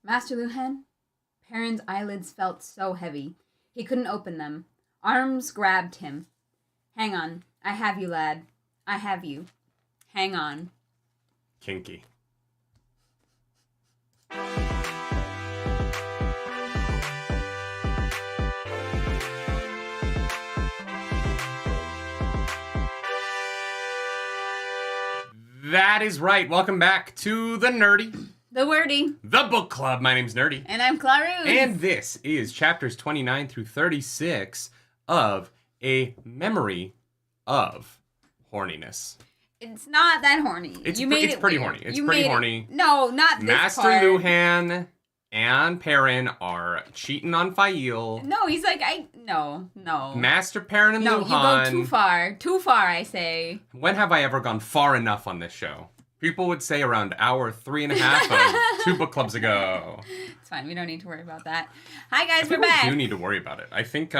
Master Luhan? Perrin's eyelids felt so heavy. He couldn't open them. Arms grabbed him. Hang on. I have you, lad. I have you. Hang on. Kinky. That is right. Welcome back to the Nerdy. The Wordy. The Book Club. My name's Nerdy. And I'm Clarus. And this is chapters 29 through 36 of A Memory of Horniness. It's not that horny. It's pretty horny. It's pretty horny. No, not this Master part. Luhan and Perrin are cheating on Fael. No, he's like, No. Master Perrin and Luhan. No, you go too far. Too far, I say. When have I ever gone far enough on this show? People would say around hour 3.5 of 2 book clubs ago. It's fine. We don't need to worry about that. Hi, guys. We're back. We do need to worry about it. I think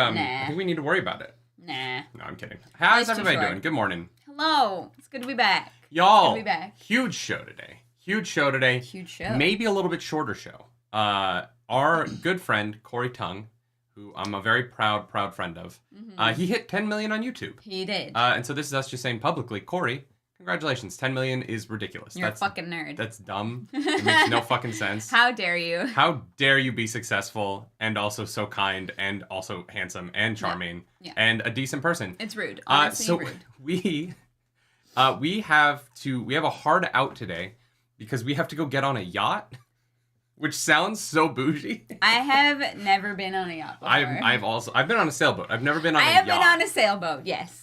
we need to worry about it. Nah. No, I'm kidding. How's everybody doing? Good morning. Hello. It's good to be back. Y'all, good to be back. Huge show today. Huge show. Maybe a little bit shorter show. Our good friend, Corey Tung, who I'm a very proud friend of, he hit 10 million on YouTube. He did. And so this is us just saying publicly, Corey, congratulations. 10 million is ridiculous. You're a fucking nerd. That's dumb. It makes no fucking sense. How dare you? How dare you be successful and also so kind and also handsome and charming and a decent person. It's rude. Honestly, rude. we have a hard out today because we have to go get on a yacht. Which sounds so bougie. I have never been on a yacht before. I've been on a sailboat. I've never been on a yacht. I have been on a sailboat, yes.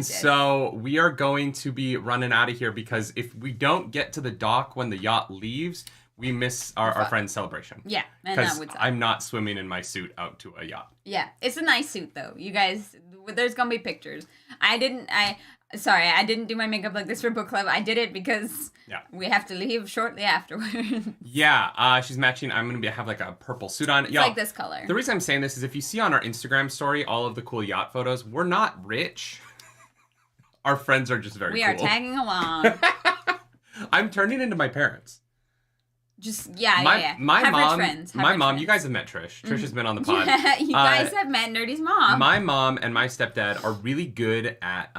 So we are going to be running out of here because if we don't get to the dock when the yacht leaves, we miss our friend's celebration. Yeah, and that would suck. I'm not swimming in my suit out to a yacht. Yeah, it's a nice suit though. You guys, there's gonna be pictures. I didn't do my makeup like this for book club. I did it because we have to leave shortly afterwards. Yeah, she's matching. I'm going to have like a purple suit on. It's like this color. The reason I'm saying this is if you see on our Instagram story all of the cool yacht photos, we're not rich. Our friends are just very cool. We are tagging along. I'm turning into my parents. Just, My mom, friends. You guys have met Trish. Trish has been on the pod. Yeah, you guys have met Nerdy's mom. My mom and my stepdad are really good at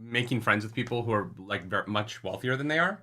making friends with people who are like very much wealthier than they are.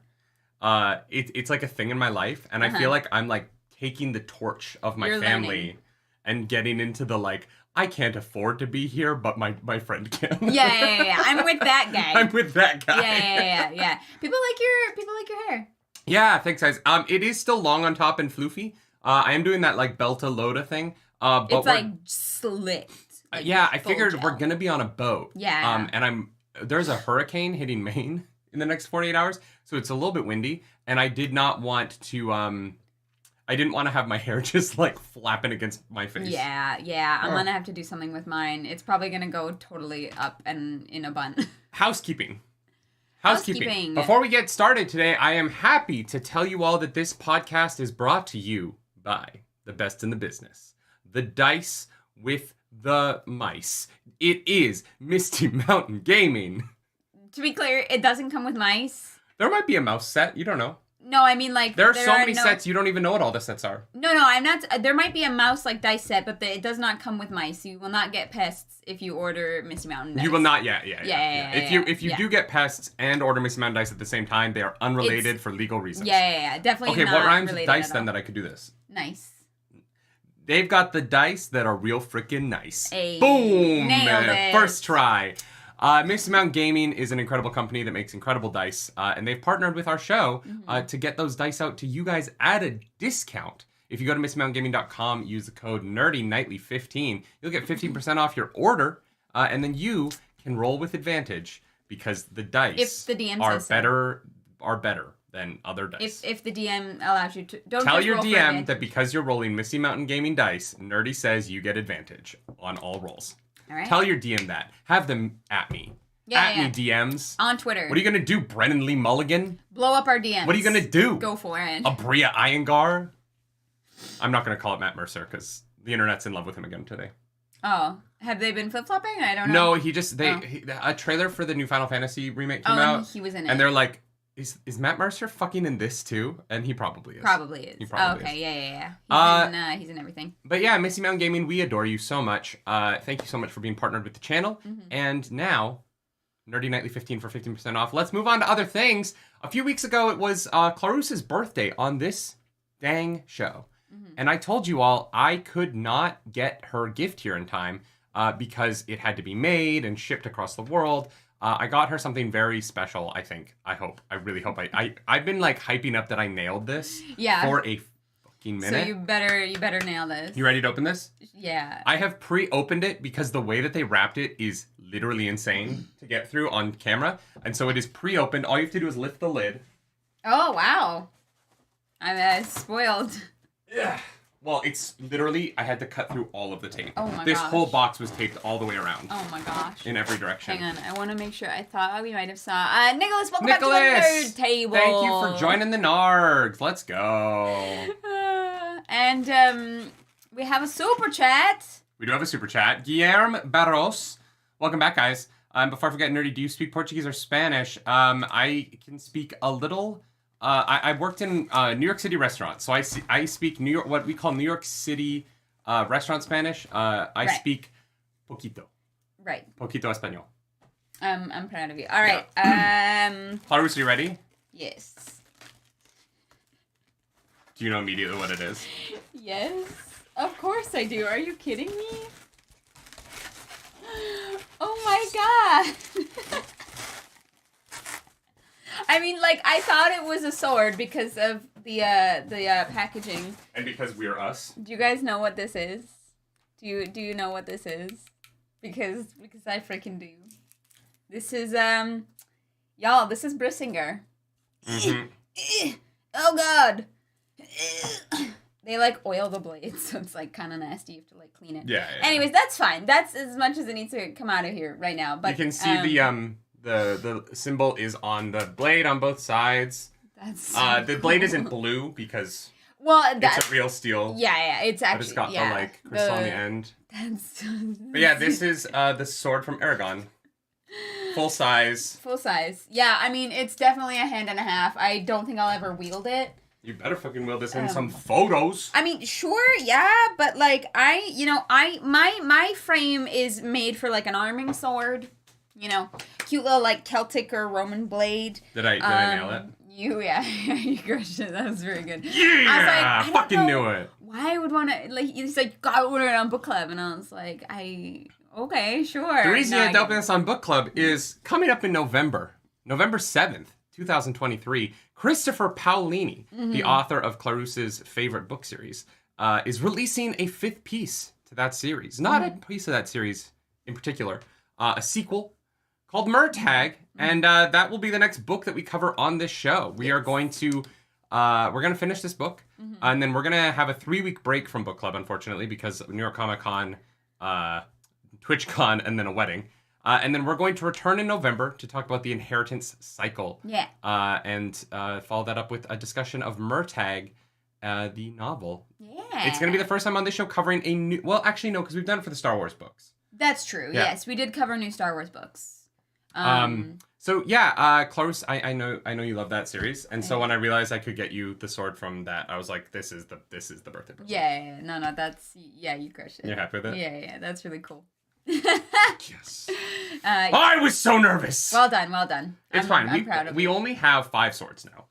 It's like a thing in my life, and I feel like I'm like taking the torch of my family and getting into the like, I can't afford to be here, but my friend can. Yeah. I'm with that guy. I'm with that guy. Yeah. People like your hair. Yeah, thanks, guys. It is still long on top and floofy. I am doing that like Belta Loda thing. But it's like slicked. Like I figured we're gonna be on a boat. Yeah. And there's a hurricane hitting Maine in the next 48 hours, so it's a little bit windy. And I did not want to. I didn't want to have my hair just like flapping against my face. Yeah. I'm gonna have to do something with mine. It's probably gonna go totally up and in a bun. Housekeeping. Before we get started today, I am happy to tell you all that this podcast is brought to you by the best in the business. The dice with the mice. It is Misty Mountain Gaming. To be clear, it doesn't come with mice. There might be a mouse set. You don't know. No, I mean like there are so many sets you don't even know what all the sets are. No, I'm not. There might be a mouse like dice set, but it does not come with mice. You will not get pests if you order Misty Mountain dice. You will not. Yeah. If you do get pests and order Misty Mountain dice at the same time, they are unrelated for legal reasons. Yeah. Definitely. Okay, not what rhymes with related dice then that I could do this? Nice. They've got the dice that are real freaking nice. Ay, boom! Nailed it. First try. Misty Mountain Gaming is an incredible company that makes incredible dice, and they've partnered with our show to get those dice out to you guys at a discount. If you go to MistyMountainGaming.com, use the code nerdynightly15, you'll get 15% off your order, and then you can roll with advantage because the dice are better than other dice. If the DM allows you to, don't tell just your roll for DM advantage. that because you're rolling Misty Mountain Gaming dice, Nerdy says you get advantage on all rolls. All right. Tell your DM that. Have them at me. Me DMs. On Twitter. What are you going to do, Brennan Lee Mulligan? Blow up our DMs. What are you going to do? Go for it. Abria Iyengar? I'm not going to call it Matt Mercer because the internet's in love with him again today. Oh. Have they been flip-flopping? I don't know. No, a trailer for the new Final Fantasy remake came out. And he was in it. And they're like, Is Matt Mercer fucking in this too? And he probably is. Probably is. He probably okay, is. yeah. He's in everything. But yeah, Missy Mountain Gaming, we adore you so much. Thank you so much for being partnered with the channel. And now, Nerdy Nightly 15 for 15% off. Let's move on to other things. A few weeks ago, it was Clarus's birthday on this dang show. And I told you all I could not get her gift here in time because it had to be made and shipped across the world. I got her something very special, I think. I hope. I really hope. I've been like hyping up that I nailed this for a fucking minute. So you better nail this. You ready to open this? Yeah. I have pre-opened it because the way that they wrapped it is literally insane to get through on camera. And so it is pre-opened. All you have to do is lift the lid. Oh, wow. I'm spoiled. Yeah. Well, it's literally, I had to cut through all of the tape. Oh my This gosh. whole box was taped all the way around. Oh my gosh. In every direction. Hang on, I want to make sure. I thought we might have saw Nicholas. Welcome back to the Nerd Table. Thank you for joining the Nargs. Let's go. And we have a super chat. We do have a super chat. Guilherme Barros. Welcome back, guys. Before I forget, Nerdy, do you speak Portuguese or Spanish? I can speak a little. I worked in New York City restaurants, so I speak New York, what we call New York City restaurant Spanish. I speak poquito. Right. Poquito español. I'm proud of you. All right. Yeah. Clarus, are you ready? Yes. Do you know immediately what it is? Yes. Of course I do. Are you kidding me? Oh my god. I mean, like, I thought it was a sword because of the packaging. And because we're us. Do you guys know what this is? Do you know what this is? Because I freaking do. This is y'all. This is Brissinger. Oh god. They like oil the blades, so it's like kind of nasty. You have to like clean it. Yeah. Anyways, that's fine. That's as much as it needs to come out of here right now. But you can see the symbol is on the blade on both sides. That's the blade isn't blue because it's a real steel. Yeah, it's actually. But it's got the like crystal on the end. But yeah, this is the sword from Aragon. Full size. Full size. Yeah, I mean it's definitely a hand and a half. I don't think I'll ever wield it. You better fucking wield this in some photos. I mean, sure, yeah, but like my frame is made for like an arming sword. You know, cute little like Celtic or Roman blade. Did I nail it? You crushed it. That was very good. Yeah, I fucking knew it. Why I would want to like? He's like, got order it on book club, and I was like, okay, sure. The reason you had to open this on book club is coming up in November 7th, 2023. Christopher Paolini, the author of Clarus's favorite book series, is releasing a 5th piece to that series. Not a piece of that series in particular, a sequel called Murtag, and that will be the next book that we cover on this show. We are going to we're going to finish this book, and then we're going to have a 3-week break from book club, unfortunately, because of New York Comic Con, TwitchCon, and then a wedding. And then we're going to return in November to talk about the inheritance cycle. Yeah. And follow that up with a discussion of Murtag, the novel. Yeah. It's going to be the first time on this show covering a new... Well, actually, no, because we've done it for the Star Wars books. That's true. Yeah. Yes, we did cover new Star Wars books. So yeah, Clarus, I know you love that series, and so when I realized I could get you the sword from that, I was like, this is the birthday present. Yeah. No, that's you crushed it. You're happy with it? Yeah, that's really cool. Yes. I was so nervous. Well done. It's fine. I'm proud of we you. only have 5 swords now.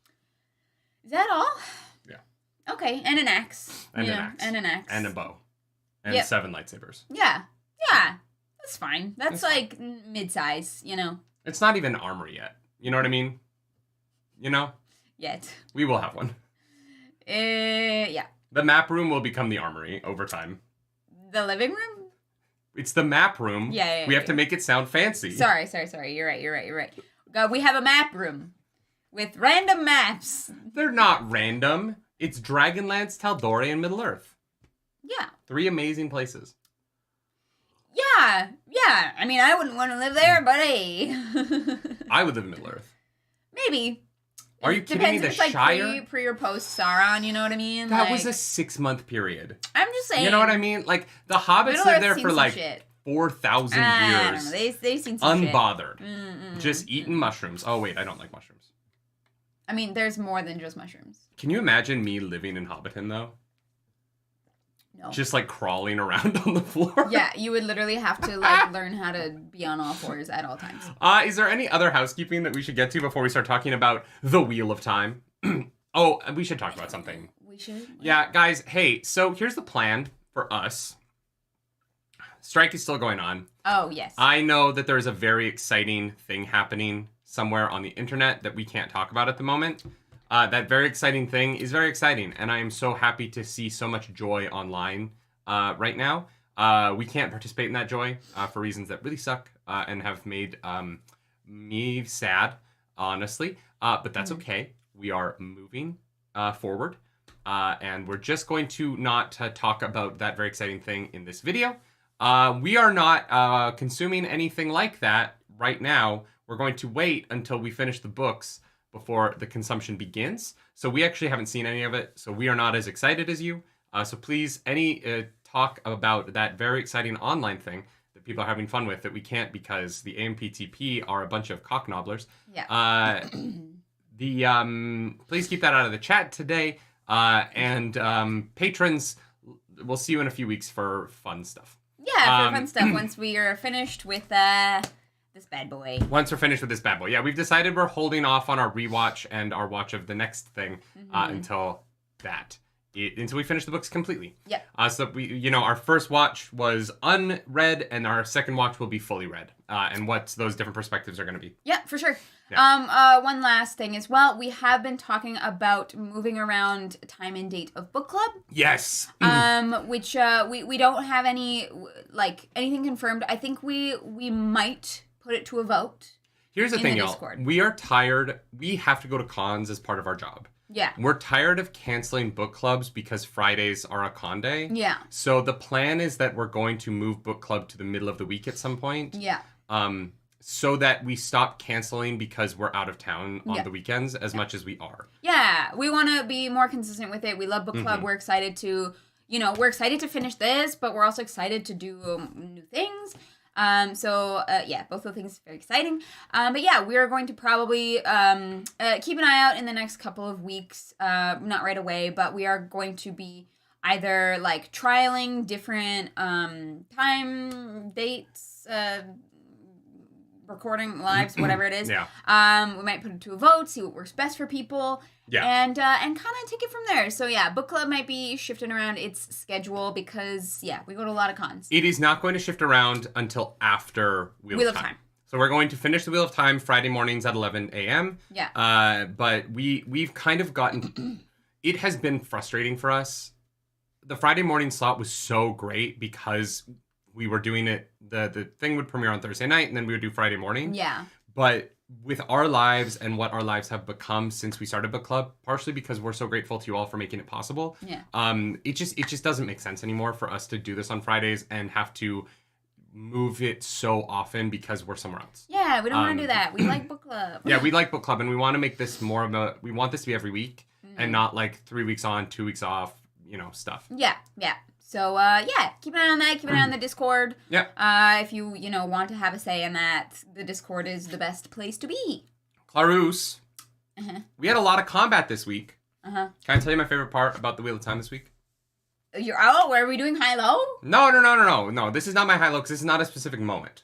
Is that all? Yeah. Okay, and an axe. And an axe. And a bow. And 7 lightsabers. Yeah. That's fine. That's like mid-size, you know. It's not even armor yet. You know what I mean? You know? Yet. We will have one. Yeah. The map room will become the armory over time. The living room? It's the map room. Yeah. We have to make it sound fancy. Sorry. You're right. God, we have a map room with random maps. They're not random. It's Dragonlance, Tal'Dorei, and Middle-earth. Yeah. 3 amazing places. Yeah. I mean, I wouldn't want to live there, but hey. I would live in Middle-earth. Maybe. Are you kidding me? The Depends if it's Shire? like pre or post Sauron, you know what I mean? That was a 6-month period. I'm just saying. You know what I mean? Like, the Hobbits lived there for like 4,000 years. I don't know. They've seen some unbothered. shit. Just eating mushrooms. Oh, wait, I don't like mushrooms. I mean, there's more than just mushrooms. Can you imagine me living in Hobbiton, though? No. Just, like, crawling around on the floor? Yeah, you would literally have to, like, learn how to be on all fours at all times. Is there any other housekeeping that we should get to before we start talking about the Wheel of Time? Oh, we should talk about something. We should? Yeah, guys, hey, so here's the plan for us. Strike is still going on. Oh, yes. I know that there's a very exciting thing happening somewhere on the internet that we can't talk about at the moment. That very exciting thing is very exciting, and I am so happy to see so much joy online right now. We can't participate in that joy for reasons that really suck and have made me sad, honestly. But that's okay. We are moving forward, and we're just going to not talk about that very exciting thing in this video. We are not consuming anything like that right now. We're going to wait until we finish the books before the consumption begins. So we actually haven't seen any of it, so we are not as excited as you. So please, any talk about that very exciting online thing that people are having fun with that we can't because the AMPTP are a bunch of cocknobblers. Yeah. Please keep that out of the chat today. And patrons, we'll see you in a few weeks for fun stuff. Yeah, for fun stuff once we are finished with this bad boy. Once we're finished with this bad boy. Yeah, we've decided we're holding off on our rewatch and our watch of the next thing until we finish the books completely. Yeah. So we, our first watch was unread, and our second watch will be fully read. And what those different perspectives are going to be. Yeah, for sure. Yeah. One last thing as well. We have been talking about moving around time and date of book club. Yes. Which we don't have anything confirmed. I think we might put it to a vote. Here's the thing, y'all. Discord. We are tired. We have to go to cons as part of our job. Yeah. We're tired of canceling book clubs because Fridays are a con day. Yeah. So the plan is that we're going to move book club to the middle of the week at some point. Yeah. So that we stop canceling because we're out of town on the weekends as much as we are. Yeah. We want to be more consistent with it. We love book club. We're excited to, finish this, but we're also excited to do new things. Both of the things are very exciting. But yeah, we're going to probably keep an eye out in the next couple of weeks. Not right away, but we are going to be either like trialing different time, dates, recording lives, whatever it is. Yeah. We might put it to a vote, see what works best for people. Yeah. And kind of take it from there. So yeah, book club might be shifting around its schedule because we go to a lot of cons. It is not going to shift around until after Wheel of Time. So we're going to finish the Wheel of Time Friday mornings at 11 a.m. Yeah. But we've kind of gotten... It has been frustrating for us. The Friday morning slot was so great because we were doing it... The thing would premiere on Thursday night, and then we would do Friday morning. Yeah. But with our lives and what our lives have become since we started book club, partially because we're so grateful to you all for making it possible. Yeah. It just doesn't make sense anymore for us to do this on Fridays and have to move it so often because we're somewhere else. Yeah, we don't want to do that. We like book club. Yeah, we like book club, and we want to make this more of a... We want this to be every week and not like 3 weeks on, 2 weeks off, stuff. Yeah. So, keep an eye on that. Keep an eye on the Discord. Yeah. If you, want to have a say in that, the Discord is the best place to be. Clarus, we had a lot of combat this week. Uh-huh. Can I tell you my favorite part about the Wheel of Time this week? Were we doing high-low? No. This is not my high-low because this is not a specific moment.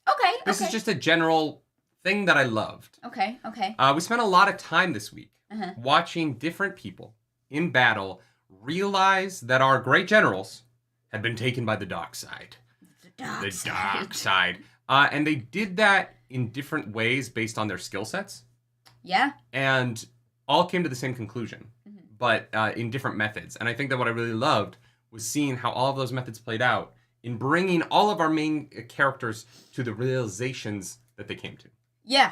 Okay. This is just a general thing that I loved. Okay. We spent a lot of time this week watching different people in battle realize that our great generals had been taken by the dark side. The dark side. And they did that in different ways based on their skill sets. Yeah. And all came to the same conclusion, but in different methods. And I think that what I really loved was seeing how all of those methods played out in bringing all of our main characters to the realizations that they came to. Yeah,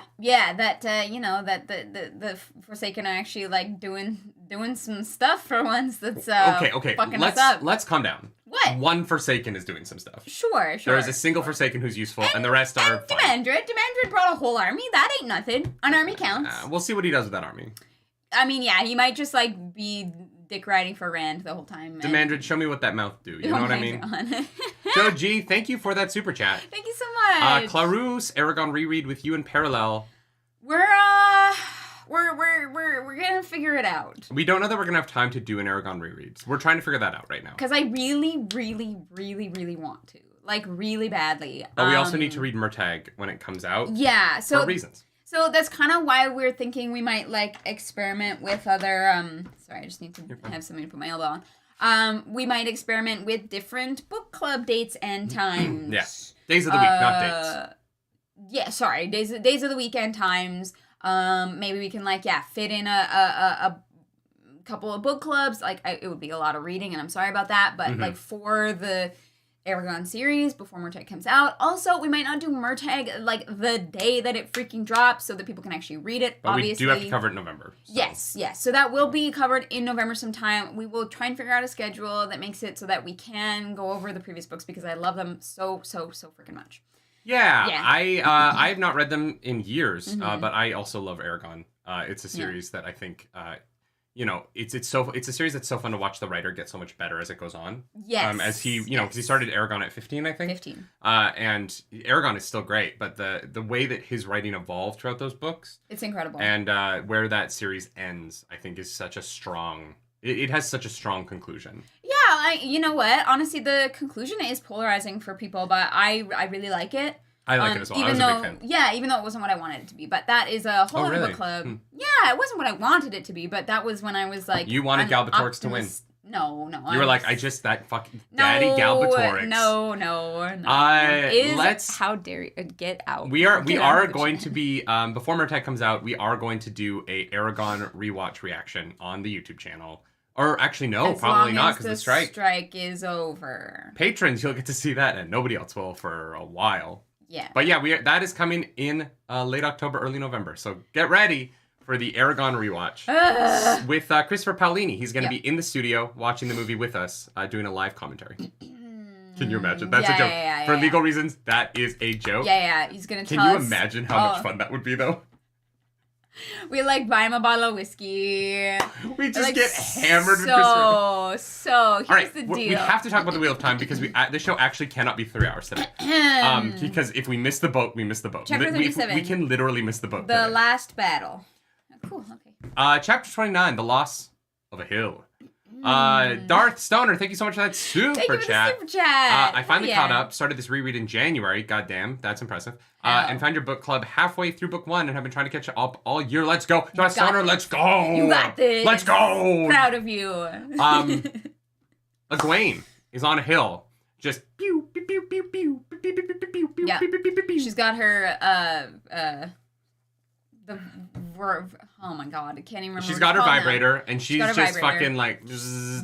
that that the Forsaken are actually like doing some stuff for once that's okay. Fucking us up. Let's calm down. What? One Forsaken is doing some stuff. Sure. There is a single Forsaken who's useful, and the rest are fine. Demandred brought a whole army. That ain't nothing. An army counts. We'll see what he does with that army. I mean, yeah, he might just like be dick riding for Rand the whole time. Demandred, show me what that mouth do. You know what I mean? Joe G, thank you for that super chat. Thank you so much. Clarus, Aragon reread with you in parallel. We're we're gonna figure it out. We don't know that we're gonna have time to do an Aragon reread. We're trying to figure that out right now. Because I really, really, really, really want to. Like, really badly. But we also need to read Murtagh when it comes out. Yeah, so... For reasons. So that's kind of why we're thinking we might, like, experiment with other, sorry, I just need to have something to put my elbow on. We might experiment with different book club dates and times. Yeah. Days of the week, not dates. Yeah, sorry, days of the weekend times. Maybe we can, like, fit in a couple of book clubs. Like, it would be a lot of reading, and I'm sorry about that. But, like, for the Aragon series before Murtagh comes out. Also, we might not do Murtagh, like, the day that it freaking drops so that people can actually read it, but obviously. we do have to cover it in November. So. Yes. So that will be covered in November sometime. We will try and figure out a schedule that makes it so that we can go over the previous books because I love them so freaking much. Yeah. I have not read them in years, but I also love Aragon. It's a series that I think... it's a series that's so fun to watch the writer get so much better as it goes on. Yes. As he, because he started Aragon at 15, I think. 15. And Aragon is still great, but the way that his writing evolved throughout those books. It's incredible. And where that series ends, I think is such a strong, it has such a strong conclusion. Yeah, you know what? Honestly, the conclusion is polarizing for people, but I really like it. I like it as well. I was a big fan. Yeah, even though it wasn't what I wanted it to be. But that is a whole other book club. Yeah, it wasn't what I wanted it to be, but that was when I was like... You wanted Galbatorix to win. No. You were like, that fucking daddy Galbatorix. No. How dare you get out. We are going to be, before Murtagh comes out, we are going to do a Aragon rewatch reaction on the YouTube channel. Or actually, no, probably not, because the strike is over. Patrons, you'll get to see that, and nobody else will for a while. Yeah. But yeah, that is coming in late October, early November. So get ready for the Aragon rewatch with Christopher Paolini. He's going to be in the studio watching the movie with us, doing a live commentary. Can you imagine? That's a joke. For legal reasons, that is a joke. Yeah. He's going to tell us. Can you imagine how much fun that would be, though? We, buy him a bottle of whiskey. We just get hammered with Christopher. So, here's the deal. We have to talk about the Wheel of Time because the show actually cannot be 3 hours today. Because if we miss the boat, we miss the boat. Chapter 37. We can literally miss the boat The today. last battle. Oh, cool, okay. Chapter 29, The Loss of a Hill. Darth Stoner, thank you so much for that super chat. I finally caught up, started this reread in January. Goddamn, that's impressive. And found your book club halfway through book 1 and have been trying to catch up all year. Let's go. Darth Stoner, let's go. You got this. Let's go. Proud of you. Egwene is on a hill. Just pew, pew, pew, pew, pew, pew, pew, pew, pew, pew, yeah. pew, pew, pew, pew. She's got her, oh my god, I can't even remember. She's got her vibrator, and she's just fucking like zapping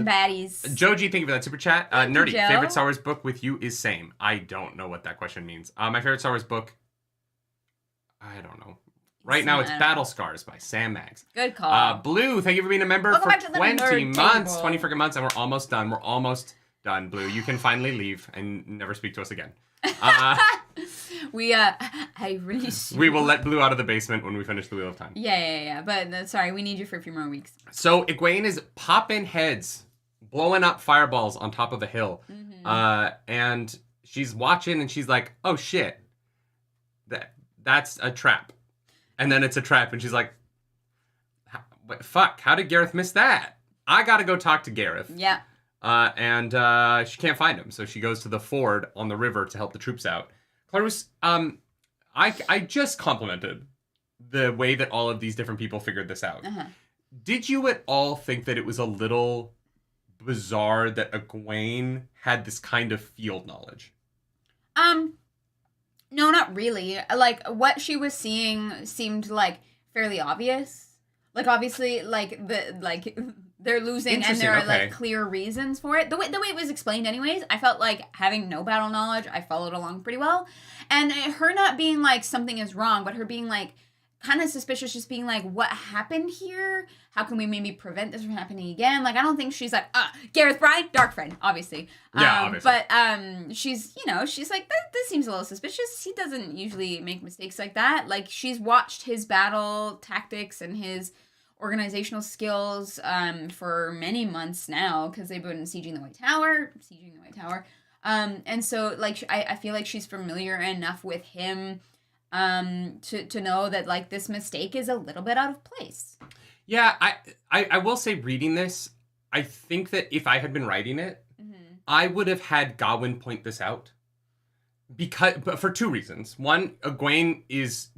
baddies. Joji, thank you for that super chat. Nerdy, Joe. favorite Star Wars book with you is same. I don't know what that question means. My favorite Star Wars book, I don't know. Right now, it's Battle Scars by Sam Maggs. Good call. Blue, thank you for being a member for 20 months. 20 freaking months, and we're almost done. We're almost done, Blue. You can finally leave and never speak to us again. We will let Blue out of the basement when we finish the Wheel of Time. Yeah. But sorry, we need you for a few more weeks. So Egwene is popping heads, blowing up fireballs on top of a hill. And she's watching and she's like, oh shit, that's a trap. And then it's a trap and she's like, fuck, how did Gareth miss that? I gotta go talk to Gareth. Yeah. And she can't find him, so she goes to the ford on the river to help the troops out. Clarus, I just complimented the way that all of these different people figured this out. Did you at all think that it was a little bizarre that Egwene had this kind of field knowledge? No, not really. Like, what she was seeing seemed, fairly obvious. Obviously, they're losing and there are, clear reasons for it. The way it was explained anyways, I felt like having no battle knowledge, I followed along pretty well. And her not being, something is wrong, but her being, kind of suspicious, just being what happened here? How can we maybe prevent this from happening again? I don't think she's Gareth Bryan, darkfriend, obviously. Yeah, obviously. But she's like, this seems a little suspicious. He doesn't usually make mistakes like that. She's watched his battle tactics and his organizational skills for many months now because they've been sieging the White Tower. And so, I feel like she's familiar enough with him to know that like this mistake is a little bit out of place. Yeah, I will say reading this, I think that if I had been writing it, I would have had Gawain point this out. But for two reasons. One, Egwene is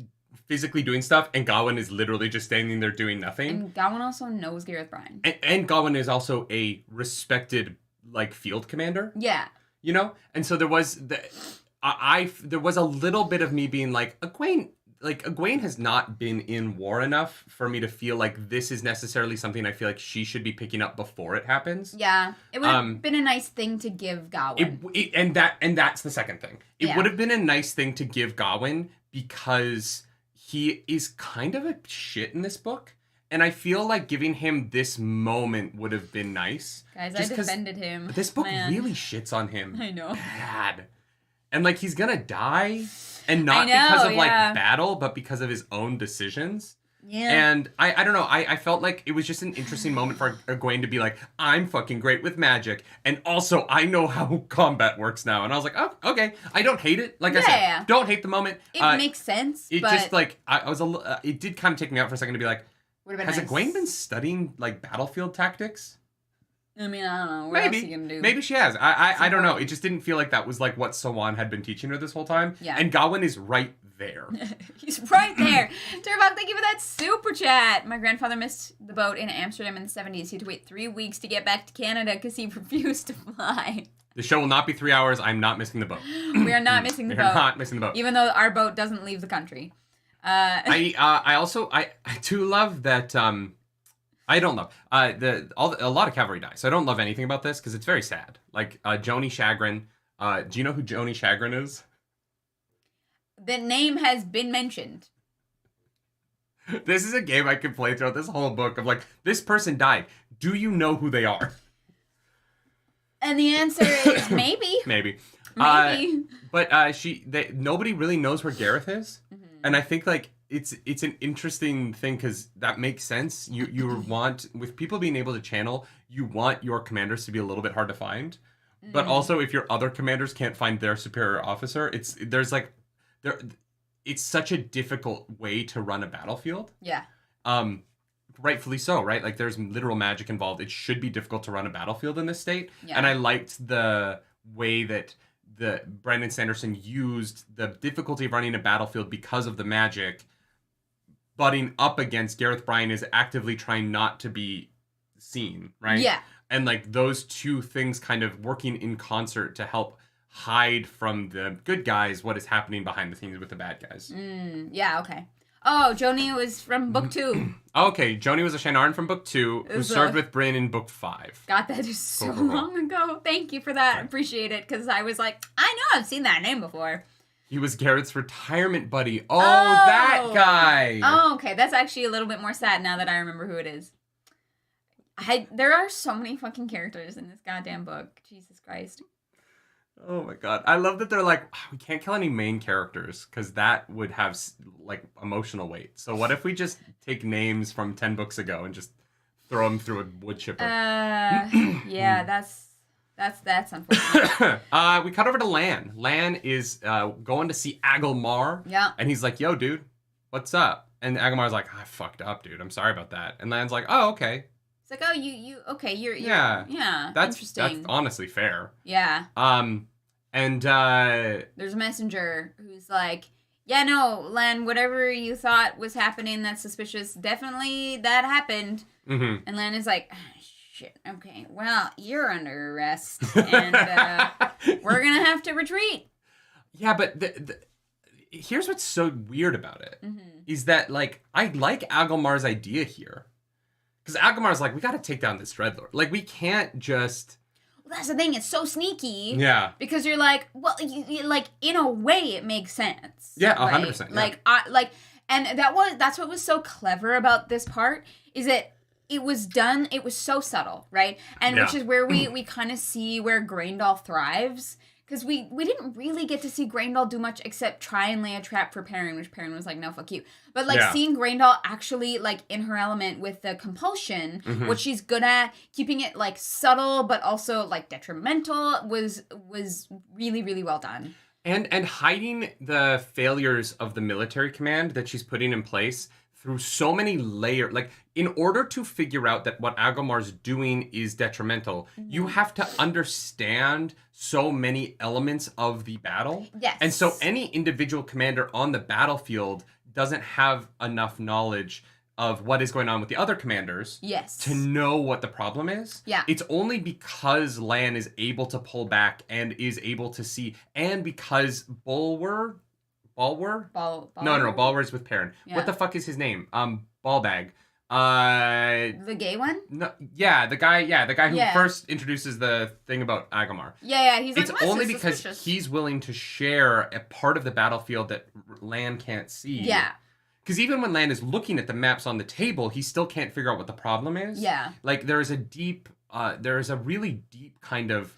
physically doing stuff, and Gawain is literally just standing there doing nothing. And Gawain also knows Gareth Bryan. And Gawain is also a respected like field commander. Yeah. You know? And so there was there was a little bit of me being like, Egwene has not been in war enough for me to feel like this is necessarily something I feel like she should be picking up before it happens. Yeah. It would have been a nice thing to give Gawain. And that's the second thing. It would have been a nice thing to give Gawain because he is kind of a shit in this book. And I feel like giving him this moment would have been nice. Guys, I defended him. But this book really shits on him. I know. Bad. And like he's gonna die. And not because of like battle, but because of his own decisions. Yeah. And I don't know. I felt like it was just an interesting moment for Egwene to be like, I'm fucking great with magic. And also I know how combat works now. And I was like, oh, okay. I don't hate it. Like I said, don't hate the moment. It makes sense. It just like, it did kind of take me out for a second to be like, has Egwene been studying like battlefield tactics? I mean, I don't know. What else are you gonna do? Maybe she has. I don't know. It just didn't feel like that was like what Sawan had been teaching her this whole time. Yeah. And Gawain is right there. He's right there. Turbok, thank you for that super chat. My grandfather missed the boat in Amsterdam in the 70s. He had to wait 3 weeks to get back to Canada because he refused to fly. The show will not be 3 hours. I'm not missing the boat. We are not missing the boat. We are not missing the boat. Even though our boat doesn't leave the country. I do love that. I don't love a lot of cavalry die, so I don't love anything about this because it's very sad. Like Joni Chagrin. Do you know who Joni Chagrin is? The name has been mentioned. This is a game I could play throughout this whole book of like, this person died. Do you know who they are? And the answer is maybe. Maybe. Maybe. But nobody really knows where Gareth is. Mm-hmm. And I think like it's an interesting thing because that makes sense. You want, with people being able to channel, you want your commanders to be a little bit hard to find. Mm-hmm. But also if your other commanders can't find their superior officer, it's such a difficult way to run a battlefield. Yeah. Rightfully so, right? Like there's literal magic involved. It should be difficult to run a battlefield in this state. Yeah. And I liked the way that Brandon Sanderson used the difficulty of running a battlefield because of the magic, butting up against Gareth Bryan is actively trying not to be seen, right? Yeah. And like those two things kind of working in concert to help hide from the good guys what is happening behind the scenes with the bad guys. Yeah, okay. Oh, Joni was from book 2. Okay, Joni was a Shannarn from book 2 who served with Bryn in book 5. God, that is so long ago. Thank you for that. Right. Appreciate it, because I was like, I know I've seen that name before. He was Garrett's retirement buddy. Oh, that guy. Oh, okay. That's actually a little bit more sad now that I remember who it is. There are so many fucking characters in this goddamn book. Jesus Christ. Oh my god. I love that they're like, we can't kill any main characters because that would have like emotional weight. So what if we just take names from 10 books ago and just throw them through a wood chipper? Yeah, that's unfortunate. We cut over to Lan. Lan is going to see Agelmar. Yeah. And he's like, yo, dude, what's up? And Agelmar's like, I fucked up, dude. I'm sorry about that. And Lan's like, oh, okay. It's like, oh, you okay, you're yeah. That's interesting. That's honestly fair. Yeah. And there's a messenger who's like, yeah, no, Lan, whatever you thought was happening that's suspicious, definitely that happened. Mm-hmm. And Lan is like, shit, okay, well, you're under arrest, and we're gonna have to retreat. Yeah, but here's what's so weird about it, is that, like, I like Agelmar's idea here. Because Agelmar's like, we gotta take down this Dreadlord. Like, we can't just... Well, that's the thing, it's so sneaky. Yeah. Because you're like, well, you like, in a way, it makes sense. Yeah, 100%. Right? And that's what was so clever about this part, is that it was so subtle, right? And which is where we kind of see where Graendal thrives. Because we didn't really get to see Graendal do much except try and lay a trap for Perrin, which Perrin was like, no, fuck you. But, like, seeing Graendal actually, like, in her element with the compulsion, what she's good at, keeping it, like, subtle but also, like, detrimental, was really, really well done. And hiding the failures of the military command that she's putting in place through so many layers. Like, in order to figure out that what Agomar's doing is detrimental, you have to understand so many elements of the battle. Yes. And so any individual commander on the battlefield doesn't have enough knowledge of what is going on with the other commanders to know what the problem is. Yeah. It's only because Lan is able to pull back and is able to see, and because Bulwer? No, Bulwer's with Perrin. Yeah. What the fuck is his name? Ballbag. The gay one? No, the guy who first introduces the thing about Agomar. Yeah, he's like, it's only because he's willing to share a part of the battlefield that Lan can't see. Yeah. Because even when Lan is looking at the maps on the table, he still can't figure out what the problem is. Yeah. Like, there is a really deep kind of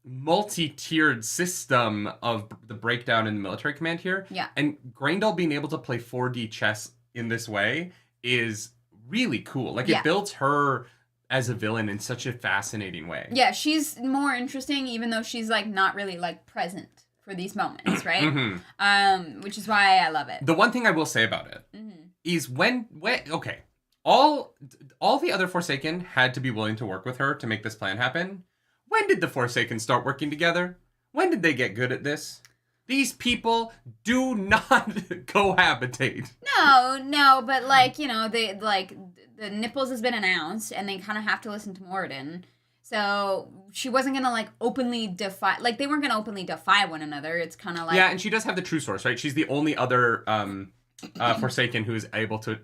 multi-tiered system of the breakdown in the military command here. Yeah. And Grendel being able to play 4D chess in this way is really cool. Like, it builds her as a villain in such a fascinating way. Yeah, she's more interesting, even though she's, like, not really, like, present for these moments, right? Mm-hmm. Which is why I love it. The one thing I will say about it is when okay, all the other Forsaken had to be willing to work with her to make this plan happen. When did the Forsaken start working together? When did they get good at this? These people do not cohabitate. No, but, like, you know, they, like, the nipples has been announced, and they kind of have to listen to Moradin. So she wasn't going to, like, openly defy... Like, they weren't going to openly defy one another. It's kind of like... Yeah, and she does have the true source, right? She's the only other Forsaken who is able to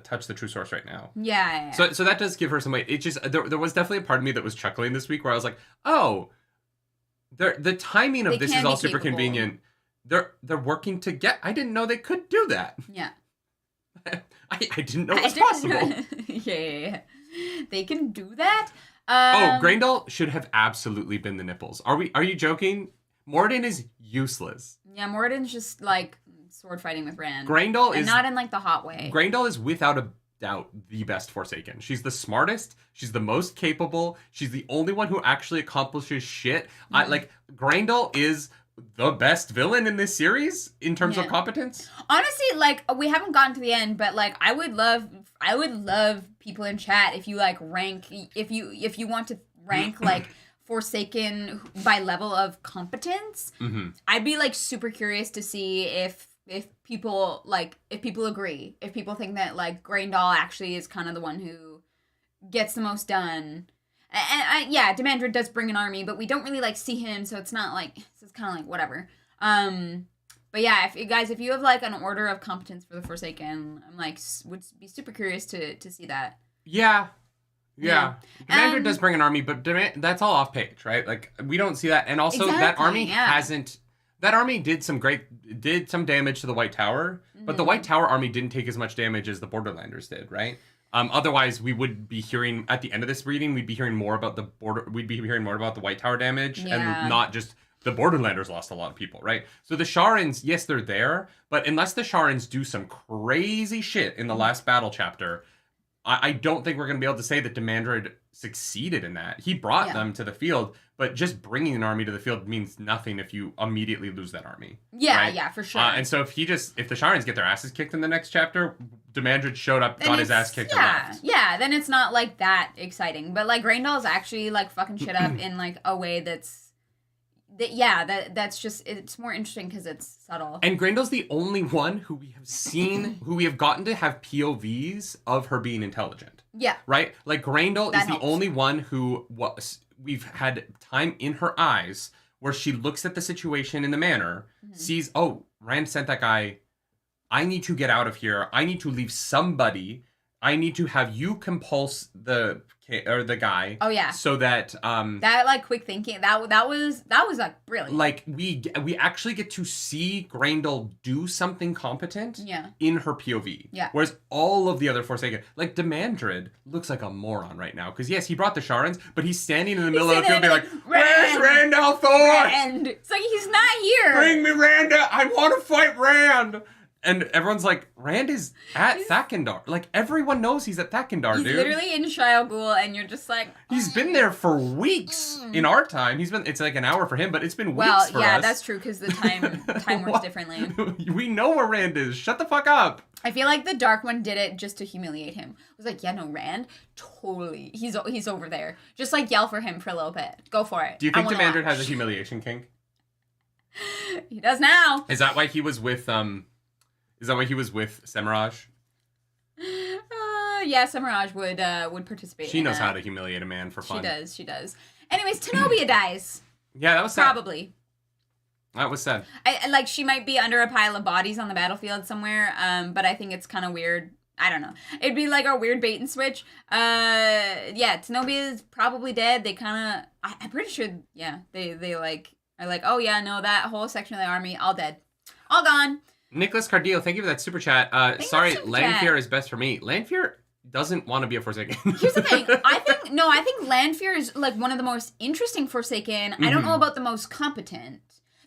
touch the true source right now. Yeah. So that does give her some weight. It just... There was definitely a part of me that was chuckling this week where I was like, oh, the timing of this is all super convenient. They're working together. I didn't know they could do that. Yeah. I didn't know it was possible. Yeah. They can do that? Grendel should have absolutely been the nipples. Are you joking? Moradin is useless. Yeah, Moradin's just, like, sword fighting with Rand. Grendel is not in, like, the hot way. Grendel is without a doubt the best Forsaken. She's the smartest. She's the most capable. She's the only one who actually accomplishes shit. Grendel is the best villain in this series in terms of competence. Honestly, like, we haven't gotten to the end, but, like, I would love people in chat if you, like, rank, if you want to rank, like, Forsaken by level of competence. Mm-hmm. I'd be, like, super curious to see if people, like, if people agree, if people think that, like, Grendel actually is kind of the one who gets the most done. And Demandred does bring an army, but we don't really, like, see him, so it's not, like, it's kind of, like, whatever. But yeah, if you have, like, an order of competence for the Forsaken, I'm, like, would be super curious to see that. Yeah. Demandred does bring an army, but that's all off page, right? Like, we don't see that. And also, that army hasn't... That army did some damage to the White Tower, but the White Tower army didn't take as much damage as the Borderlanders did, right? Otherwise, we would be hearing at the end of this reading, we'd be hearing more about the White Tower damage and not just the Borderlanders lost a lot of people, right? So the Sharans, yes, they're there, but unless the Sharans do some crazy shit in the last battle chapter, I don't think we're going to be able to say that Demandred succeeded in that. He brought them to the field, but just bringing an army to the field means nothing if you immediately lose that army. Yeah, right? Yeah, for sure. And so if the Sharans get their asses kicked in the next chapter, Demandred showed up, got his ass kicked and left. Yeah, then it's not, like, that exciting. But, like, Grendel is actually, like, fucking shit up in, like, a way that's just, it's more interesting because it's subtle. And Grendel's the only one who we have seen, who we have gotten to have POVs of her being intelligent. Yeah. Right? Like, Grendel is the only one who we've had time in her eyes where she looks at the situation in the manor, sees, oh, Rand sent that guy. I need to get out of here. I need to leave somebody. I need to have you compulse the guy. Oh yeah. So that that, like, quick thinking, that was like brilliant. Like, we actually get to see Grendel do something competent in her POV. Yeah. Whereas all of the other Forsaken, like Demandred, looks like a moron right now. Because yes, he brought the Sharans, but he's standing in the middle of the field being like, where's Rand al'Thor? Rand. It's like, he's not here. Bring me Rand. I want to fight Rand. And everyone's like, Rand is at Thakendar. Like, everyone knows he's at Thakendar, dude. He's literally in Shia Ghul, and you're just like... He's been there for weeks in our time. It's like an hour for him, but it's been weeks for us. Well, yeah, that's true, because the time works differently. We know where Rand is. Shut the fuck up. I feel like the Dark One did it just to humiliate him. I was like, yeah, no, Rand, totally. He's over there. Just, like, yell for him for a little bit. Go for it. Do you think Demandred has a humiliation kink? He does now. Is that why he was with Semiraj? Yeah, Semiraj would participate. She knows how to humiliate a man for fun. She does. Anyways, Tenobia dies. Yeah, that was sad. Probably. That was sad. Like, she might be under a pile of bodies on the battlefield somewhere, but I think it's kind of weird. I don't know. It'd be like a weird bait and switch. Yeah, Tenobia is probably dead. They kind of... I'm pretty sure, yeah, they like... are like, oh yeah, no, that whole section of the army, all dead. All gone. Nicholas Cardillo, thank you for that super chat. Sorry, Lanfear is best for me. Lanfear doesn't want to be a Forsaken. Here's the thing. I think Lanfear is like one of the most interesting Forsaken. I don't know about the most competent.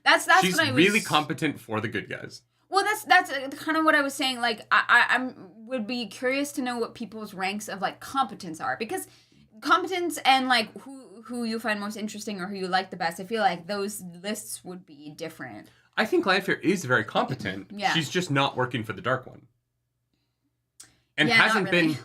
That's She's what I was... really competent for the good guys. Well, that's kind of what I was saying. Like, I would be curious to know what people's ranks of like competence are, because competence and like who you find most interesting or who you like the best, I feel like those lists would be different. I think Lanfear is very competent. Yeah. She's just not working for the Dark One. And Yeah, hasn't really. been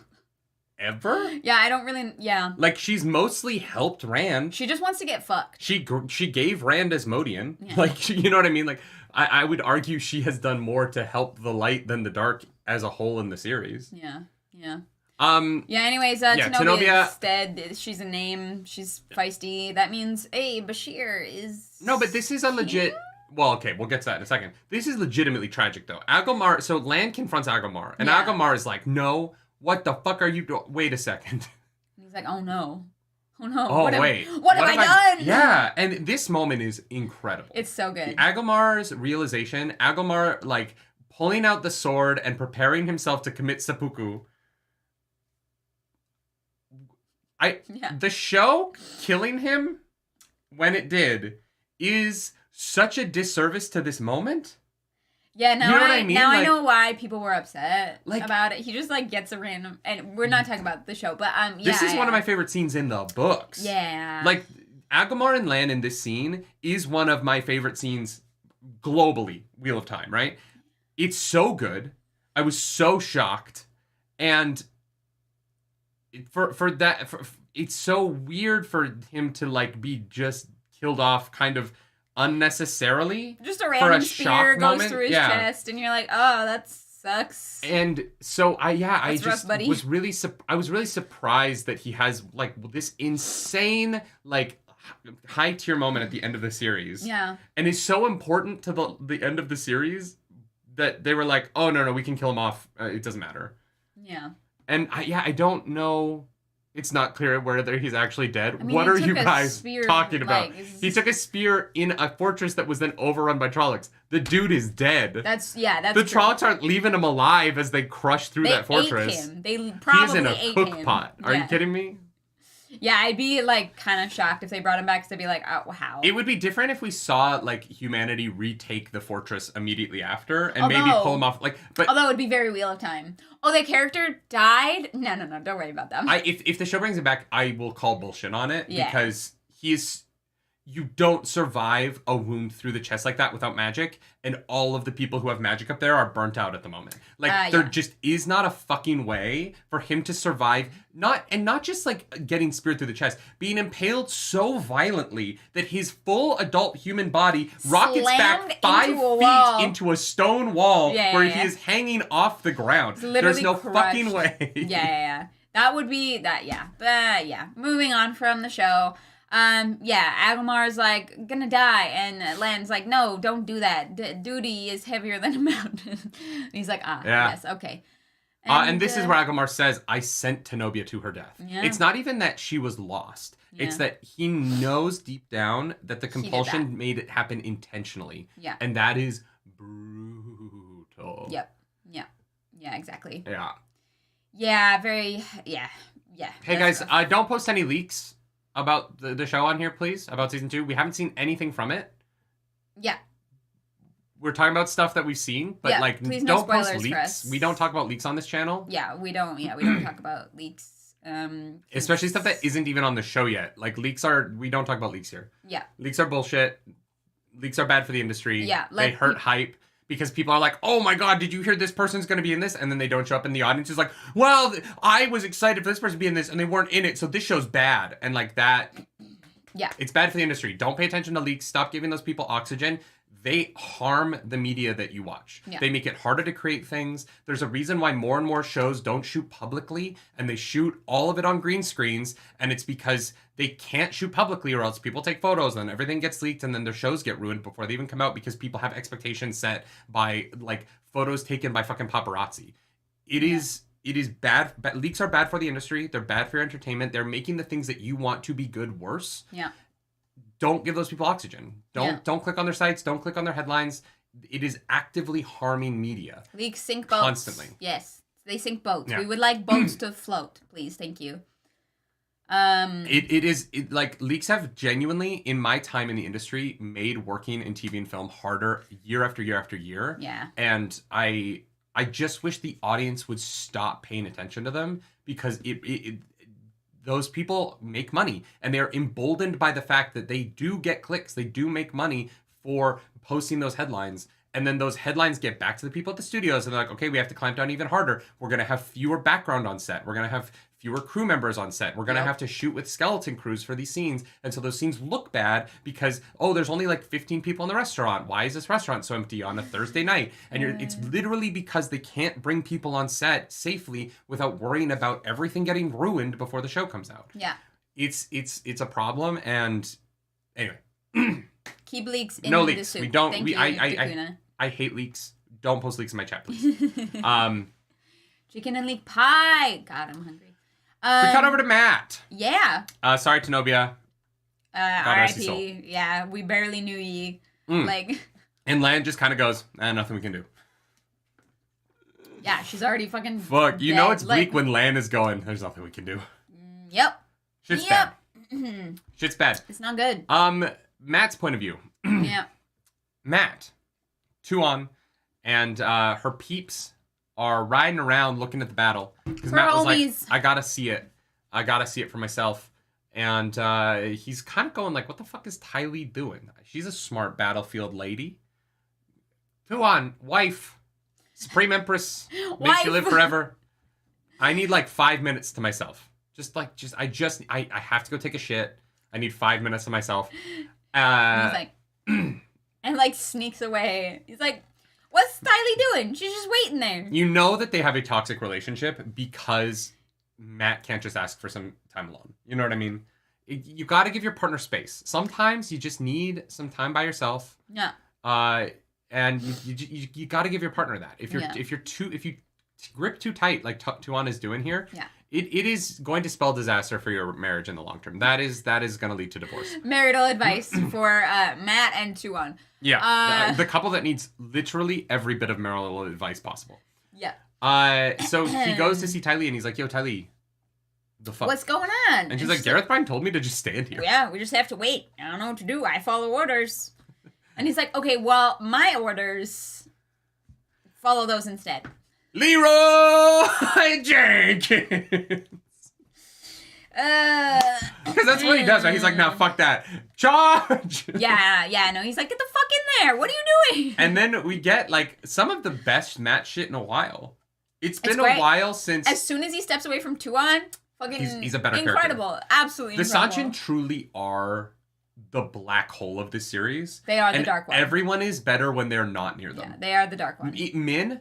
ever? Yeah, I don't really... Yeah. Like, she's mostly helped Rand. She just wants to get fucked. She gave Rand Asmodean. Yeah. Like, you know what I mean? Like, I would argue she has done more to help the light than the dark as a whole in the series. Yeah. Yeah. Yeah, anyways, Tenobia is dead. She's a name. She's feisty. That means, hey, Bashir is... No, but this is a legit... Well, okay, we'll get to that in a second. This is legitimately tragic, though. Agomar... So, Lan confronts Agomar, and Agomar is like, no, what the fuck are you doing? Wait a second. He's like, oh, no. Oh, no. Oh, what have I done? Yeah, and this moment is incredible. It's so good. Agomar's realization, Agomar, like, pulling out the sword and preparing himself to commit seppuku... The show killing him when it did is such a disservice to this moment. Yeah, now you know what I mean? Now like, I know why people were upset about it. He just like gets a random, and we're not talking about the show, but yeah. This is one of my favorite scenes in the books. Yeah. Like Agomar and Lan in this scene is one of my favorite scenes globally. Wheel of Time, right? It's so good. I was so shocked, and it's so weird for him to like be just killed off kind of unnecessarily. Just a random spear goes through his chest, and you're like, oh, that sucks. And so I was really surprised that he has like this insane like high tier moment at the end of the series. Yeah. And it's so important to the end of the series that they were like, oh no, we can kill him off. It doesn't matter. Yeah. And I don't know. It's not clear whether he's actually dead. I mean, what are you guys talking about? He took a spear in a fortress that was then overrun by Trollocs. The dude is dead. That's the true. Trollocs aren't leaving him alive as they crush through that fortress. Ate him. They probably ate him. He's in a cook pot. Are you kidding me? Yeah, I'd be like kind of shocked if they brought him back, because I'd be like, oh, how? It would be different if we saw like humanity retake the fortress immediately after and maybe pull him off. Although it would be very Wheel of Time. Oh, the character died? No, don't worry about them. If the show brings him back, I will call bullshit on it because you don't survive a wound through the chest like that without magic, and all of the people who have magic up there are burnt out at the moment. Like, there just is not a fucking way for him to survive, not just, like, getting speared through the chest, being impaled so violently that his full adult human body rockets back 5 feet into a stone wall where he is hanging off the ground. There's no fucking way. Yeah. That would be, moving on from the show. Agomar's like gonna die, and Lan's like, no, don't do that. Duty is heavier than a mountain. And he's like, yes, okay. And this is where Agomar says, I sent Tenobia to her death. Yeah. It's not even that she was lost. Yeah. It's that he knows deep down that the compulsion made it happen intentionally. Yeah. And that is brutal. Yep. Yeah, exactly. Yeah. Yeah, Hey guys, don't post any leaks about the show on here, please, about season 2. We haven't seen anything from it. Yeah. we're talking about stuff that we've seen, but like please no don't post spoilers for leaks. us. We don't talk about leaks on this channel. Yeah, we don't talk about leaks. Especially stuff that isn't even on the show yet. Like we don't talk about leaks here. Yeah. Leaks are bullshit. Leaks are bad for the industry. Yeah. They hurt hype. Because people are like, oh my god, did you hear this person's going to be in this? And then they don't show up, and the audience is like, well, I was excited for this person to be in this, and they weren't in it, so this show's bad. And like that, it's bad for the industry. Don't pay attention to leaks. Stop giving those people oxygen. They harm the media that you watch. Yeah. They make it harder to create things. There's a reason why more and more shows don't shoot publicly, and they shoot all of it on green screens, and it's because they can't shoot publicly, or else people take photos and everything gets leaked, and then their shows get ruined before they even come out because people have expectations set by like photos taken by fucking paparazzi. It is bad. Leaks are bad for the industry. They're bad for your entertainment. They're making the things that you want to be good worse. Yeah. Don't give those people oxygen. Don't click on their sites. Don't click on their headlines. It is actively harming media. Leaks sink boats. Constantly. Yes, they sink boats. Yeah. We would like boats to float, please. Thank you. Like leaks have genuinely, in my time in the industry, made working in TV and film harder year after year after year. Yeah. And I just wish the audience would stop paying attention to them, because those people make money, and they're emboldened by the fact that they do get clicks. They do make money for posting those headlines. And then those headlines get back to the people at the studios, and they're like, okay, we have to clamp down even harder. We're going to have fewer background on set. We're going to have fewer crew members on set. We're going to have to shoot with skeleton crews for these scenes. And so those scenes look bad because, oh, there's only like 15 people in the restaurant. Why is this restaurant so empty on a Thursday night? And it's literally because they can't bring people on set safely without worrying about everything getting ruined before the show comes out. Yeah. It's a problem. And anyway. Keep leaks in no the leaks. soup. We don't. Thank you, I hate leaks. Don't post leaks in my chat, please. Chicken and leek pie. God, I'm hungry. We cut over to Matt. Yeah. Sorry, Tenobia. R.I.P. Yeah, we barely knew ye. And Lan just kind of goes, nothing we can do. Yeah, she's already fucking. Fuck, you know it's bleak when Lan is going, there's nothing we can do. Yep. Shit's bad. Shit's bad. It's not good. Matt's point of view. Yeah. Matt, Tuon, and her peeps are riding around looking at the battle. Because Matt was like, I gotta see it. I gotta see it for myself. And he's kind of going like, what the fuck is Tylee doing? She's a smart battlefield lady. Tuon, wife, Supreme Empress, makes you live forever. I need like 5 minutes to myself. I have to go take a shit. I need 5 minutes to myself. And he's like, and like sneaks away. He's like, what's Tylee doing? She's just waiting there. You know that they have a toxic relationship because Matt can't just ask for some time alone. You know what I mean? You got to give your partner space. Sometimes you just need some time by yourself. Yeah. And you got to give your partner that. If you grip too tight like Tuon is doing here, it is going to spell disaster for your marriage in the long term. That is going to lead to divorce. Marital advice for Matt and Tuon. Yeah, the couple that needs literally every bit of marital advice possible. Yeah. So he goes to see Tylee and he's like, yo, Tylee, the fuck? What's going on? And she's like, Gareth Bryan told me to just stand here. Yeah, we just have to wait. I don't know what to do. I follow orders. And he's like, okay, well, my orders, follow those instead. Leroy Jenkins. Because that's what he does, right? He's like, no, fuck that. Charge! Yeah, no, he's like, get the fuck in there. What are you doing? And then we get, like, some of the best Matt shit in a while. It's been a while since... As soon as he steps away from Tuon, fucking he's a better incredible. Character. Absolutely incredible. The Sachin truly are the black hole of this series. They are the dark one. Everyone is better when they're not near them. Yeah, they are the dark one. Min,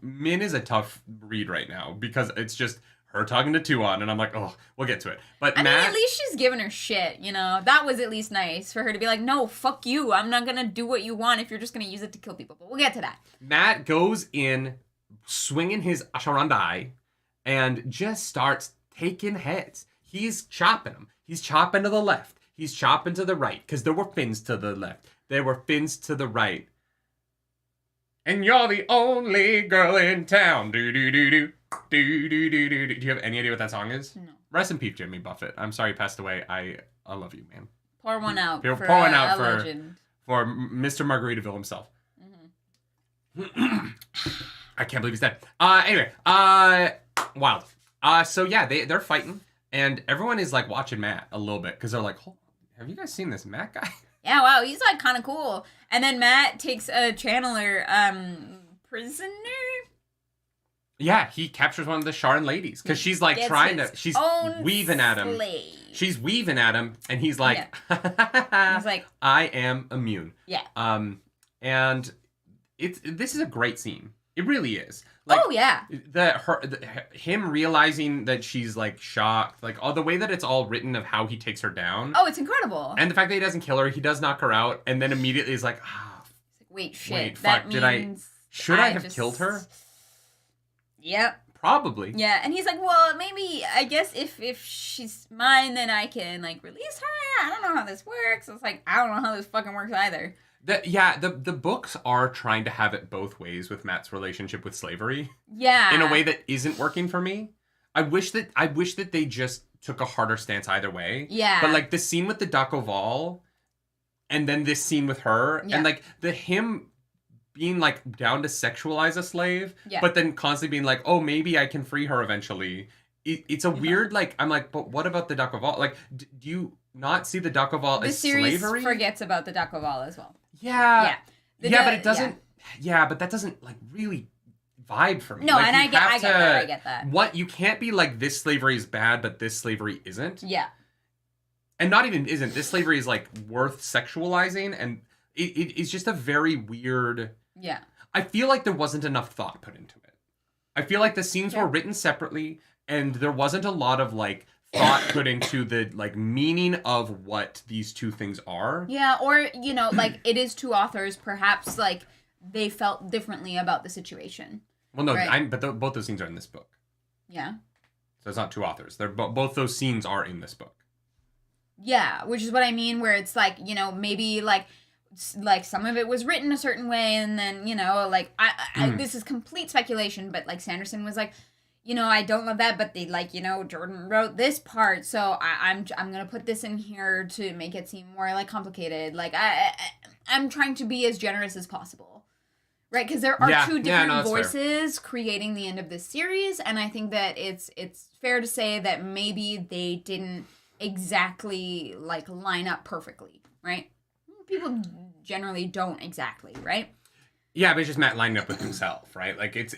Min is a tough read right now because it's just her talking to Tuon, and I'm like, oh, we'll get to it. But I mean, at least she's giving her shit, you know? That was at least nice for her to be like, no, fuck you. I'm not gonna do what you want if you're just gonna use it to kill people. But we'll get to that. Matt goes in, swinging his Asharandai, and just starts taking heads. He's chopping them. He's chopping to the left. He's chopping to the right, because there were fins to the left. There were fins to the right. And you're the only girl in town. Do-do-do-do. Do-do-do-do-do. Do you have any idea what that song is? No. Rest in peace, Jimmy Buffett. I'm sorry he passed away. I love you, man. Pour one out. Pour one out for Mr. Margaritaville himself. I can't believe he's dead. Anyway, wild. So yeah, they're fighting, and everyone is like watching Matt a little bit because they're like, oh, have you guys seen this Matt guy? Yeah, wow, he's like kind of cool. And then Matt takes a channeler prisoner. Yeah, he captures one of the Sharon ladies because she's like she's weaving at him. Slave. She's weaving at him, and he's like, he's like, I am immune. Yeah. And this is a great scene. It really is. Like, oh yeah. Him realizing that she's like shocked, like all the way that it's all written of how he takes her down. Oh, it's incredible. And the fact that he doesn't kill her, he does knock her out, and then immediately is like, wait, shit. Wait, that fuck, should I have killed her? Yep. Probably. Yeah, and he's like, well, maybe, I guess if she's mine, then I can, like, release her? I don't know how this works. It's like, I don't know how this fucking works either. The books are trying to have it both ways with Matt's relationship with slavery. Yeah. In a way that isn't working for me. I wish that they just took a harder stance either way. Yeah. But, like, the scene with the Duc Oval, and then this scene with her, and, like, him being like down to sexualize a slave, but then constantly being like, oh, maybe I can free her eventually. It's a weird, like, I'm like, but what about the Duc Oval? Like, do you not see the Duc Oval as slavery? The series forgets about the Duc Oval as well. Yeah. But it doesn't, but that doesn't like really vibe for me. No, like, and I get that. What, you can't be like, this slavery is bad, but this slavery isn't. Yeah. And not even isn't. This slavery is like worth sexualizing, and it's just a very weird... Yeah. I feel like there wasn't enough thought put into it. I feel like the scenes were written separately, and there wasn't a lot of, like, thought put into the, like, meaning of what these two things are. Yeah, or, you know, like, it is two authors. Perhaps, like, they felt differently about the situation. Well, no, right? Both those scenes are in this book. Yeah. So it's not two authors. Both those scenes are in this book. Yeah, which is what I mean, where it's, like, you know, maybe, like some of it was written a certain way, and then, you know, like, I this is complete speculation, but, like, Sanderson was like, you know, I don't love that, but they, like, you know, Jordan wrote this part, so I'm gonna put this in here to make it seem more, like, complicated. Like, I'm trying to be as generous as possible, right? Because there are two different voices creating the end of this series, and I think that it's fair to say that maybe they didn't exactly, like, line up perfectly, right? People generally don't exactly, right? Yeah, but it's just Matt lining up with himself, right? Like, it's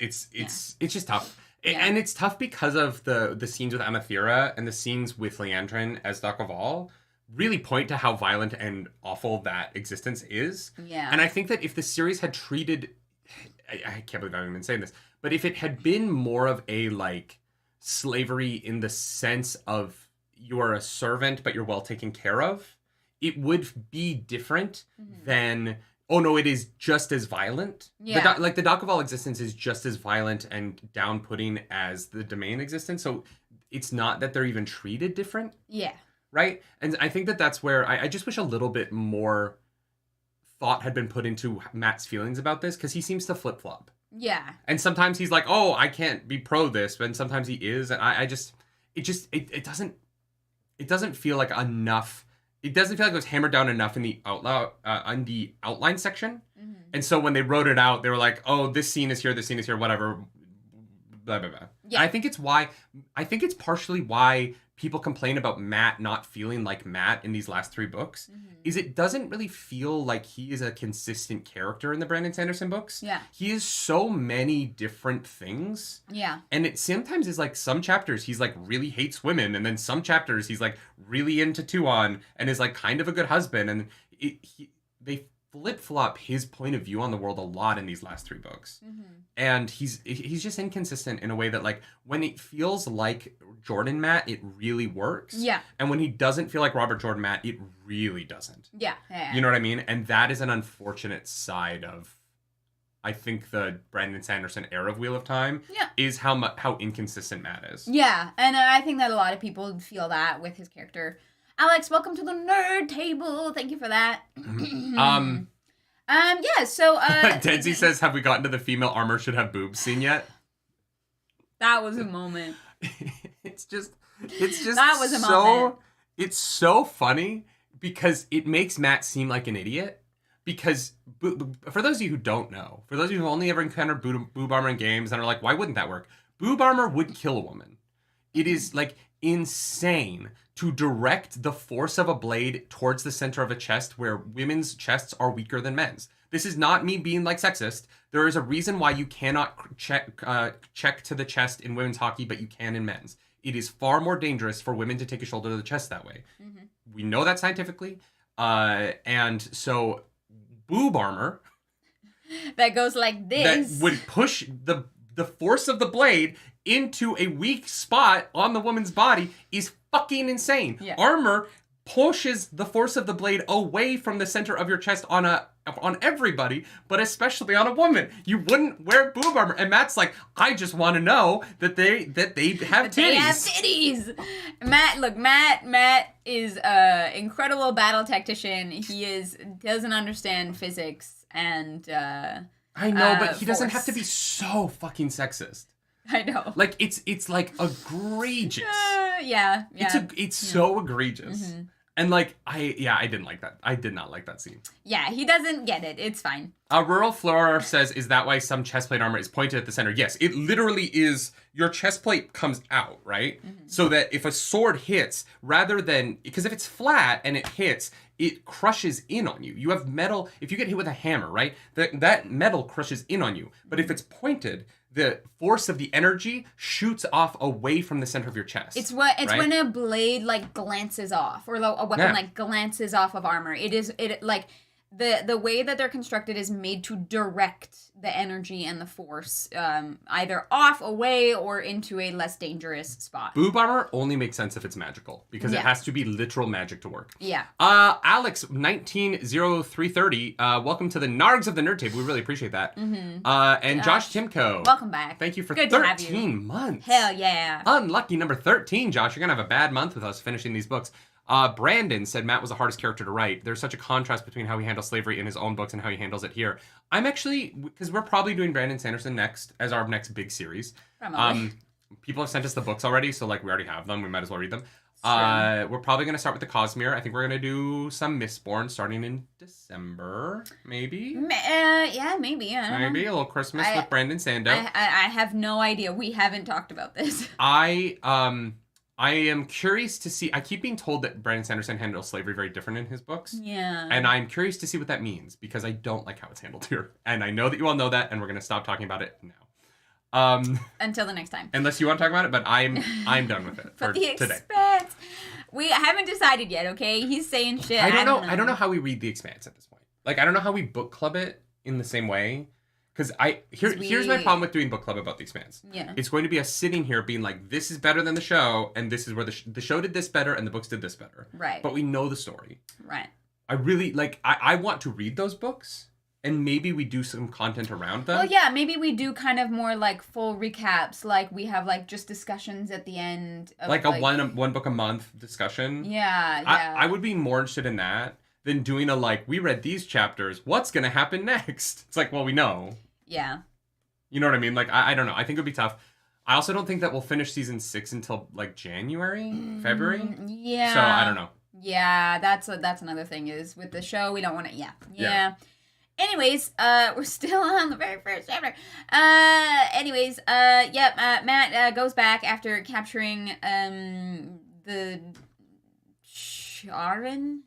just tough. And it's tough because of the scenes with Amathera and the scenes with Leandrin as Duc Oval really point to how violent and awful that existence is. Yeah. And I think that if the series had treated... I can't believe I'm even saying this. But if it had been more of a, like, slavery in the sense of you are a servant, but you're well taken care of, it would be different than, oh no, it is just as violent. Yeah. The Duc Oval existence is just as violent and down-putting as the Domain existence, so it's not that they're even treated different. Yeah. Right? And I think that that's where I just wish a little bit more thought had been put into Matt's feelings about this, because he seems to flip-flop. Yeah. And sometimes he's like, oh, I can't be pro this, but sometimes he is, and it doesn't feel like enough... It doesn't feel like it was hammered down enough in the outline section. Mm-hmm. And so when they wrote it out, they were like, oh, this scene is here, whatever, blah, blah, blah. Yeah. And I think it's partially why people complain about Matt not feeling like Matt in these last three books, is it doesn't really feel like he is a consistent character in the Brandon Sanderson books. Yeah. He is so many different things. Yeah. And it sometimes is like some chapters he's like really hates women, and then some chapters he's like really into Tuon and is like kind of a good husband, and they flip-flop his point of view on the world a lot in these last three books. And he's just inconsistent in a way that, like, when it feels like Jordan Matt, it really works. Yeah. And when he doesn't feel like Robert Jordan Matt, it really doesn't. Yeah. You know what I mean? And that is an unfortunate side of, I think, the Brandon Sanderson era of Wheel of Time. Yeah. Is how inconsistent Matt is. Yeah, and I think that a lot of people feel that with his character. Alex, welcome to the nerd table. Thank you for that. Yeah, so Dedsy says, have we gotten to the female armor should have boobs scene yet? That was a moment. It's just that was a moment. It's so funny because it makes Matt seem like an idiot. because for those of you who don't know, for those of you who only ever encountered boob armor in games and are like, why wouldn't that work? Boob armor would kill a woman. It is like insane to direct the force of a blade towards the center of a chest where women's chests are weaker than men's. This is not me being like sexist. There is a reason why you cannot check to the chest in women's hockey, but you can in men's. It is far more dangerous for women to take a shoulder to the chest that way. Mm-hmm. We know that scientifically. And so boob armor that goes like this that would push the force of the blade into a weak spot on the woman's body is fucking insane. Yeah. Armor pushes the force of the blade away from the center of your chest on everybody, but especially on a woman. You wouldn't wear boob armor. And Matt's like, I just want to know that they have titties. They have titties. Matt is an incredible battle tactician. He doesn't understand physics and I know, but he doesn't have to be so fucking sexist. I know. Like it's like egregious. Yeah. It's so egregious. Mm-hmm. And like I didn't like that. I did not like that scene. Yeah, he doesn't get it. It's fine. Rural Flora says, is that why some chestplate armor is pointed at the center? Yes, it literally is. Your chestplate comes out, right? Mm-hmm. So that if a sword hits, rather than, because if it's flat and it hits, it crushes in on you. You have metal. If you get hit with a hammer, right? That metal crushes in on you. But if it's pointed, the force of the energy shoots off away from the center of your chest. It's when a blade like glances off, or a weapon like glances off of armor. It like the way that they're constructed is made to direct the energy and the force either off, away, or into a less dangerous spot. Boob armor only makes sense if it's magical, because it has to be literal magic to work. Yeah. Alex 190330, welcome to the Nargs of the Nerd Table. We really appreciate that. Mm-hmm. And Josh Timko, welcome back. Thank you for Good 13 months. Hell yeah. Unlucky number 13, Josh. You're gonna have a bad month with us finishing these books. Brandon said Matt was the hardest character to write. There's such a contrast between how he handles slavery in his own books and how he handles it here. I'm actually, because we're probably doing Brandon Sanderson next as our next big series. People have sent us the books already, so like we already have them. We might as well read them. We're probably going to start with the Cosmere. I think we're going to do some Mistborn starting in December, maybe. Yeah, maybe. I don't know. A little Christmas with Brandon Sando. I have no idea. We haven't talked about this. I am curious to see. I keep being told that Brandon Sanderson handles slavery very different in his books. Yeah. And I'm curious to see what that means, because I don't like how it's handled here. And I know that you all know that, and we're going to stop talking about it now. Until the next time. Unless you want to talk about it, but I'm done with it for today. Expanse. We haven't decided yet, okay? He's saying shit. I don't know how we read The Expanse at this point. Like, I don't know how we book club it in the same way. Because here's my problem with doing book club about The Expanse. Yeah. It's going to be us sitting here being like, this is better than the show, and this is where the show did this better, and the books did this better. Right. But we know the story. Right. I really, I want to read those books, and maybe we do some content around them. Well, yeah, maybe we do kind of more like full recaps, like we have like just discussions at the end. Of, like a one book a month discussion. Yeah. I would be more interested in that than doing we read these chapters, what's going to happen next? It's like, well, we know. Yeah. You know what I mean? Like, I don't know. I think it would be tough. I also don't think that we'll finish season 6 until January, February. Yeah. So I don't know. Yeah, that's another thing is with the show we don't want to. Yeah. Anyways, we're still on the very first chapter. Matt goes back after capturing the Sharon.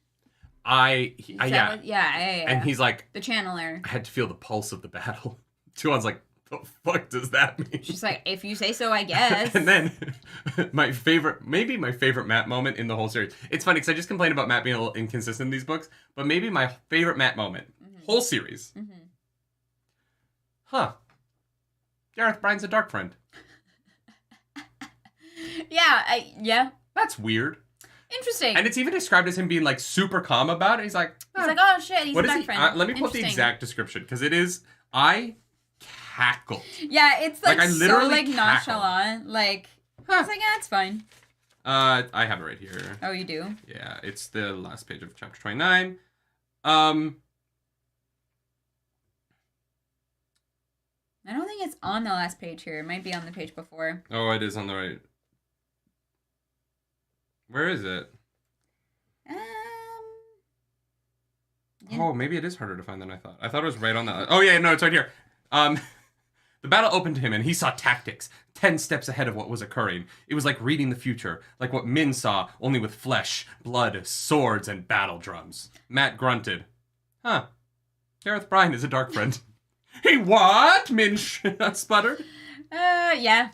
Yeah. And he's like, the channeler. I had to feel the pulse of the battle. Tuon's like, the fuck does that mean? She's like, if you say so, I guess. And then my favorite Matt moment in the whole series. It's funny because I just complained about Matt being a little inconsistent in these books, but maybe my favorite Matt moment, whole series. Mm-hmm. Huh. Gareth Bryne's a darkfriend. Yeah. That's weird. Interesting. And it's even described as him being super calm about it. He's like, oh shit, he's a darkfriend. Let me put the exact description, because it is, I cackled. Yeah, it's I literally so nonchalant. It's it's fine. I have it right here. Oh, you do? Yeah, it's the last page of chapter 29. I don't think it's on the last page here. It might be on the page before. Oh, it is on the right. Where is it? Yeah. Oh, maybe it is harder to find than I thought. I thought it was right on that. Oh, yeah, no, it's right here. The battle opened to him, and he saw tactics 10 steps ahead of what was occurring. It was like reading the future, like what Min saw, only with flesh, blood, swords, and battle drums. Matt grunted. Huh. Gareth Bryan is a darkfriend. Hey, what? Min sputtered. Yeah.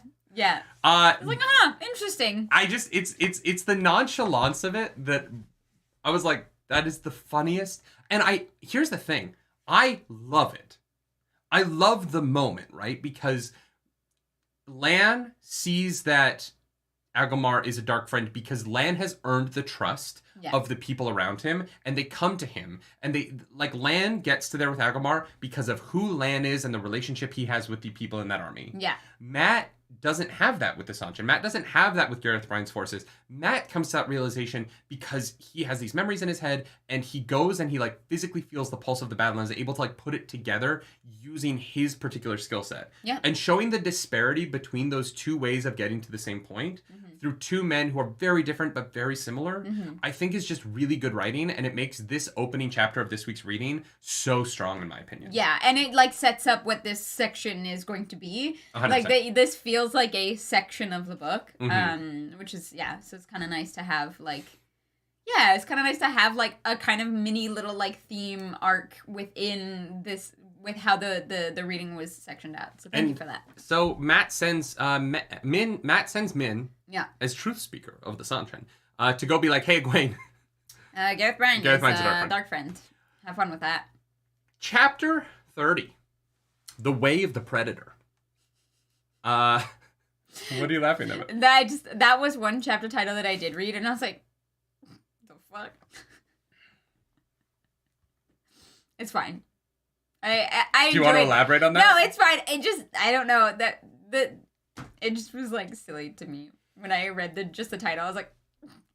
I was like, interesting. It's the nonchalance of it that I was like, that is the funniest. And here's the thing. I love it. I love the moment, right? Because Lan sees that Agomar is a dark friend because Lan has earned the trust of the people around him, and they come to him, and Lan gets to there with Agomar because of who Lan is and the relationship he has with the people in that army. Yeah. Matt doesn't have that with the Sanchin. Matt doesn't have that with Gareth Bryan's forces. Matt comes to that realization because he has these memories in his head, and he goes and he physically feels the pulse of the battle and is able to put it together using his particular skill set. Yeah. And showing the disparity between those two ways of getting to the same point through two men who are very different but very similar, I think is just really good writing, and it makes this opening chapter of this week's reading so strong in my opinion. Yeah, and it sets up what this section is going to be. 100%. This feels like a section of the book, which is so it's kind of nice to have it's kind of nice to have a kind of mini little theme arc within this with how the reading was sectioned out. So thank you for that. So Matt sends Min as truth speaker of the Sanchin to go be like, hey Egwene. Gareth Bryan is a dark friend. Have fun with that. Chapter 30. The Way of the Predator. What are you laughing at? That was one chapter title that I did read, and I was like, the fuck? It's fine. I Do you want to elaborate on that? No, it's fine. I don't know. That it just was silly to me. When I read the title, I was like,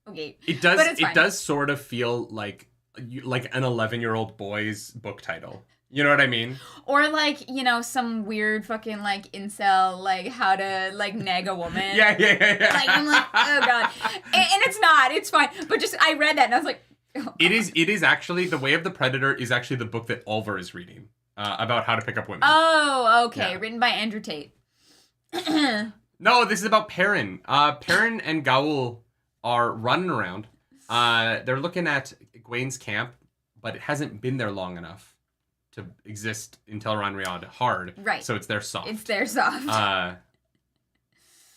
okay. It does sort of feel like an 11-year-old boy's book title. You know what I mean? Or some weird fucking incel how to nag a woman. Yeah. I'm like, oh god. And it's not. It's fine. But I read that and I was like, oh, It is actually The Way of the Predator is actually the book that Oliver is reading about how to pick up women. Oh, okay. Yeah. Written by Andrew Tate. No, this is about Perrin. Perrin and Gaul are running around. They're looking at Egwene's camp, but it hasn't been there long enough to exist in Tel Riyadh hard. Right. So it's their soft.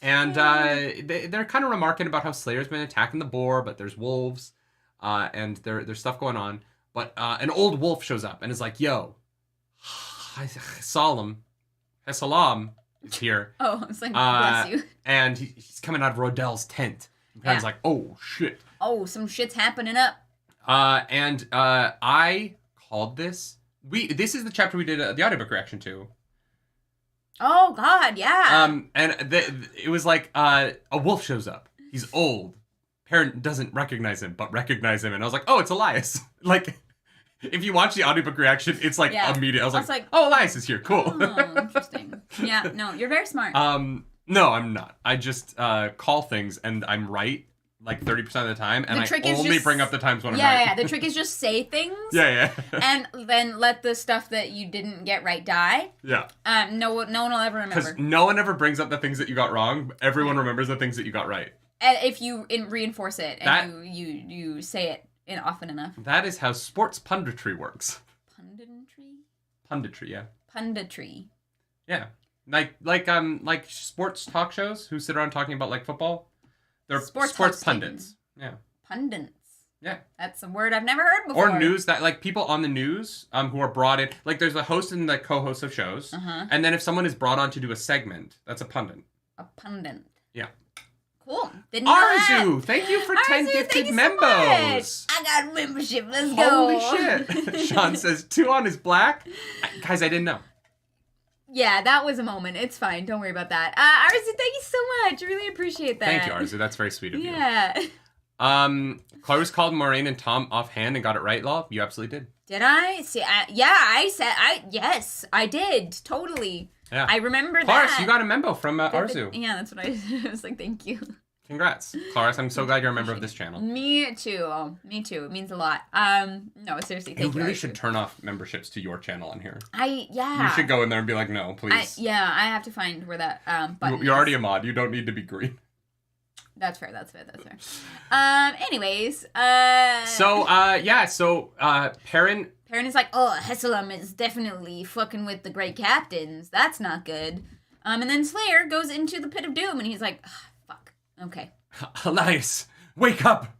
And they're kind of remarking about how Slayer's been attacking the boar, but there's wolves, and there's stuff going on. But an old wolf shows up and is like, yo, Salam is here. Oh, I was like, bless you. And he's coming out of Rodel's tent. And Perrin's like, oh, shit. Oh, some shit's happening up. And I called this. This is the chapter we did the audiobook reaction to. Oh, God, yeah. And it was like a wolf shows up. He's old. Perrin doesn't recognize him, but recognize him. And I was like, oh, it's Elias. If you watch the audiobook reaction, it's immediate. I was like, oh, Elias is here. Cool. Oh, interesting. Yeah, no, you're very smart. No, I'm not. I just call things and I'm right 30% of the time, and I only bring up the times when I'm right. Yeah, the trick is just say things. Yeah. And then let the stuff that you didn't get right die. Yeah. No one will ever remember. Because no one ever brings up the things that you got wrong. Everyone remembers the things that you got right. And if you reinforce it and you say it often enough. That is how sports punditry works. Punditry, yeah. Punditry. Yeah. Like sports talk shows who sit around talking about football. They're sports pundits. Yeah. Pundits. Yeah. That's a word I've never heard before. Or news that people on the news who are brought in. There's a host and the co-host of shows. Uh-huh. And then if someone is brought on to do a segment, that's a pundit. A pundit. Yeah. Cool. Didn't know that. Arzu, thank you for 10 gifted membos. So I got a membership. Let's go. Holy shit. Sean says 2 on is black. Guys, I didn't know. Yeah, that was a moment. It's fine. Don't worry about that. Arzu, thank you so much. I really appreciate that. Thank you, Arzu. That's very sweet of you. Yeah. Clarus called Moraine and Tom offhand and got it right, Law. You absolutely did. Did I? See, yes, I did. Totally. Yeah. I remember Clarus, that. you got a memo from Arzu. Yeah, that's what I was like, thank you. Congrats, Claris. I'm so glad you're a member of this channel. Me too. Me too. It means a lot. No, seriously, thank you. You really should turn off memberships to your channel on here. Yeah. You should go in there and be like, no, please. I have to find where that button You're already a mod. You don't need to be green. That's fair. Anyways, So Perrin is like, oh, Hesselum is definitely fucking with the Great Captains. That's not good. And then Slayer goes into the Pit of Doom, and he's like, fuck. Okay. Elias, wake up!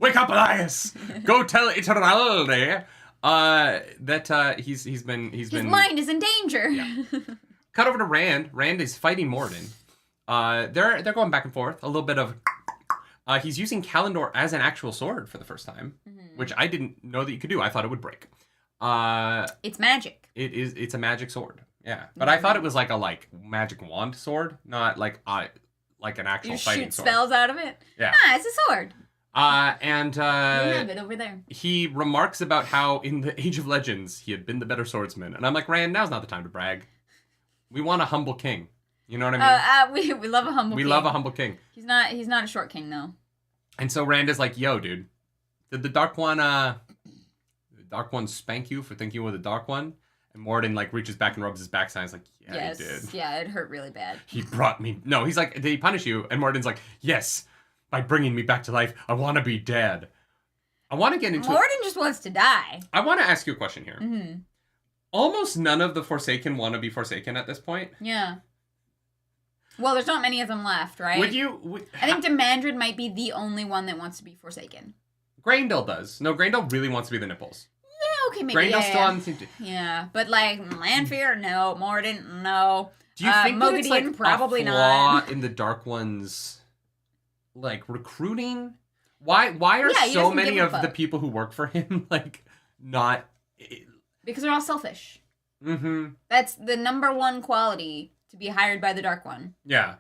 Wake up, Elias! Go tell Ituralde that he's been his mind is in danger. Yeah. Cut over to Rand. Rand is fighting Morden. They're going back and forth. A little bit of he's using Kalendor as an actual sword for the first time, which I didn't know that you could do. I thought it would break. It's magic. It's a magic sword. Yeah. But I thought it was like a magic wand sword, not like an actual fighting sword. You shoot spells out of it? Yeah. It's a sword. You have it over there. He remarks about how in the Age of Legends he had been the better swordsman. And I'm like, Rand, now's not the time to brag. We want a humble king. You know what I mean? We love a humble king. We love a humble king. He's not a short king though. And so Rand is like, yo, dude, did the Dark One spank you for thinking you were the Dark One? And Morden reaches back and rubs his backside. He's like, yeah, he did. Yeah, it hurt really bad. He brought me. No, he's like, did he punish you? And Morden's like, yes, by bringing me back to life. I want to be dead. I want to get into. Morden just wants to die. I want to ask you a question here. Mm-hmm. Almost none of the Forsaken want to be Forsaken at this point. Yeah. Well, there's not many of them left, right? I think Demandred might be the only one that wants to be Forsaken. Graendal does. No, Graendal really wants to be the nipples. Yeah, okay, maybe. Graendal's still on the team. Yeah, but Lanfear, no. Morden, no. Do you think that it's probably a flaw not in the Dark One's recruiting? Why are so many of the people who work for him not? Because they're all selfish. Mm-hmm. That's the number one quality to be hired by the Dark One. Yeah.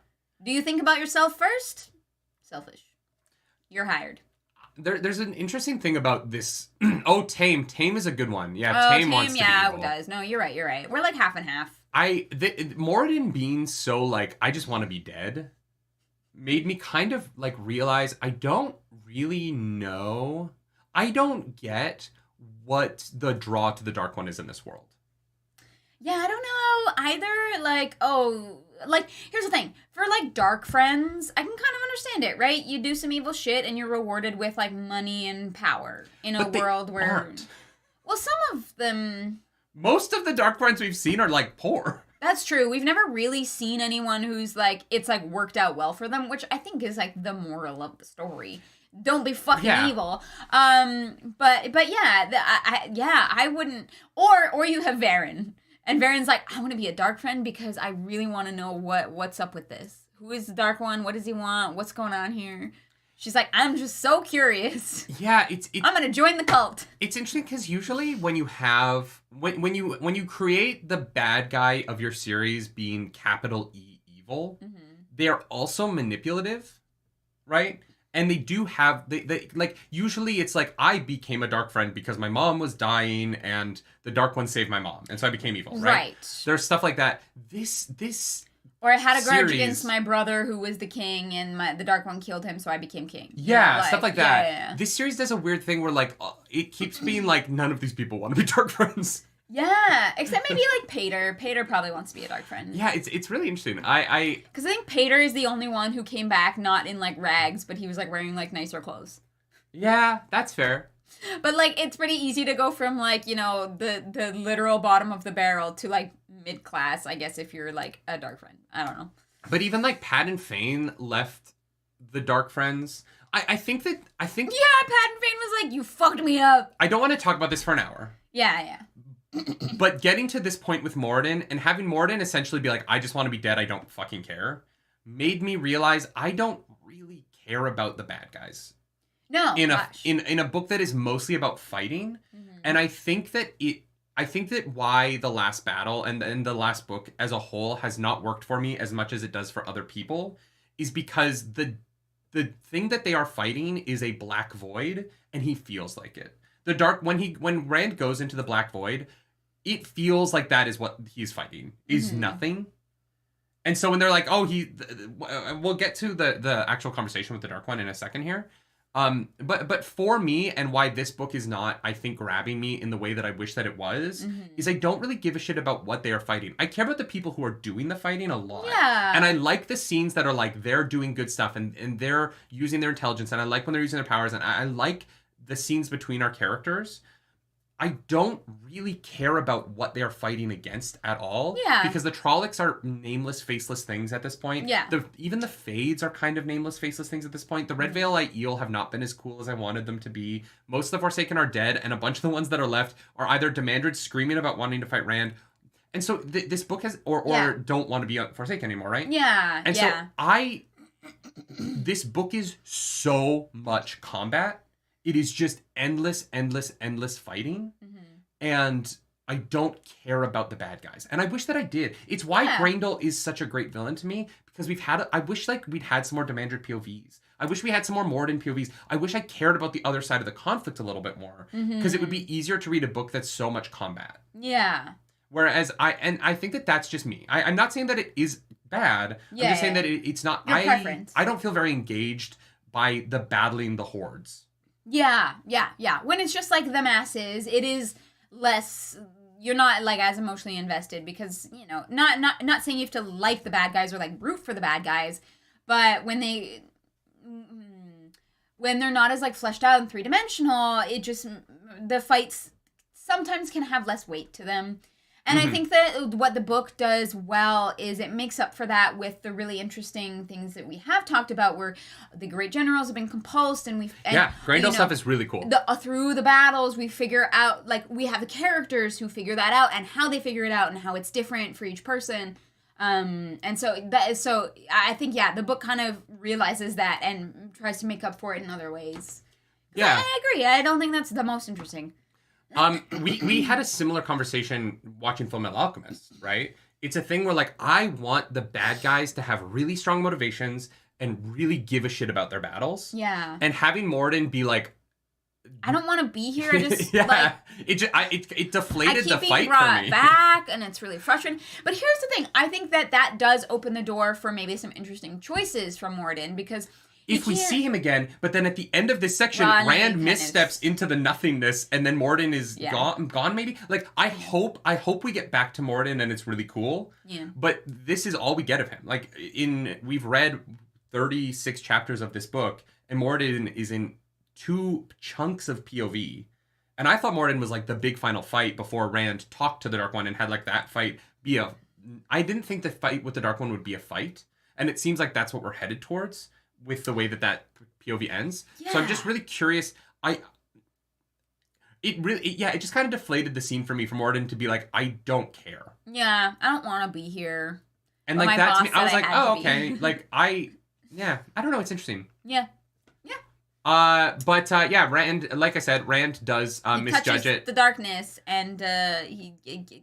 Do you think about yourself first? Selfish. You're hired. There's an interesting thing about this. Oh, Tame. Tame is a good one. Yeah, Tame wants to be evil. It does. No, you're right. We're half and half. Morden being so I just want to be dead made me kind of realize I don't really know. I don't get what the draw to the Dark One is in this world. Yeah, I don't know either. Here's the thing. For dark friends, I can kind of understand it, right? You do some evil shit and you're rewarded with money and power in a world where aren't. Well, some of them. Most of the dark friends we've seen are poor. That's true. We've never really seen anyone who's it's worked out well for them, which I think is the moral of the story. Don't be fucking evil. But yeah, I wouldn't. Or you have Varen. And Varen's I want to be a dark friend because I really want to know what's up with this. Who is the Dark One? What does he want? What's going on here? She's like, I'm just so curious. Yeah, I'm gonna join the cult. It's interesting because usually when you have when you create the bad guy of your series being capital E evil, they are also manipulative, right? And they do have they usually it's I became a dark friend because my mom was dying and the Dark One saved my mom and so I became evil, right? There's stuff like that. This or I had a grudge against my brother who was the king and the Dark One killed him so I became king. Yeah, stuff like that. Yeah. This series does a weird thing where it keeps being none of these people want to be dark friends. Yeah, except maybe Pater. Pater probably wants to be a dark friend. Yeah, it's really interesting. Because I think Pater is the only one who came back not in rags, but he was wearing nicer clothes. Yeah, that's fair. But it's pretty easy to go from the literal bottom of the barrel to mid class, I guess, if you're a dark friend. I don't know. But even Pat and Fane left the dark friends. I think. Yeah, Pat and Fane was you fucked me up. I don't want to talk about this for an hour. Yeah. But getting to this point with Morden and having Morden essentially be I just want to be dead, I don't fucking care, made me realize I don't really care about the bad guys. No. In a book that is mostly about fighting. Mm-hmm. And I think that why the last battle and the last book as a whole has not worked for me as much as it does for other people is because the thing that they are fighting is a black void and he feels like it. When Rand goes into the Black Void, it feels like that is what he's fighting, is nothing. And so when they're like, oh, we'll get to the actual conversation with the Dark One in a second here. But for me, and why this book is not, I think, grabbing me in the way that I wish that it was, is I don't really give a shit about what they are fighting. I care about the people who are doing the fighting a lot. Yeah. And I like the scenes that are like, they're doing good stuff and they're using their intelligence. And I like when they're using their powers. And I like the scenes between our characters. I don't really care about what they're fighting against at all. Yeah. Because the Trollocs are nameless, faceless things at this point. Yeah. Even the Fades are kind of nameless, faceless things at this point. The Red Veil Eel have not been as cool as I wanted them to be. Most of the Forsaken are dead, and a bunch of the ones that are left are either Demandred screaming about wanting to fight Rand. And so this book has, or don't want to be Forsaken anymore, right? Yeah. And so this book is so much combat. It is just endless fighting. And I don't care about the bad guys. And I wish that I did. It's why Grendel is such a great villain to me, because I wish like we'd had some more Demandred POVs. I wish we had some more Morden POVs. I wish I cared about the other side of the conflict a little bit more, because it would be easier to read a book that's so much combat. Yeah. Whereas I think that that's just me. I'm not saying that it is bad. I'm just saying that it's not. Your preference. I don't feel very engaged by the battling the hordes. Yeah. When it's just like the masses, it is less. You're not like as emotionally invested because, you know, not saying you have to like the bad guys or like root for the bad guys, but when they're not as like fleshed out and three-dimensional, it just, the fights sometimes can have less weight to them. And I think that what the book does well is it makes up for that with the really interesting things that we have talked about, where the great generals have been compulsed, and Grendel stuff is really cool. Through the battles, we figure out, like, we have the characters who figure that out and how they figure it out and how it's different for each person. And so I think the book kind of realizes that and tries to make up for it in other ways. Yeah, I agree. I don't think that's the most interesting. We had a similar conversation watching Fullmetal Alchemist, right? It's a thing where, like, I want the bad guys to have really strong motivations and really give a shit about their battles. Yeah. And having Morden be like, I don't want to be here. I just it deflated the fight for me. I keep being brought back, and it's really frustrating. But here's the thing: I think that does open the door for maybe some interesting choices from Morden, because if we see him again, but then at the end of this section, Rand missteps into the nothingness, and then Morden is gone maybe? Like, I hope we get back to Morden and it's really cool. Yeah. But this is all we get of him. Like, we've read 36 chapters of this book, and Morden is in 2 chunks of POV. And I thought Morden was like the big final fight before Rand talked to the Dark One and had like that fight be I didn't think the fight with the Dark One would be a fight. And it seems like that's what we're headed towards with the way that POV ends. Yeah. So I'm just really curious. It just kind of deflated the scene for me, for Morden to be like, I don't care. Yeah, I don't want to be here. And like that to me, I was like, oh, okay. Like, I don't know. It's interesting. Yeah. Rand, like I said, Rand does misjudge it. The darkness, and he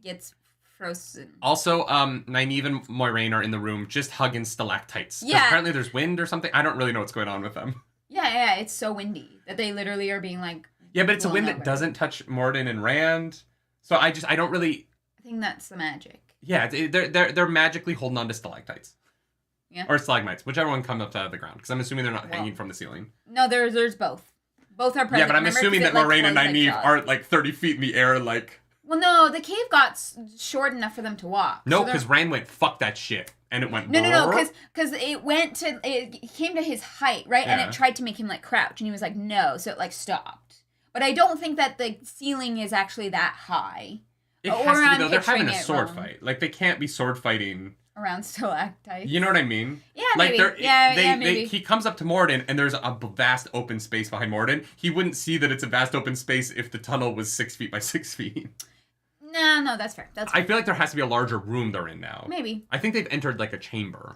gets frozen. Also, Nynaeve and Moiraine are in the room just hugging stalactites. Yeah. Apparently there's wind or something. I don't really know what's going on with them. Yeah, it's so windy that they literally are being like... Yeah, but it's a wind that doesn't touch Morden and Rand. So I don't really... I think that's the magic. Yeah, they're magically holding on to stalactites. Yeah. Or stalagmites, whichever one comes up out of the ground. Because I'm assuming they're not hanging from the ceiling. No, there's both. Both are present. Yeah, but I'm assuming that Moiraine and Nynaeve aren't like 30 feet in the air, like... Well, no, the cave got short enough for them to walk. No, because Rand went, fuck that shit. And it went... No, because it came to his height, right? Yeah. And it tried to make him, like, crouch. And he was like, no. So it, like, stopped. But I don't think that the ceiling is actually that high. It has to be, though. They're having a sword fight. Like, they can't be sword fighting... around stalactites. You know what I mean? Yeah, like maybe. Maybe. He comes up to Morden, and there's a vast open space behind Morden. He wouldn't see that it's a vast open space if the tunnel was 6 feet by 6 feet. No, that's fair. That's fair. I feel like there has to be a larger room they're in now. Maybe. I think they've entered, like, a chamber.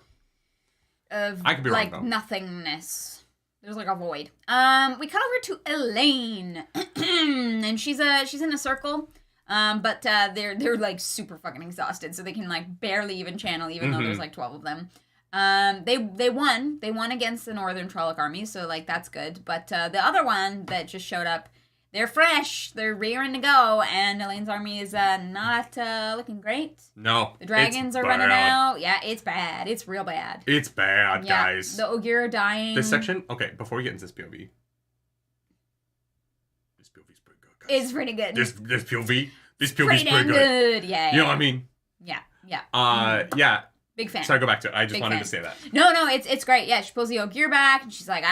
I could be wrong, though. Nothingness. There's, like, a void. We cut over to Elaine. And she's in a circle. But they're like super fucking exhausted, so they can like barely even channel, even though there's like 12 of them. They won against the Northern Trolloc army, so like that's good. But the other one that just showed up, they're fresh, they're rearing to go, and Elaine's army is not looking great. No. The dragons are running out. Yeah, it's bad. It's real bad. It's bad, guys. The Ogier are dying. This section, okay, before we get into this POV's pretty good, guys. It's pretty good. This POV's pretty good. Yeah. You know what I mean? Yeah. Yeah. Big fan. Sorry, go back to it. I just Big wanted fan. to say that. No, it's great. Yeah, she pulls the Ogier back, and she's like,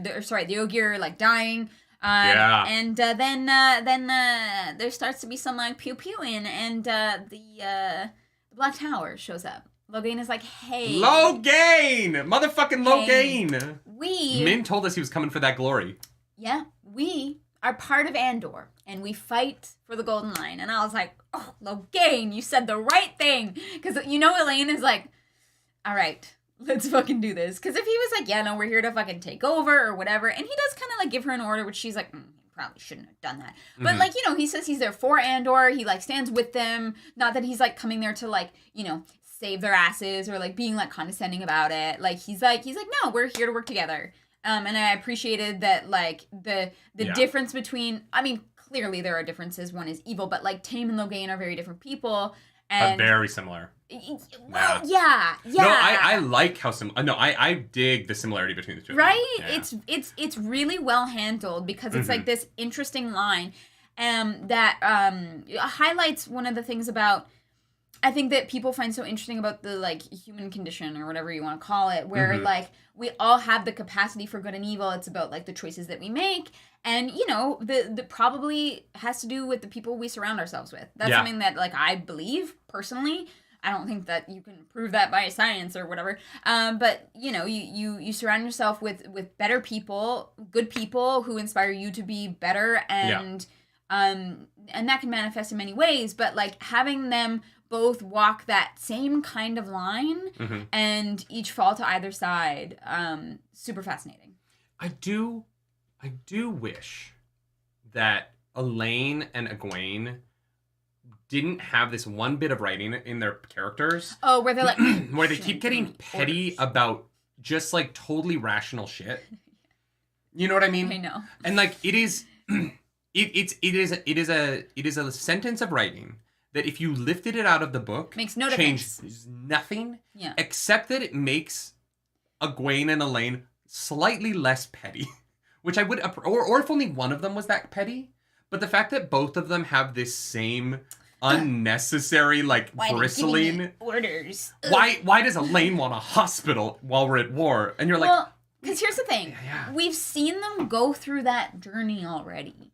the Ogier like dying. And then there starts to be some like pew pewing, and the Black Tower shows up. Logain is like, hey. Logain! Motherfucking Logain! Min told us he was coming for that glory. Yeah, we are part of Andor, and we fight for the Golden Line. And I was like, oh, Logain, you said the right thing. Because, Elaine is like, all right, let's fucking do this. Because if he was like, yeah, no, we're here to fucking take over or whatever. And he does kind of like give her an order, which she's like, probably shouldn't have done that. But like, he says he's there for Andor. He like stands with them. Not that he's like coming there to like, save their asses or like being like condescending about it. Like he's like, no, we're here to work together. And I appreciated that like the difference between, I mean, clearly there are differences. One is evil, but like Tame and Logain are very different people. And very similar. Well, yeah. No, I like how similar. No, I dig the similarity between the two. Right? Yeah. It's really well handled because it's like this interesting line that highlights one of the things about, I think that people find so interesting about the like human condition or whatever you want to call it, where like we all have the capacity for good and evil. It's about like the choices that we make. And, the probably has to do with the people we surround ourselves with. That's something that, like, I believe, personally. I don't think that you can prove that by science or whatever. But, you surround yourself with better people, good people who inspire you to be better. And that can manifest in many ways. But, like, having them both walk that same kind of line and each fall to either side, super fascinating. I do wish that Elaine and Egwene didn't have this one bit of writing in their characters. Oh, where they're like... where they keep getting petty about just, like, totally rational shit. You know what I mean? I know. And, like, it is a sentence of writing that if you lifted it out of the book... Makes no difference. Changes nothing. Yeah. Except that it makes Egwene and Elaine slightly less petty. Which I would, or if only one of them was that petty, but the fact that both of them have this same unnecessary, like, bristling orders. Why does Elaine want a hospital while we're at war? And you're like, well, because here's the thing, we've seen them go through that journey already.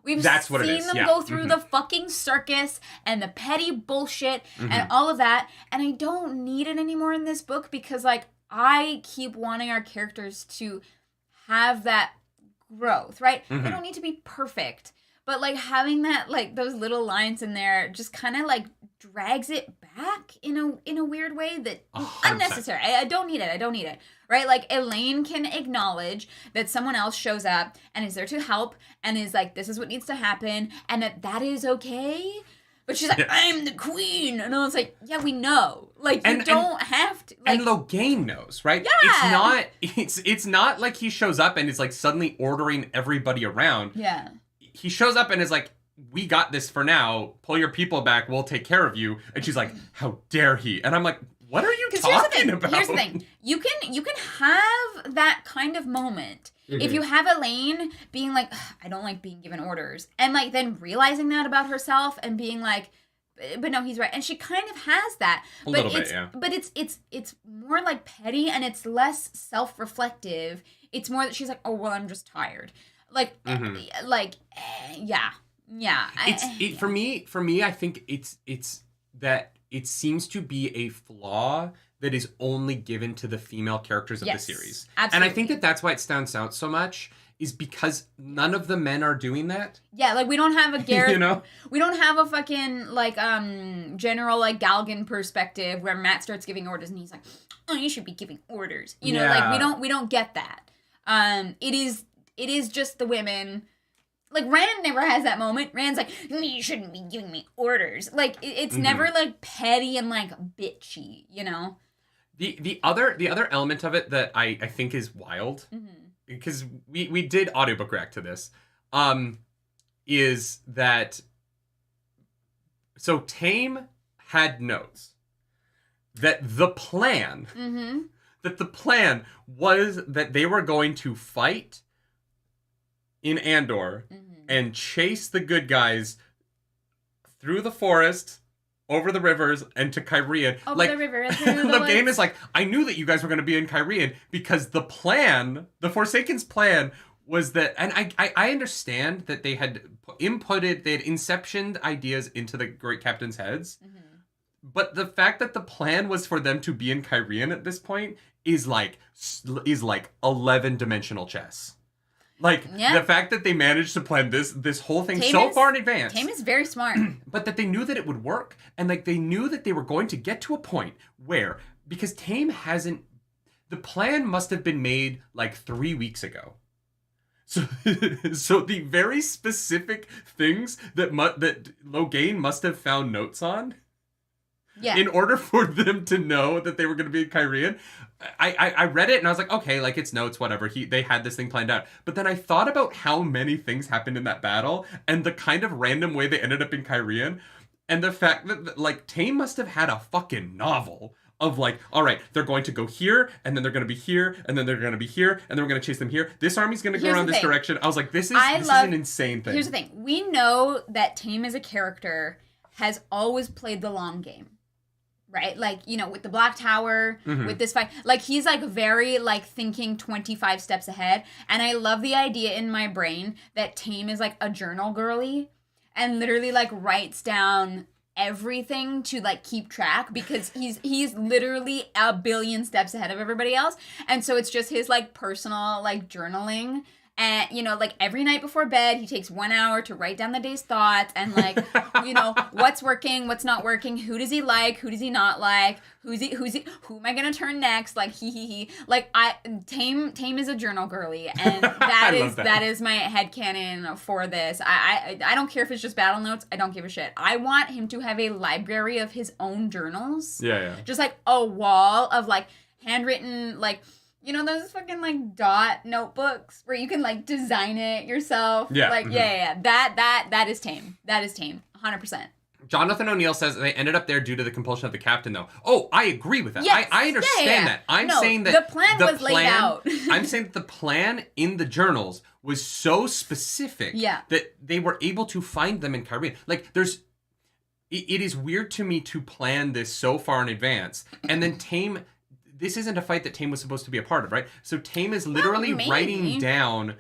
We've seen them go through the fucking circus and the petty bullshit and all of that, and I don't need it anymore in this book because, like, I keep wanting our characters to have that growth, right? They don't need to be perfect, but like having that, like those little lines in there just kind of like drags it back in a weird way that is unnecessary. I don't need it, right? Like Elaine can acknowledge that someone else shows up and is there to help and is like, this is what needs to happen and that is okay. But she's like, I'm the queen. And I was like, yeah, we know. Like, you don't have to. Like, and Logain knows, right? Yeah. It's not like he shows up and is like suddenly ordering everybody around. Yeah. He shows up and is like, we got this for now. Pull your people back. We'll take care of you. And she's like, how dare he? And I'm like, what are you talking about? Here's the thing. You can have that kind of moment. If you have Elaine being like, I don't like being given orders, and like then realizing that about herself and being like, but no, he's right, and she kind of has that. A little bit, yeah. But it's more like petty and it's less self-reflective. It's more that she's like, oh well, I'm just tired. Like, yeah. For me, I think it's that it seems to be a flaw that is only given to the female characters of the series. Absolutely. And I think that's why it stands out so much, is because none of the men are doing that. Yeah, like we don't have a Gareth, we don't have a fucking like general like Galgan perspective where Matt starts giving orders and he's like, oh, you should be giving orders. Like we don't get that. It is just the women. Like, Rand never has that moment. Rand's like, you shouldn't be giving me orders. Like, it's never, like, petty and, like, bitchy, The other element of it that I think is wild, because we did audiobook react to this, is that so Tame had notes that the plan was that they were going to fight in Andor and chase the good guys through the forest, over the rivers, and to Kyrian. Over the river and through the woods. Game is like, I knew that you guys were going to be in Kyrian because the plan, the Forsaken's plan, was that, and I understand that they had inputted, they had inceptioned ideas into the Great Captain's heads, but the fact that the plan was for them to be in Kyrian at this point is like 11-dimensional chess. Like, the fact that they managed to plan this whole thing so far in advance. Tame is very smart. But that they knew that it would work. And, like, they knew that they were going to get to a point where, because Tame hasn't, the plan must have been made, like, 3 weeks ago. So the very specific things that Logain must have found notes on, in order for them to know that they were going to be in Kyrian, I read it and I was like, okay, like it's notes, whatever. They had this thing planned out. But then I thought about how many things happened in that battle and the kind of random way they ended up in Kyrian, and the fact that like Tame must have had a fucking novel of like, all right, they're going to go here, and then they're going to be here, and then they're going to be here, and then we're going to chase them here. This army's going to go around this direction. I was like, this is an insane thing. Here's the thing. We know that Tame as a character has always played the long game. Right? Like, you know, with the Black Tower, with this fight. Like, he's, like, very, like, thinking 25 steps ahead. And I love the idea in my brain that Tame is, like, a journal girly. And literally, like, writes down everything to, like, keep track. Because he's literally a billion steps ahead of everybody else. And so it's just his, like, personal, like, journaling. And, you know, like, every night before bed, he takes 1 hour to write down the day's thoughts and, like, you know, what's working, what's not working, who does he like, who does he not like, who am I gonna turn next, like, he. Like, Tame is a journal girly, and that is my headcanon for this. I don't care if it's just battle notes, I don't give a shit. I want him to have a library of his own journals. Yeah. Just, like, a wall of, like, handwritten, like, you know those fucking, like, dot notebooks where you can, like, design it yourself? Yeah. Like, yeah. That is Tame. That is Tame. 100%. Jonathan O'Neill says they ended up there due to the compulsion of the captain, though. Oh, I agree with that. Yes. I understand that. I'm saying that the plan was laid out. I'm saying that the plan in the journals was so specific that they were able to find them in Kyrian. Like, it is weird to me to plan this so far in advance, and then Tame... This isn't a fight that Tame was supposed to be a part of, right? So Tame is literally writing down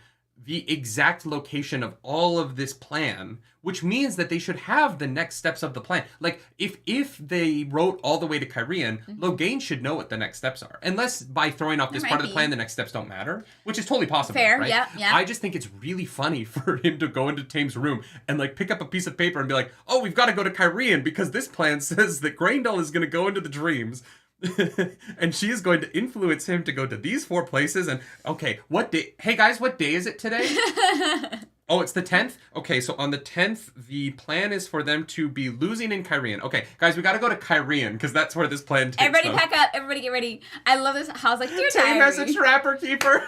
the exact location of all of this plan, which means that they should have the next steps of the plan. Like, if they wrote all the way to Kyrian, Logain should know what the next steps are. Unless by throwing off this part of the plan, the next steps don't matter, which is totally possible, Fair, right? yeah. I just think it's really funny for him to go into Tame's room and, like, pick up a piece of paper and be like, oh, we've got to go to Kyrian because this plan says that Graendal is going to go into the dreams. And she is going to influence him to go to these 4 places. And okay, what day? Hey guys, what day is it today? Oh, it's the 10th? Okay, so on the 10th, the plan is for them to be losing in Kyrian. Okay, guys, we gotta go to Kyrian, because that's where this plan takes Everybody them. pack up. Everybody get ready. I love this. I was like, dear Tame diary. has a trapper keeper.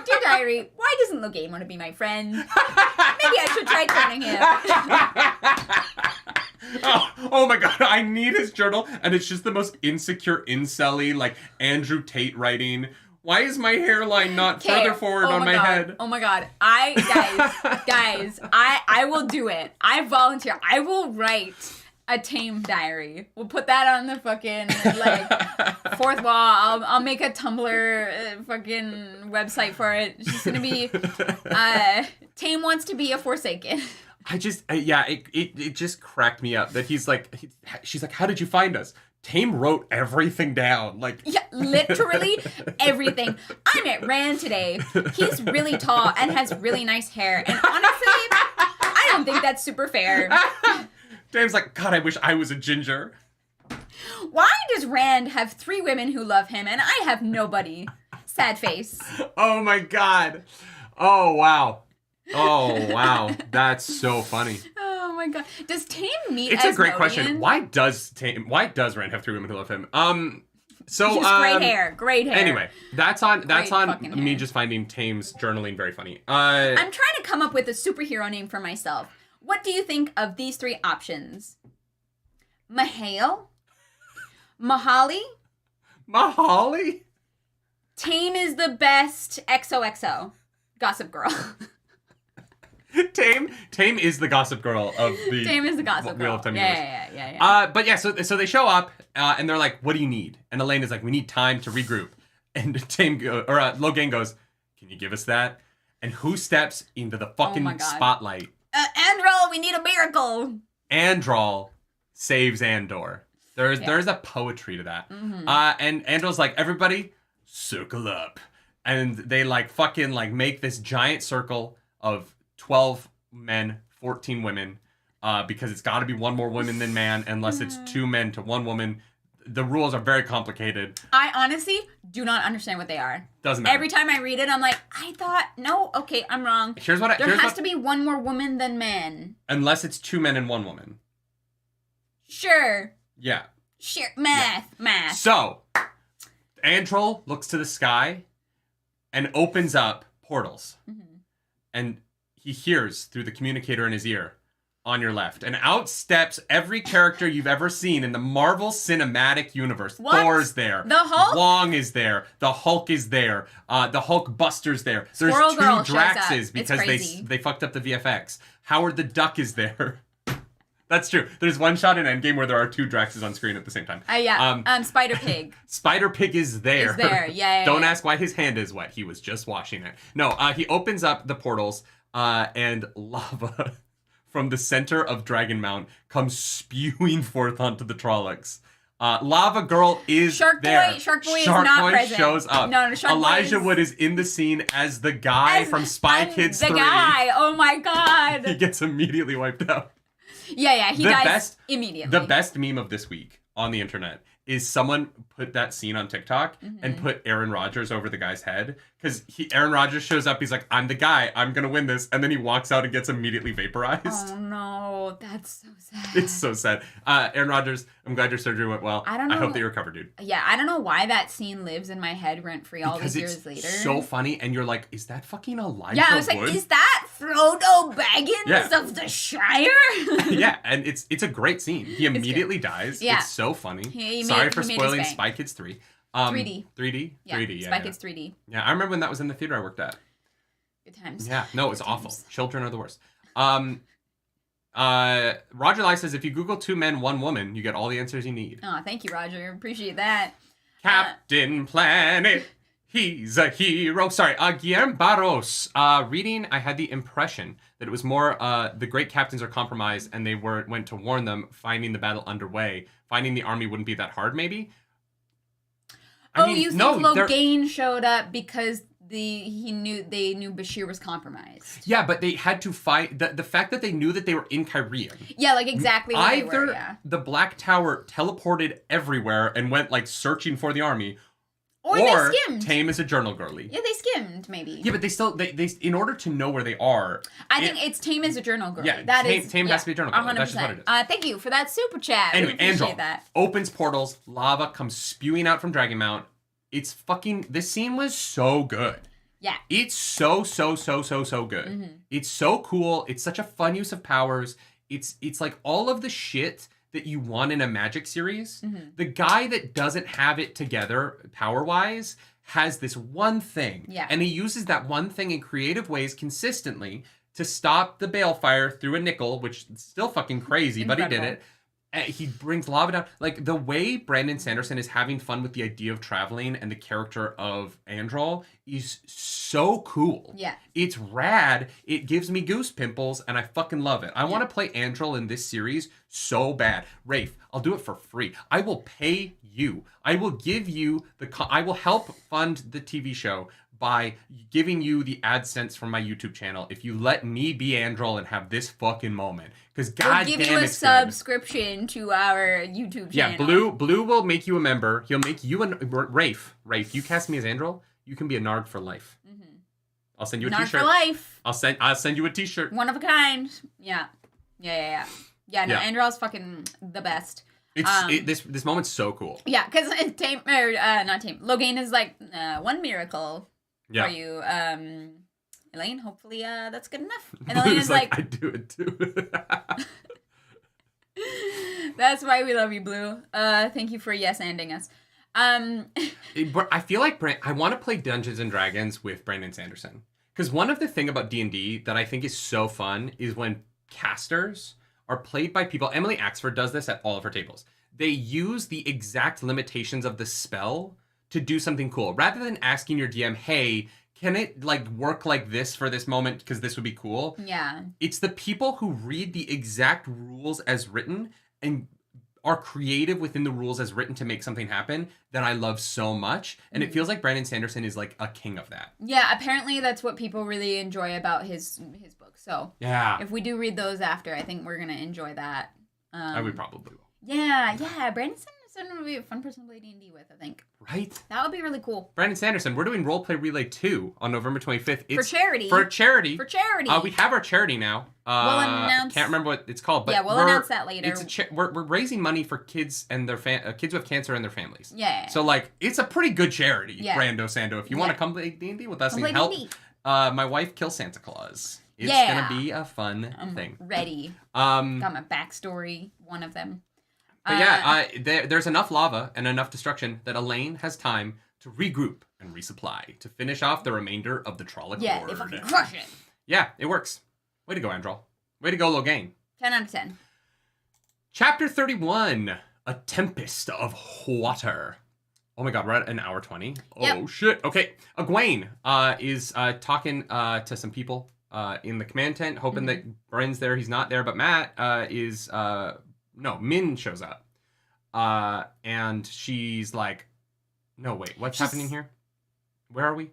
Dear diary, why doesn't Logain want to be my friend? Maybe I should try turning him. Oh my god, I need his journal, and it's just the most insecure, incel-y, like, Andrew Tate writing. Why is my hairline not further forward on my head? Oh my god. Guys, I will do it. I volunteer. I will write a Tame diary. We'll put that on the fucking, like, fourth wall. I'll make a Tumblr fucking website for it. It's just gonna be, Tame wants to be a Forsaken. I just, it just cracked me up that she's like, how did you find us? Tame wrote everything down. Like, yeah, literally everything. I met Rand today. He's really tall and has really nice hair. And honestly, I don't think that's super fair. Tame's like, God, I wish I was a ginger. Why does Rand have 3 women who love him and I have nobody? Sad face. Oh my god. Oh wow. That's so funny. Oh my god. Does Tame meet It's a great Asmodean? question. Why does Rand have 3 women who love him? So Just great hair. Anyway, that's on fucking me hair. just finding Tame's journaling very funny. I'm trying to come up with a superhero name for myself. What do you think of these 3 options? Mahale? Mahali? Mahali? Tame is the best XOXO. Gossip Girl. Tame is the gossip girl of the Tame is the gossip girl. Wheel of Time universe. Yeah. But yeah, so they show up and they're like, "What do you need?" And Elaine is like, "We need time to regroup." And Logan goes, "Can you give us that?" And who steps into the fucking spotlight? Androl, we need a miracle. Androl saves Andor. There's a poetry to that. Mm-hmm. And Andor's like, "Everybody, circle up," and they like fucking like make this giant circle of 12 men, 14 women, because it's got to be one more woman than man, unless it's 2 men to 1 woman. The rules are very complicated. I honestly do not understand what they are. Doesn't matter. Every time I read it, I'm like, I thought, no, okay, I'm wrong. There has to be one more woman than man. Unless it's 2 men and 1 woman. Sure. Yeah. Sure. Math. So, Androl looks to the sky and opens up portals. Mm-hmm. And he hears through the communicator in his ear, "On your left." And out steps every character you've ever seen in the Marvel Cinematic Universe. What? Thor's there. The Hulk? Wong is there. The Hulk is there. The Hulk Buster's there. There's Squirrel 2 Girl shows Draxes up. because It's they fucked up the VFX. Howard the Duck is there. That's true. There's one shot in Endgame where there are 2 Draxes on screen at the same time. Spider Pig. Spider Pig is there. Is there, yeah. Don't ask why his hand is wet. He was just washing it. No, he opens up the portals, and lava from the center of Dragon Mount comes spewing forth onto the Trollocs. Lava Girl is there. Shark Boy is not present. Shows up. No, Shark Elijah Boy Wood is in the scene as the guy from Spy Kids 3. The guy. Oh my god. He gets immediately wiped out. Yeah. He dies immediately. The best meme of this week on the internet is someone put that scene on TikTok and put Aaron Rodgers over the guy's head. Because Aaron Rodgers shows up, he's like, "I'm the guy, I'm going to win this." And then he walks out and gets immediately vaporized. Oh no, that's so sad. It's so sad. Aaron Rodgers, I'm glad your surgery went well. I don't know. I hope that you recover, dude. Yeah, I don't know why that scene lives in my head rent-free all these years later. It's so funny, and you're like, is that fucking Elijah Yeah, I was Wood? like, is that Frodo Baggins of the Shire? Yeah, and it's a great scene. He immediately dies. Yeah. It's so funny. Sorry for spoiling Spy Kids 3. 3D. 3D? Yeah, 3D, Spy Kids 3D. Yeah, I remember when that was in the theater I worked at. Good times. Yeah, no, it was awful. Children are the worst. Roger Lai says, if you Google 2 men, 1 woman, you get all the answers you need. Oh, thank you, Roger. Appreciate that. Captain Planet, he's a hero. Sorry, Guillermo Barros. Reading, I had the impression that it was more the great captains are compromised and they went to warn them, finding the battle underway. Finding the army wouldn't be that hard, maybe? You think Logain showed up because they knew Bashir was compromised? Yeah, but they had to fight the fact that they knew that they were in Kyrian. Yeah, like exactly where they were, yeah. The Black Tower teleported everywhere and went like searching for the army. Or they skimmed. Tame is a journal girly. Yeah, they skimmed, maybe. Yeah, but they still, they in order to know where they are. I think it's Tame is a journal girly. Yeah, Tame has to be a journal girly. 100%. That's just what it is. Thank you for that super chat. Anyway, Androl that. Opens portals, lava comes spewing out from Dragon Mount. It's fucking, this scene was so good. Yeah. It's so good. Mm-hmm. It's so cool. It's such a fun use of powers. It's like all of the shit that you want in a Magic series. Mm-hmm. The guy that doesn't have it together power-wise has this one thing. Yeah. And he uses that one thing in creative ways consistently to stop the Balefire through a nickel, which is still fucking crazy, but he did it. He brings lava down. Like, the way Brandon Sanderson is having fun with the idea of traveling and the character of Androl is so cool. Yeah. It's rad. It gives me goose pimples, and I fucking love it. I want to play Androl in this series so bad. Rafe, I'll do it for free. I will pay you. I will give you I will help fund the TV show by giving you the AdSense from my YouTube channel if you let me be Androl and have this fucking moment. Because goddamn, we'll give you a subscription to our YouTube channel. Yeah, Blue will make you a member. He'll make you Rafe, you cast me as Androl, you can be a Narg for life. Mm-hmm. I'll send you a Narg t-shirt. for life. I'll send you a t-shirt. One of a kind. Yeah. Yeah, no, Androl's fucking the best. This moment's so cool. Yeah, because not Tame. Logain is like one miracle for you, Elaine. Hopefully, that's good enough. And Elaine is like, I do it too. That's why we love you, Blue. Thank you for yes-anding us. I feel like I want to play Dungeons and Dragons with Brandon Sanderson, because one of the thing about D&D that I think is so fun is when casters are played by people. Emily Axford does this at all of her tables. They use the exact limitations of the spell to do something cool, rather than asking your DM, "Hey, can it like work like this for this moment because this would be cool?" Yeah, it's the people who read the exact rules as written and are creative within the rules as written to make something happen that I love so much. And it feels like Brandon Sanderson is like a king of that. Yeah, apparently that's what people really enjoy about his book. So yeah, if we do read those after, I think we're gonna enjoy that. I would probably will. Yeah. Brandon Sanderson would be a fun person to play D&D with, I think. Right? That would be really cool. Brandon Sanderson, we're doing Roleplay Relay 2 on November 25th. It's for charity. For charity. We have our charity now. We'll announce. Can't remember what it's called, but we'll announce that later. We're raising money for kids and their kids with cancer and their families. Yeah. So like, it's a pretty good charity, Brando Sando. If you want to come play D&D with us and help my wife kill Santa Claus. It's gonna be a fun thing. Ready. Got my backstory, one of them. But there's enough lava and enough destruction that Elaine has time to regroup and resupply to finish off the remainder of the Trolloc Horde. Yeah, they fucking crush it. Yeah, it works. Way to go, Androl. Way to go, Logain. 10 out of 10. Chapter 31, A Tempest of Water. Oh my god, we're at an hour 20. Oh, shit. Okay, Egwene is talking to some people in the command tent, hoping that Bryn's there. He's not there, but Matt is... No, Min shows up. And she's like, no, wait, what's happening here? Where are we?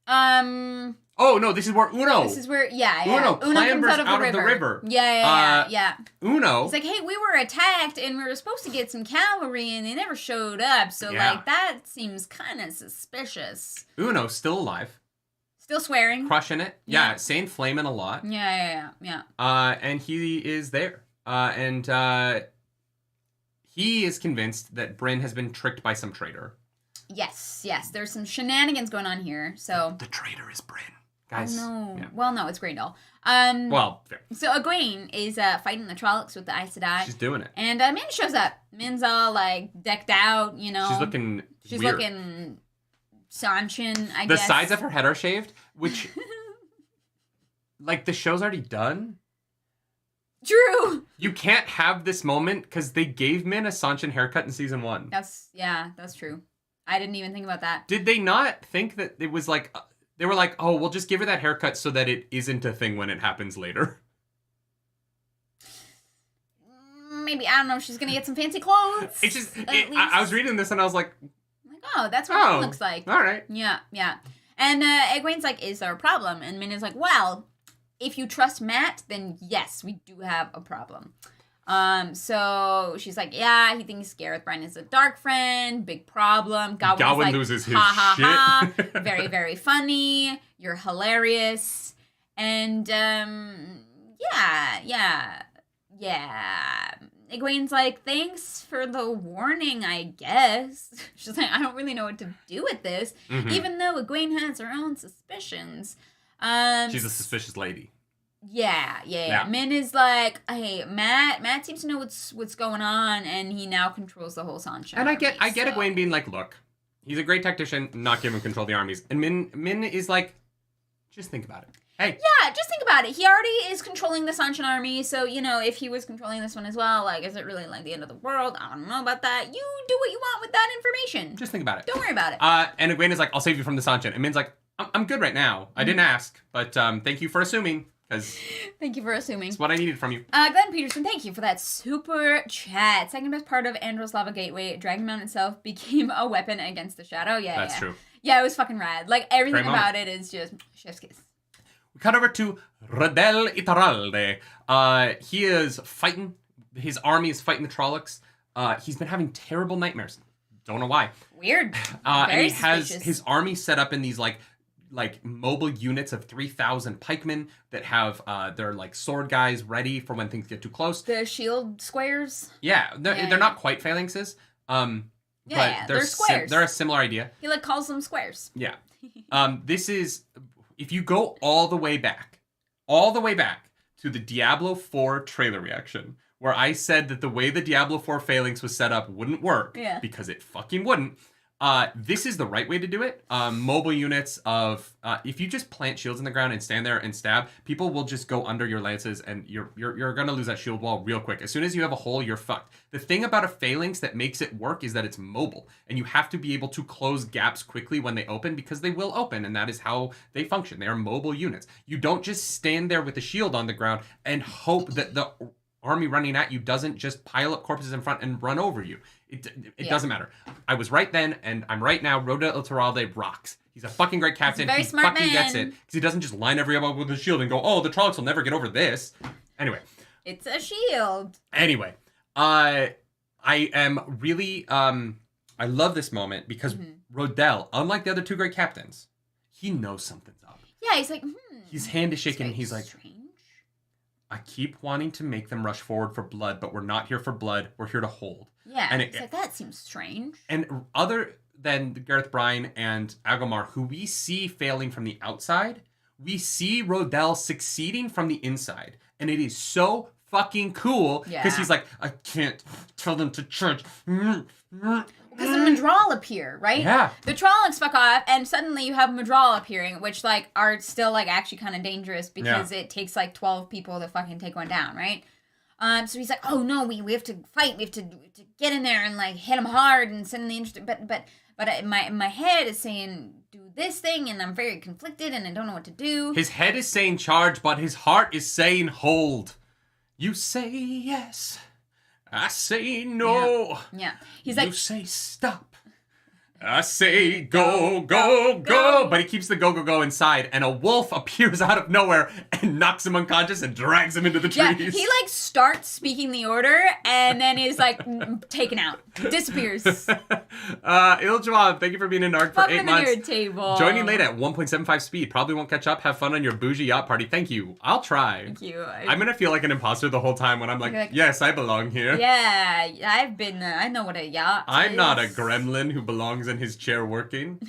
Oh, no, this is where Uno. This is where, Uno clambers out of the river. Yeah. Uno. He's like, hey, we were attacked and we were supposed to get some cavalry and they never showed up. So, like, that seems kind of suspicious. Uno's still alive. Still swearing. Crushing it. Yeah, saying flaming a lot. Yeah. And he is there. And he is convinced that Bryn has been tricked by some traitor. Yes. There's some shenanigans going on here. So the traitor is Bryn, guys. Oh, no. Yeah. Well, no, it's Greendall. Fair. So Egwene is fighting the Trollocs with the Aes Sedai. She's doing it. And Min shows up. Min's all like decked out, you know. She's looking Sanchin, I guess. The guess. sides of her head are shaved, which like the show's already done. True. You can't have this moment because they gave Min a Sanchin haircut in season 1. That's true. I didn't even think about that. Did they not think that it was like, they were like, oh, we'll just give her that haircut so that it isn't a thing when it happens later? Maybe, I don't know, she's gonna get some fancy clothes. It's just, I was reading this and I was like, oh, that's what it looks like. All right. Yeah. And Egwene's like, is there a problem? And Min is like, well, if you trust Matt, then yes, we do have a problem. So she's like, yeah, he thinks Gareth Bryan is a darkfriend, big problem. Gawain like, loses his shit. Very, very funny. You're hilarious. And, yeah. Egwene's like, thanks for the warning, I guess. She's like, I don't really know what to do with this, even though Egwene has her own suspicions. She's a suspicious lady. Yeah. Min is like, hey, Matt seems to know what's going on, and he now controls the whole Sunshine. And I get Egwene being like, look, he's a great tactician, not give him control of the armies. And Min is like, just think about it. Hey. Yeah, just think about it. He already is controlling the Sanchin army, so, you know, if he was controlling this one as well, like, is it really, like, the end of the world? I don't know about that. You do what you want with that information. Just think about it. Don't worry about it. And Egwene is like, I'll save you from the Sanchin. And Min's like, I'm good right now. I didn't ask, but thank you for assuming, because... Thank you for assuming. It's what I needed from you. Glenn Peterson, thank you for that super chat. Second best part of Andros's Lava Gateway, Dragon Mountain itself became a weapon against the Shadow. Yeah, That's true. Yeah, it was fucking rad. Like, everything about it is just chef's kiss. We cut over to Rodel Ituralde. He is fighting. His army is fighting the Trollocs. He's been having terrible nightmares. Don't know why. Weird. And he has his army set up in these, like, like mobile units of 3,000 pikemen that have their like sword guys ready for when things get too close. The shield squares. Yeah, they're not quite phalanxes. But they're squares. They're a similar idea. He like calls them squares. Yeah. This is, if you go all the way back to the Diablo 4 trailer reaction, where I said that the way the Diablo 4 phalanx was set up wouldn't work, because it fucking wouldn't. This is the right way to do it. Mobile units of, if you just plant shields in the ground and stand there and stab, people will just go under your lances, and you're gonna lose that shield wall real quick. As soon as you have a hole, you're fucked. The thing about a phalanx that makes it work is that it's mobile, and you have to be able to close gaps quickly when they open, because they will open, and that is how they function. They are mobile units. You don't just stand there with a shield on the ground and hope that the army running at you doesn't just pile up corpses in front and run over you. It doesn't matter. I was right then, and I'm right now. Rodel Ituralde rocks. He's a fucking great captain. He's a very smart fucking man. Gets it, because he doesn't just line everyone up with a shield and go, oh, the Trollocs will never get over this. Anyway. It's a shield. Anyway. I am really, I love this moment, because Rodel, unlike the other two great captains, he knows something's up. Yeah, he's like, His hand is shaking, and he's like, strange. I keep wanting to make them rush forward for blood, but we're not here for blood. We're here to hold. Yeah, and it's like, that seems strange. And other than Gareth Bryan and Agomar, who we see failing from the outside, we see Rodel succeeding from the inside. And it is so fucking cool, because he's like, I can't tell them to charge. Because the Madral appear, right? Yeah. The Trollocs fuck off, and suddenly you have Madral appearing, which, like, are still, like, actually kind of dangerous, because it takes, like, 12 people to fucking take one down, right? So he's like, oh, no, we have to fight. We have to get in there and, like, hit him hard and send the interest. But my head is saying, do this thing, and I'm very conflicted, and I don't know what to do. His head is saying charge, but his heart is saying hold. You say yes. I say no. Yeah. He's like, you say stop. I say go, go, go. But he keeps the go, go, go inside, and a wolf appears out of nowhere and knocks him unconscious and drags him into the trees. Yeah, he like starts speaking the order and then is like taken out. Disappears. Iljawab, thank you for being in ARC for 8 months. Your table. Joining late at 1.75 speed. Probably won't catch up. Have fun on your bougie yacht party. Thank you. I'll try. Thank you. I'm going to feel like an imposter the whole time when I'm like, yes, I belong here. Yeah, I know what a yacht I'm is. not a gremlin who belongs in his chair working.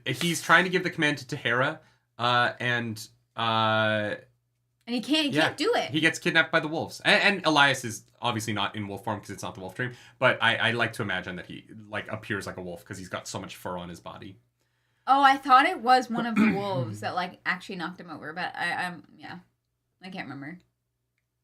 He's trying to give the command to Tahara, and he can't do it. He gets kidnapped by the wolves, and Elias is obviously not in wolf form because it's not the wolf dream. But I like to imagine that he like appears like a wolf because he's got so much fur on his body. Oh, I thought it was one of the wolves that like actually knocked him over, but I can't remember.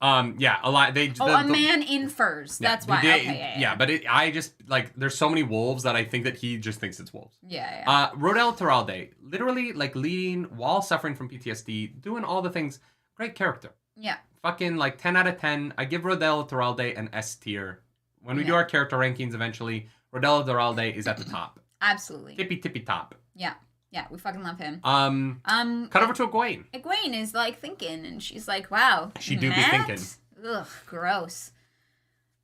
A man in furs. That's why. But I just like there's so many wolves that I think that he just thinks it's wolves. Yeah. Rodel Ituralde, literally like leading while suffering from PTSD, doing all the things. Great character. Yeah. Fucking like 10 out of 10. I give Rodel Ituralde an S tier. When we do our character rankings eventually, Rodel Ituralde is at the top. Absolutely. Tippy top. Yeah. Yeah, we fucking love him. Cut over to Egwene. Egwene is like thinking, and she's like, "Wow, she do be thinking." Ugh, gross.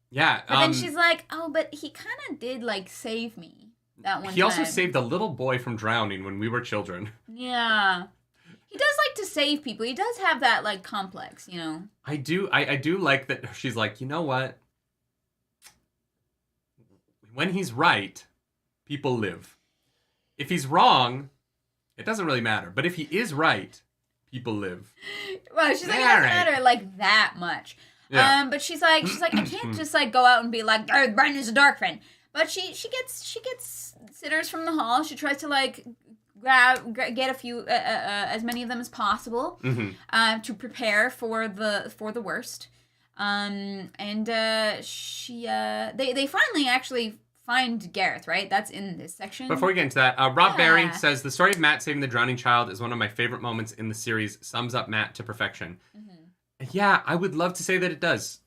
Yeah. But then she's like, "Oh, but he kind of did like save me that one time." He also saved a little boy from drowning when we were children. Yeah. He does like to save people. He does have that like complex, you know. I do like that. She's like, you know what? When he's right, people live. If he's wrong, it doesn't really matter. But if he is right, people live. Well, she's like, it doesn't matter like that much. Yeah. But she's like, I can't just like go out and be like, Gareth Bryan is a darkfriend. But she gets sitters from the hall. She tries to like get a few, as many of them as possible, to prepare for the worst. They finally actually find Gareth, right? That's in this section. Before we get into that, Rob Barry says, the story of Matt saving the drowning child is one of my favorite moments in the series. Sums up Matt to perfection. Yeah, I would love to say that it does.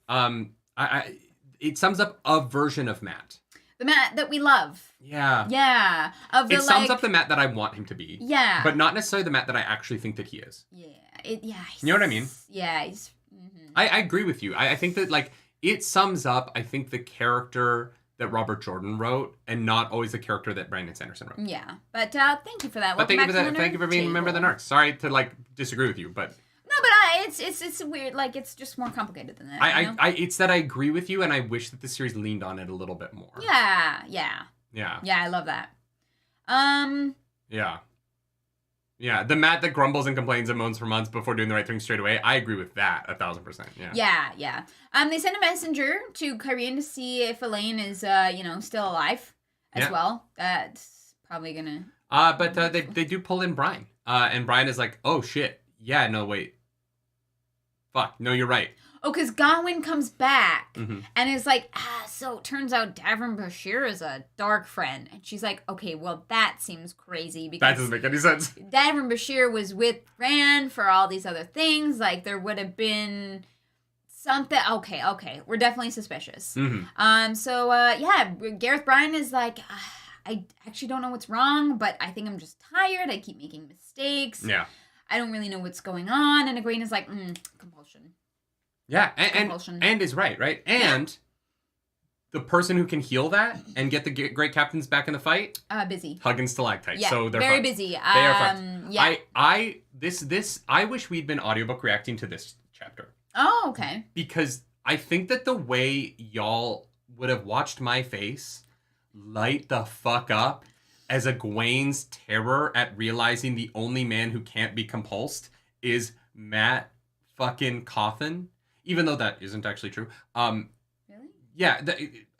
It sums up a version of Matt. The Matt that we love. Yeah. Yeah. It sums up the Matt that I want him to be. Yeah. But not necessarily the Matt that I actually think that he is. Yeah. You know what I mean? Yeah. I agree with you. I think that, like, it sums up, I think, the character that Robert Jordan wrote, and not always the character that Brandon Sanderson wrote. Yeah, but thank you for that. But thank you for that. Thank you for being a member of the Narcs. Sorry to like disagree with you, but no, but it's weird. Like it's just more complicated than that. It's that I agree with you, and I wish that the series leaned on it a little bit more. Yeah. I love that. Yeah, the Matt that grumbles and complains and moans for months before doing the right thing straight away. I agree with that 1,000%. Yeah. They send a messenger to Kyrian to see if Elaine is, still alive as well. That's probably gonna. But they do pull in Brian. And Brian is like, oh shit, yeah, no wait, fuck, no, you're right. Oh, because Gawain comes back and is like, so it turns out Davin Bashir is a darkfriend. And she's like, okay, well, that seems crazy. Because that doesn't make any sense. Davin Bashir was with Rand for all these other things. Like, there would have been something. Okay. We're definitely suspicious. Gareth Bryan is like, I actually don't know what's wrong, but I think I'm just tired. I keep making mistakes. Yeah. I don't really know what's going on. And Egwene is like, compulsion. Yeah, and is right? And the person who can heal that and get the great captains back in the fight, busy, hugging stalactites. Yeah, so they're very fucked. Busy. They are fucked. Yeah. I wish we'd been audiobook reacting to this chapter. Oh, okay. Because I think that the way y'all would have watched my face light the fuck up as Egwene's terror at realizing the only man who can't be compulsed is Matt fucking Cawthon. Even though that isn't actually true. Really? Yeah,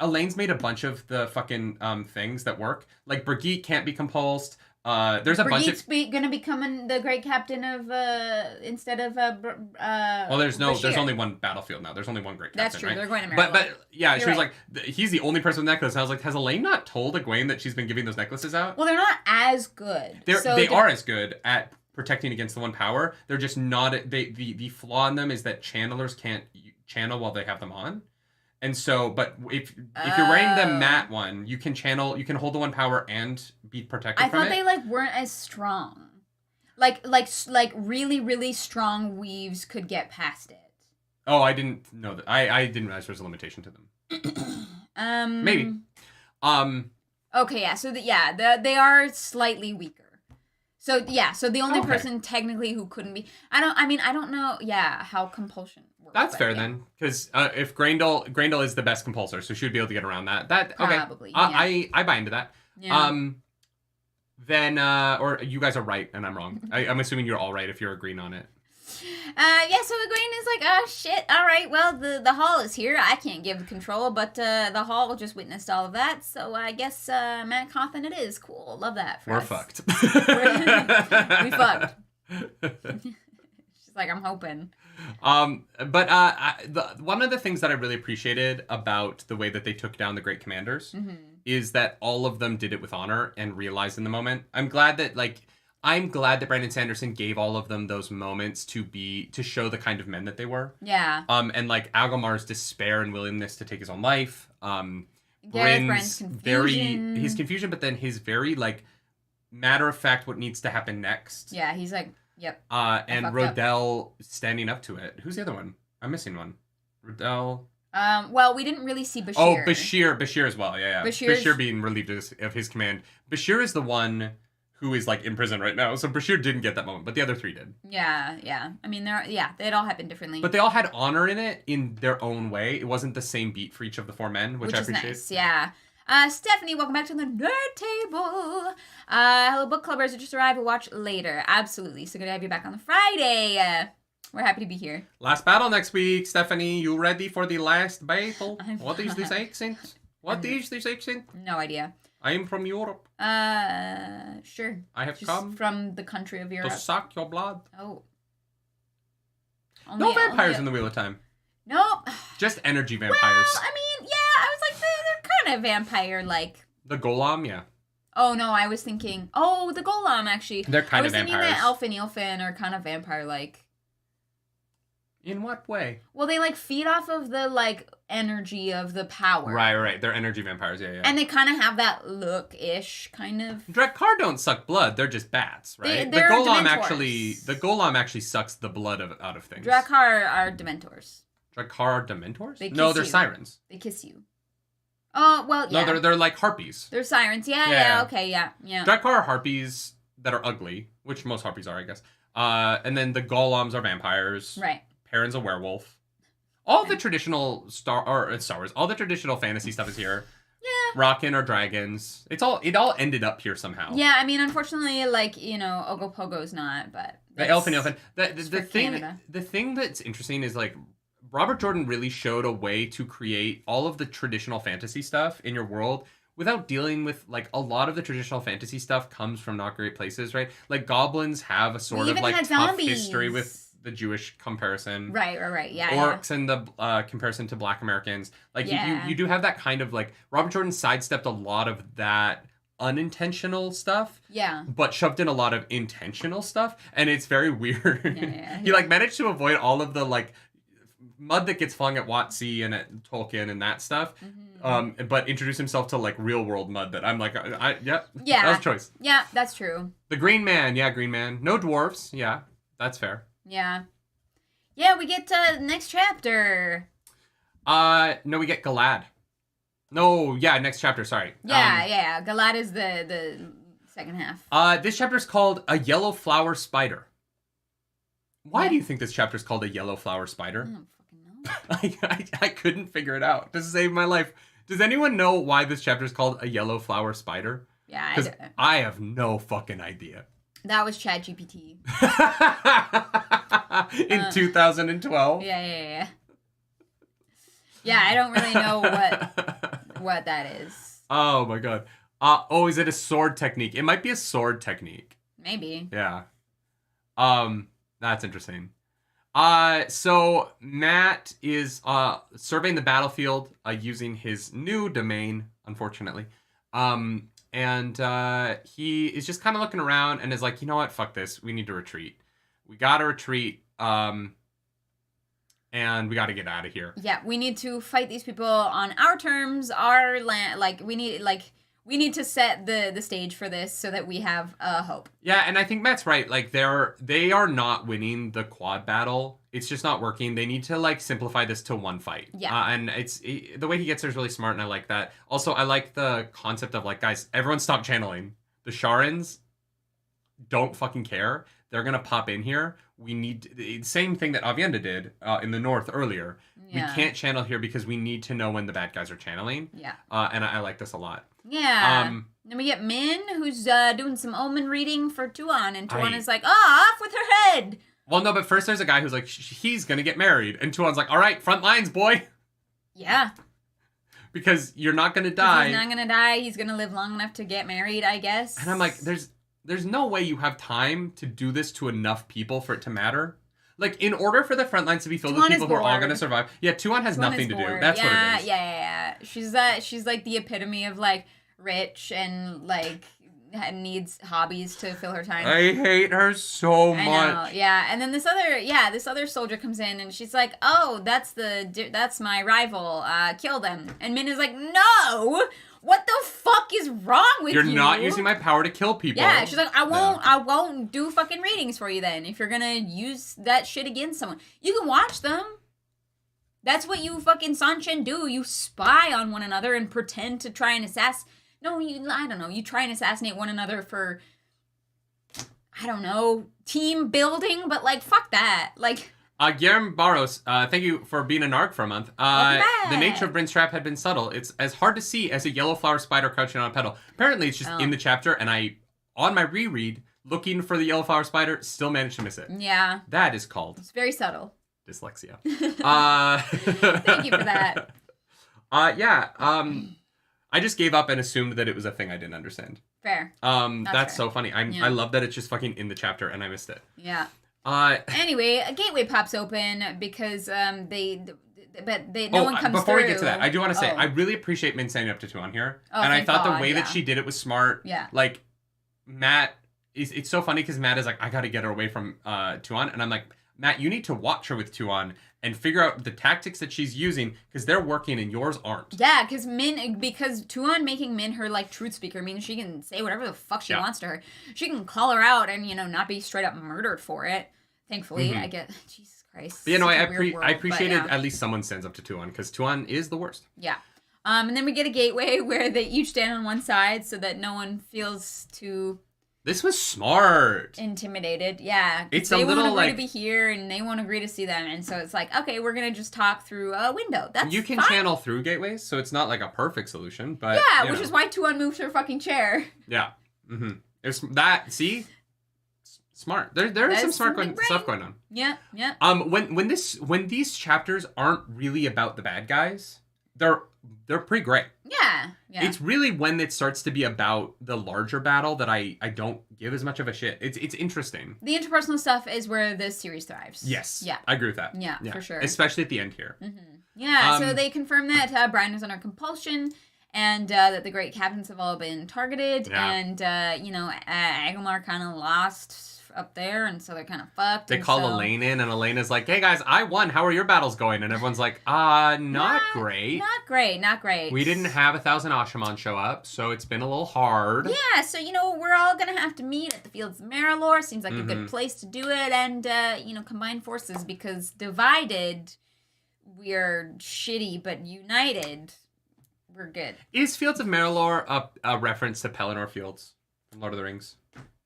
Elaine's made a bunch of the fucking things that work. Like, Brigitte can't be compulsed. There's a bunch of... Brigitte's gonna become the great captain of, instead of, well, there's only one battlefield now. There's only one great captain, That's true, right? They're going to Maryland. But yeah, You're she was right. like, he's the only person with a necklace. And I was like, has Elaine not told Egwene that she's been giving those necklaces out? Well, they're not as good. They are as good at protecting against the one power. They're just not... The flaw in them is that channelers can't channel while they have them on. And so, but if you're wearing the matte one, you can channel, you can hold the one power and be protected from it. I thought they like weren't as strong. Like really, really strong weaves could get past it. Oh, I didn't know that. I didn't realize there was a limitation to them. Maybe. Okay, yeah. So they are slightly weaker. So the only person technically who couldn't be, I don't know, how compulsion works. That's fair then, because if Grendel is the best compulsor, so she would be able to get around that. Probably. Okay. I buy into that. Yeah. Then or you guys are right and I'm wrong. I'm assuming you're all right if you're agreeing on it. So Egwene is like, oh shit, all right, well, the Hall is here. I can't give control, but the Hall just witnessed all of that, so I guess Matt Cawthon it is. Cool, love that for We're us. fucked. We fucked. She's like, I'm hoping. But one of the things that I really appreciated about the way that they took down the Great Commanders is that all of them did it with honor and realized in the moment. I'm glad that Brandon Sanderson gave all of them those moments to show the kind of men that they were. Yeah. And like Agelmar's despair and willingness to take his own life. Bryn's confusion. His confusion, but then his very like matter of fact what needs to happen next. Yeah, he's like, yep. And Rodel standing up to it. Who's the other one? I'm missing one. Rodel. Well, we didn't really see Bashir. Oh, Bashir as well. Yeah. Bashir being relieved of his command. Bashir is the one who is like in prison right now. So Bashir didn't get that moment, but the other three did. Yeah. I mean, it all happened differently. But they all had honor in it in their own way. It wasn't the same beat for each of the four men, which I appreciate. Nice, yeah. Stephanie, welcome back to the Nerd Table. Hello, book clubbers who just arrived. We'll watch later. Absolutely. So good to have you back on the Friday. We're happy to be here. Last battle next week, Stephanie. You ready for the last battle? What is this accent? What is this accent? No idea. I am from Europe. Sure. I have just come from the country of Europe to suck your blood. Oh. No vampires in the Wheel of Time. Nope. Just energy vampires. Well, I mean, yeah, I was like, they're kind of vampire-like. The Golem, yeah. Oh, no, I was thinking, the Golem, actually. They're kind of vampires. I was thinking that Elf and Ylfin are kind of vampire-like. In what way? Well, they, like, feed off of the, like, energy of the power. Right. They're energy vampires, yeah. And they kind of have that look-ish, kind of. Drakkar don't suck blood. They're just bats, right? They're the Dementors. Golem actually sucks the blood out of things. Drakkar are Dementors. Drakkar are Dementors? They kiss no, they're you. sirens. They kiss you. Oh, well, yeah. No, they're like harpies. They're sirens. Yeah, okay, yeah. Drakkar are harpies that are ugly, which most harpies are, I guess. And then the golems are vampires. Right. Perrin's a werewolf. All the traditional Star Wars, all the traditional fantasy stuff is here. Yeah. Rockin' are dragons. It all ended up here somehow. Yeah, I mean, unfortunately, like, Ogopogo's not, but the elfin. The thing that's interesting is like Robert Jordan really showed a way to create all of the traditional fantasy stuff in your world without dealing with, like, a lot of the traditional fantasy stuff comes from not great places, right? Like, goblins have a sort of, like, tough zombies. history with the Jewish comparison. Right, yeah. Orcs and the comparison to Black Americans. Like, you do have that kind of, like, Robert Jordan sidestepped a lot of that unintentional stuff. Yeah. But shoved in a lot of intentional stuff, and it's very weird. He, like, managed to avoid all of the, like, mud that gets flung at WotC and at Tolkien and that stuff, but introduce himself to, like, real world mud that I'm like, that was a choice. Yeah, that's true. The Green Man, Green Man. No dwarves, that's fair. Yeah. Yeah, we get to the next chapter. No, we get Galad. No, next chapter, sorry. Yeah. Galad is the second half. This chapter is called A Yellow Flower Spider. Why do you think this chapter is called A Yellow Flower Spider? I don't fucking know. I couldn't figure it out to save my life. Does anyone know why this chapter is called A Yellow Flower Spider? Yeah, because I have no fucking idea. That was ChatGPT. In 2012? Yeah. Yeah, I don't really know what that is. Oh my god. Is it a sword technique? It might be a sword technique. Maybe. Yeah. That's interesting. So Matt is surveying the battlefield using his new domain, unfortunately. And he is just kind of looking around and is like, you know what? Fuck this. We need to retreat. We gotta retreat. And we gotta get out of here. Yeah, we need to fight these people on our terms, our land. Like, we need to set the stage for this so that we have hope. Yeah, and I think Matt's right. Like, they are not winning the quad battle. It's just not working. They need to, like, simplify this to one fight. Yeah. And the way he gets there is really smart, and I like that. Also, I like the concept of, like, guys, everyone stop channeling. The Sharans don't fucking care. They're gonna pop in here. We need... Same thing that Aviendha did in the north earlier. Yeah. We can't channel here because we need to know when the bad guys are channeling. Yeah. And I like this a lot. Yeah. Then we get Min, who's doing some omen reading for Tuon, and Tuon is like, off with her head! Well, no, but first there's a guy who's like, he's gonna get married. And Tuon's like, all right, front lines, boy. Yeah. Because you're not gonna die. He's not gonna die. He's gonna live long enough to get married, I guess. And I'm like, there's no way you have time to do this to enough people for it to matter. Like, in order for the front lines to be filled with people who are all gonna survive. Yeah, Tuon has nothing to do. That's what it is. Yeah. She's like the epitome of, like, rich and, like, needs hobbies to fill her time. I hate her so much. I know, yeah. And then this other soldier comes in and she's like, oh, that's my rival. Kill them. And Min is like, no! What the fuck is wrong with you? You're not using my power to kill people. Yeah, she's like, I won't do fucking readings for you then if you're gonna use that shit against someone. You can watch them. That's what you fucking Sanshin do. You spy on one another and pretend to try and assassinate. No, I don't know. You try and assassinate one another for, I don't know, team building, but, like, fuck that. Like... Guillermo Barros, thank you for being a narc for a month. The nature of Bryn's trap had been subtle. It's as hard to see as a yellow flower spider crouching on a petal. Apparently, it's just in the chapter, and on my reread, looking for the yellow flower spider, still managed to miss it. Yeah. That is called... It's very subtle. Dyslexia. Thank you for that. I just gave up and assumed that it was a thing I didn't understand. Fair. That's fair. So funny. I love that it's just fucking in the chapter and I missed it. Yeah. Anyway, a gateway pops open because no one comes before through. We get to that, I do want to say I really appreciate Min standing up to Tuon here, and I thought the way that she did it was smart. Yeah. Like Matt, it's so funny because Matt is like, I got to get her away from Tuon, and I'm like, Matt, you need to watch her with Tuon and figure out the tactics that she's using because they're working and yours aren't. Yeah, because Tuon making Min her, like, truth speaker means she can say whatever the fuck she wants to her. She can call her out and, not be straight up murdered for it. Thankfully, I get... Jesus Christ. But, I appreciated at least someone stands up to Tuon because Tuon is the worst. Yeah. And then we get a gateway where they each stand on one side so that no one feels too... This was smart. Intimidated, yeah. It's they a little won't agree like... to be here, and they won't agree to see them. And so it's like, okay, we're going to just talk through a window. That's You can fine. channel through gateways, so it's not like a perfect solution, but... Yeah, which is why Tuon moved her fucking chair. Yeah. Mm-hmm. There's that, see? Smart. There is some smart stuff going on. Yeah, yeah. When these chapters aren't really about the bad guys, they're pretty great. Yeah, yeah. It's really when it starts to be about the larger battle that I don't give as much of a shit. It's interesting. The interpersonal stuff is where this series thrives. Yes. Yeah. I agree with that. Yeah, for sure. Especially at the end here. Mm-hmm. Yeah, so they confirm that Brian is under compulsion, and that the great captains have all been targeted, and, Agamar kind of lost up there, and so they're kind of fucked. They call Elaine in, and Elaine is like, hey guys, I won. How are your battles going? And everyone's like, not great. Not great. We didn't have 1,000 Ashaman show up, so it's been a little hard. Yeah, so, we're all going to have to meet at the Fields of Marilor. Seems like a good place to do it, and, combine forces, because divided, we're shitty, but united, we're good. Is Fields of Marilor a reference to Pelennor Fields from Lord of the Rings?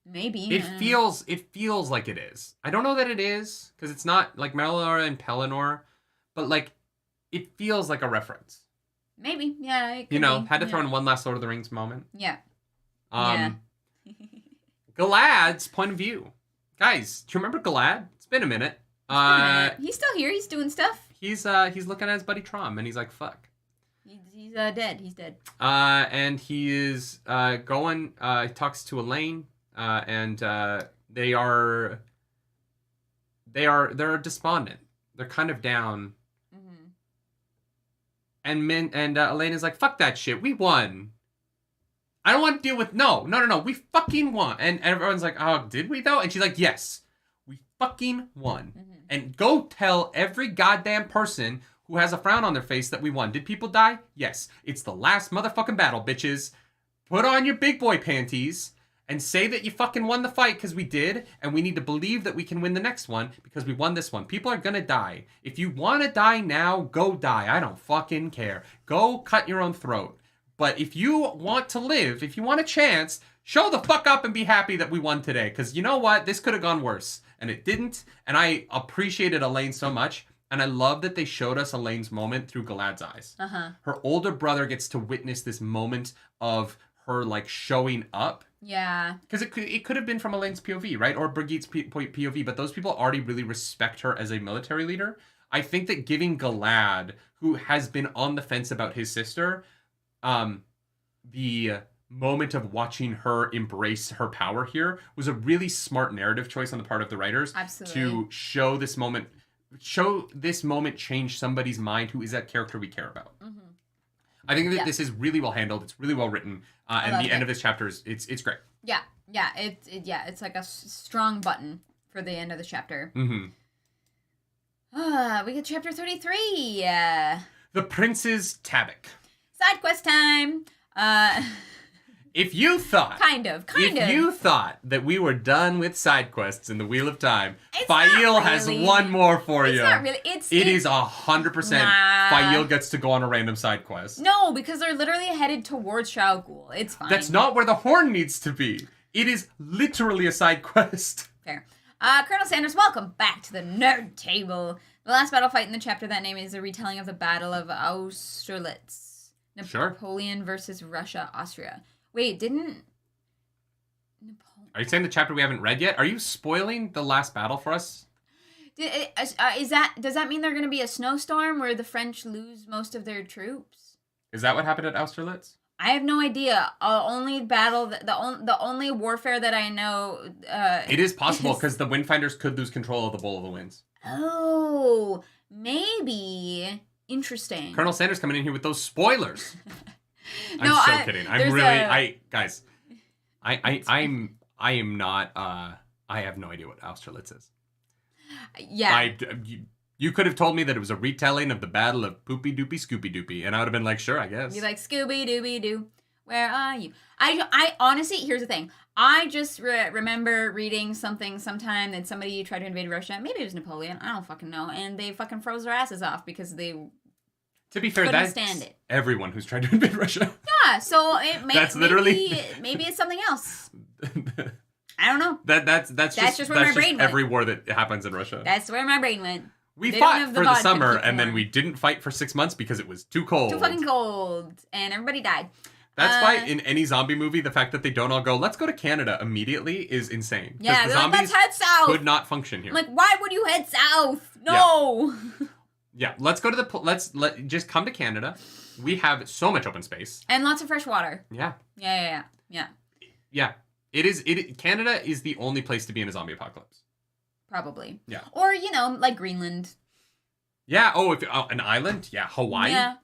Maybe. It feels like it is. I don't know that it is, because it's not like Marilor and Pelennor, but like it feels like a reference. Maybe, yeah. It could be. Had to throw in one last Lord of the Rings moment. Yeah. Galad's point of view. Guys, do you remember Galad? It's been a minute. He's still here. He's doing stuff. He's looking at his buddy Trom, and he's like, fuck. He's dead. He's dead. And he is going. He talks to Elaine. And they're despondent. They're kind of down. Mm-hmm. And Elaine is like, fuck that shit. We won. I don't want to deal with no. We fucking won. And everyone's like, oh, did we though? And she's like, yes, we fucking won. Mm-hmm. And go tell every goddamn person who has a frown on their face that we won. Did people die? Yes. It's the last motherfucking battle, bitches. Put on your big boy panties. And say that you fucking won the fight because we did, and we need to believe that we can win the next one because we won this one. People are gonna die. If you want to die now, go die. I don't fucking care. Go cut your own throat. But if you want to live, if you want a chance, show the fuck up and be happy that we won today. Because you know what? This could have gone worse. And it didn't. And I appreciated Elaine so much. And I love that they showed us Elaine's moment through Galad's eyes. Uh-huh. Her older brother gets to witness this moment of her like showing up. Yeah. Because it could have been from Elaine's POV, right? Or Brigitte's POV, but those people already really respect her as a military leader. I think that giving Galad, who has been on the fence about his sister, the moment of watching her embrace her power here was a really smart narrative choice on the part of the writers. Absolutely. To show this moment change somebody's mind who is that character we care about. Mm-hmm. I think that this is really well handled. It's really well written. And the end of this chapter it's great. Yeah. It's like a strong button for the end of the chapter. Mm-hmm. We get chapter 33. The Prince's Tabak. Side quest time. If you thought... If you thought that we were done with side quests in the Wheel of Time, Fael has one more for you. It's not really. It is 100%. Nah. Fael gets to go on a random side quest. No, because they're literally headed towards Shao Ghul. It's fine. That's not where the horn needs to be. It is literally a side quest. Fair. Colonel Sanders, welcome back to the Nerd Table. The last battle fight in the chapter that name is a retelling of the Battle of Austerlitz. Napoleon versus Russia, Austria. Wait, didn't Napoleon... Are you saying the chapter we haven't read yet? Are you spoiling the last battle for us? Does that mean they're going to be a snowstorm where the French lose most of their troops? Is that what happened at Austerlitz? I have no idea. The only warfare that I know... it is possible because the Windfinders could lose control of the Bowl of the Winds. Oh, maybe. Interesting. Colonel Sanders coming in here with those spoilers. I'm so kidding. I'm really... Guys, I am not... I have no idea what Austerlitz is. Yeah. You could have told me that it was a retelling of the Battle of Poopy Doopy Scoopy Doopy, and I would have been like, sure, I guess. Be like, Scooby Dooby Doo, where are you? I honestly, here's the thing. I just remember reading something sometime that somebody tried to invade Russia. Maybe it was Napoleon. I don't fucking know. And they fucking froze their asses off because they... To be fair, Couldn't that's stand it. everyone who's tried to invade Russia. Yeah, so That's literally... maybe it's something else. I don't know. That's just where my brain went. Every war that happens in Russia. That's where my brain went. We fought for the summer, and then we didn't fight for 6 months because it was too cold. Too fucking cold, and everybody died. That's why in any zombie movie, the fact that they don't all go, let's go to Canada immediately is insane. Yeah, the they're like, let's head south. Could not function here. I'm like, why would you head south? No. Yeah, let's go to just come to Canada. We have so much open space. And lots of fresh water. Yeah. Yeah. Yeah. Canada is the only place to be in a zombie apocalypse. Probably. Yeah. Or, like Greenland. Yeah. Oh, an island? Yeah. Hawaii? Yeah.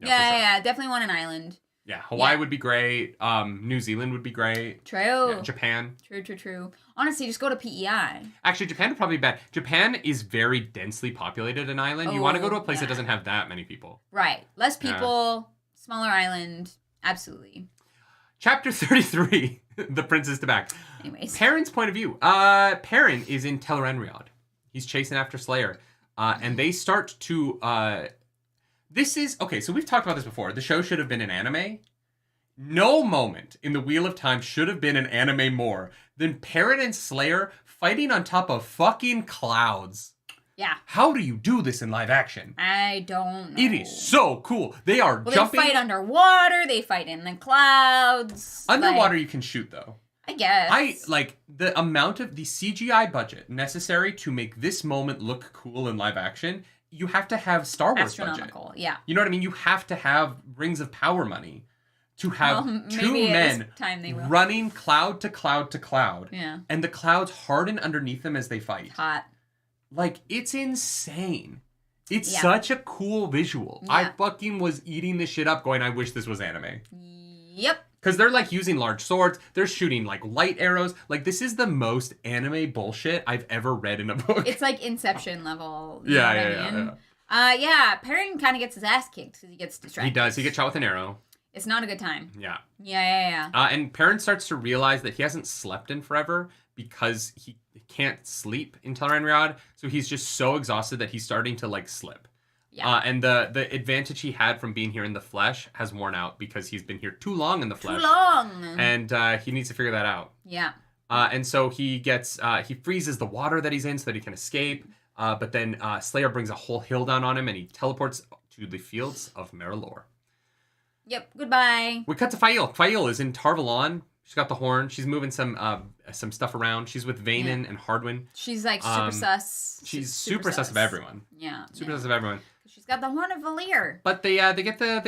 Yeah, definitely want an island. Yeah, Hawaii would be great. New Zealand would be great. True. Yeah, Japan. True. Honestly, just go to PEI. Actually, Japan would probably be bad. Japan is very densely populated, an island. You want to go to a place that doesn't have that many people. Right. Less people, smaller island. Absolutely. Chapter 33, The Prince is back. Anyways. Perrin's point of view. Perrin is in Tel'aran'rhiod. He's chasing after Slayer. And they start to... so we've talked about this before. The show should have been an anime. No moment in the Wheel of Time should have been an anime more than Perrin and Slayer fighting on top of fucking clouds. Yeah. How do you do this in live action? I don't know. It is so cool. They are jumping. They fight underwater. They fight in the clouds. Underwater you can shoot, though. I guess. The amount of the CGI budget necessary to make this moment look cool in live action... You have to have Star Wars astronomical, budget. Yeah. You know what I mean? You have to have Rings of Power money to have two men running cloud to cloud to cloud. Yeah. And the clouds harden underneath them as they fight. Hot. It's insane. It's such a cool visual. Yeah. I fucking was eating this shit up going, I wish this was anime. Yep. Because they're, using large swords. They're shooting, light arrows. This is the most anime bullshit I've ever read in a book. It's Inception level. Yeah. Perrin kind of gets his ass kicked because he gets distracted. He does. He gets shot with an arrow. It's not a good time. Yeah. Yeah. And Perrin starts to realize that he hasn't slept in forever because he can't sleep in Tel'aran'rhiod. So he's just so exhausted that he's starting to, slip. Yeah. And the advantage he had from being here in the flesh has worn out because he's been here too long in the flesh. Too long. And he needs to figure that out. Yeah. And so he freezes the water that he's in so that he can escape. But then Slayer brings a whole hill down on him and he teleports to the fields of Merilor. Yep. Goodbye. We cut to Fail. Fail is in Tar-Valon. She's got the horn. She's moving some stuff around. She's with Vaenen and Hardwin. She's super sus. She's super sus of everyone. Yeah. Super sus of everyone. She's got the Horn of Valere. But they get the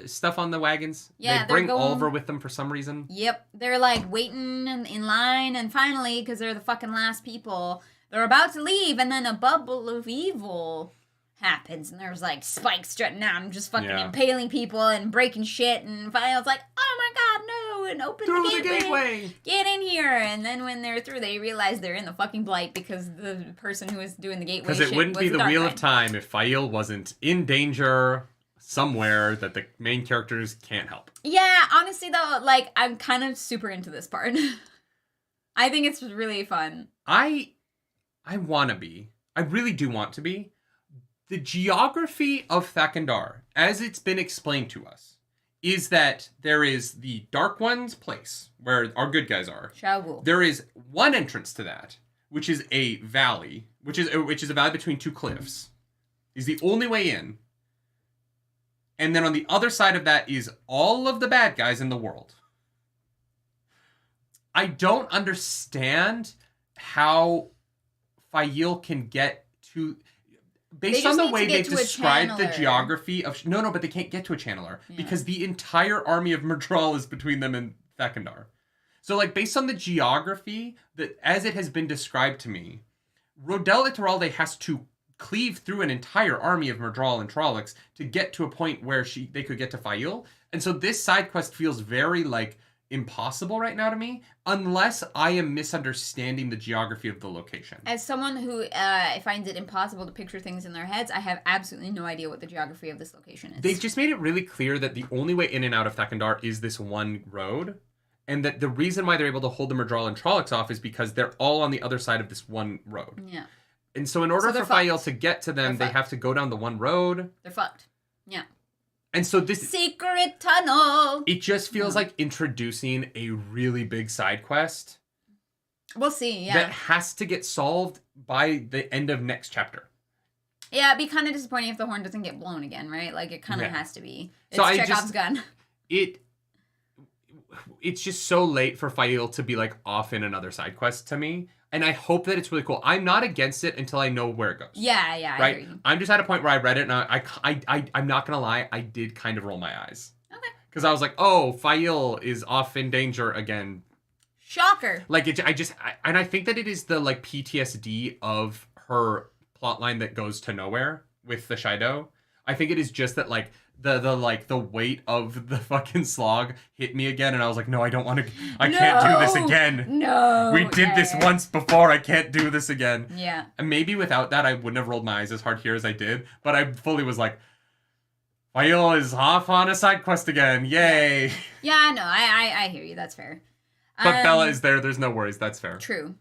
stuff on the wagons. Yeah, they bring Oliver with them for some reason. Yep, they're waiting in line, and finally, because they're the fucking last people, they're about to leave, and then a bubble of evil happens, and there's spikes strutting out and just fucking impaling people and breaking shit, and finally it's oh my god, no, and open the gateway. Get in here. And then when they're through, they realize they're in the fucking blight because the person who was doing the gateway because it wouldn't be the Wheel of Time if Fail wasn't in danger somewhere that the main characters can't help. Yeah, honestly though, I'm kind of super into this part. I think it's really fun. I want to be. I really do want to be. The geography of Thakandar, as it's been explained to us, is that there is the Dark One's place, where our good guys are. Shao. There is one entrance to that, which is a valley, which is a valley between two cliffs. Is the only way in. And then on the other side of that is all of the bad guys in the world. I don't understand how Fail can get to... Based on the way they described the geography of... No, but they can't get to a channeler. Yeah. Because the entire army of Myrddraal is between them and Thakandar. So, based on the geography, that as it has been described to me, Rodel Ituralde has to cleave through an entire army of Myrddraal and Trollocs to get to a point where they could get to Fail. And so this side quest feels very, impossible right now to me, unless I am misunderstanding the geography of the location. As someone who finds it impossible to picture things in their heads, I have absolutely no idea what the geography of this location is. They've just made it really clear that the only way in and out of Thakandar is this one road, and that the reason why they're able to hold the Myrddraal and Trollocs off is because they're all on the other side of this one road. Yeah. And so in order for Fael to get to them, they have to go down the one road. They're fucked. Yeah. And so this... Secret tunnel! It just feels like introducing a really big side quest. We'll see, yeah. That has to get solved by the end of next chapter. Yeah, it'd be kind of disappointing if the horn doesn't get blown again, right? Like, it kind of has to be. It's so Chekhov's gun. It's just so late for Fael to be, like, off in another side quest to me. And I hope that it's really cool. I'm not against it until I know where it goes. Yeah, right? I agree. I'm just at a point where I read it, and I'm not going to lie, I did kind of roll my eyes. Okay. Because I was like, oh, Fael is off in danger again. Shocker. Like, and I think that it is the, like, PTSD of her plotline that goes to nowhere with the Shido. I think it is just that, like, the weight of the fucking slog hit me again, and I was like, no, I don't want to, can't do this again. No. We did this once before, I can't do this again. Yeah. And maybe without that, I wouldn't have rolled my eyes as hard here as I did, but I fully was like, Fael is off on a side quest again, yay. Yeah, no, I hear you, that's fair. But Bella is there's no worries, that's fair. True,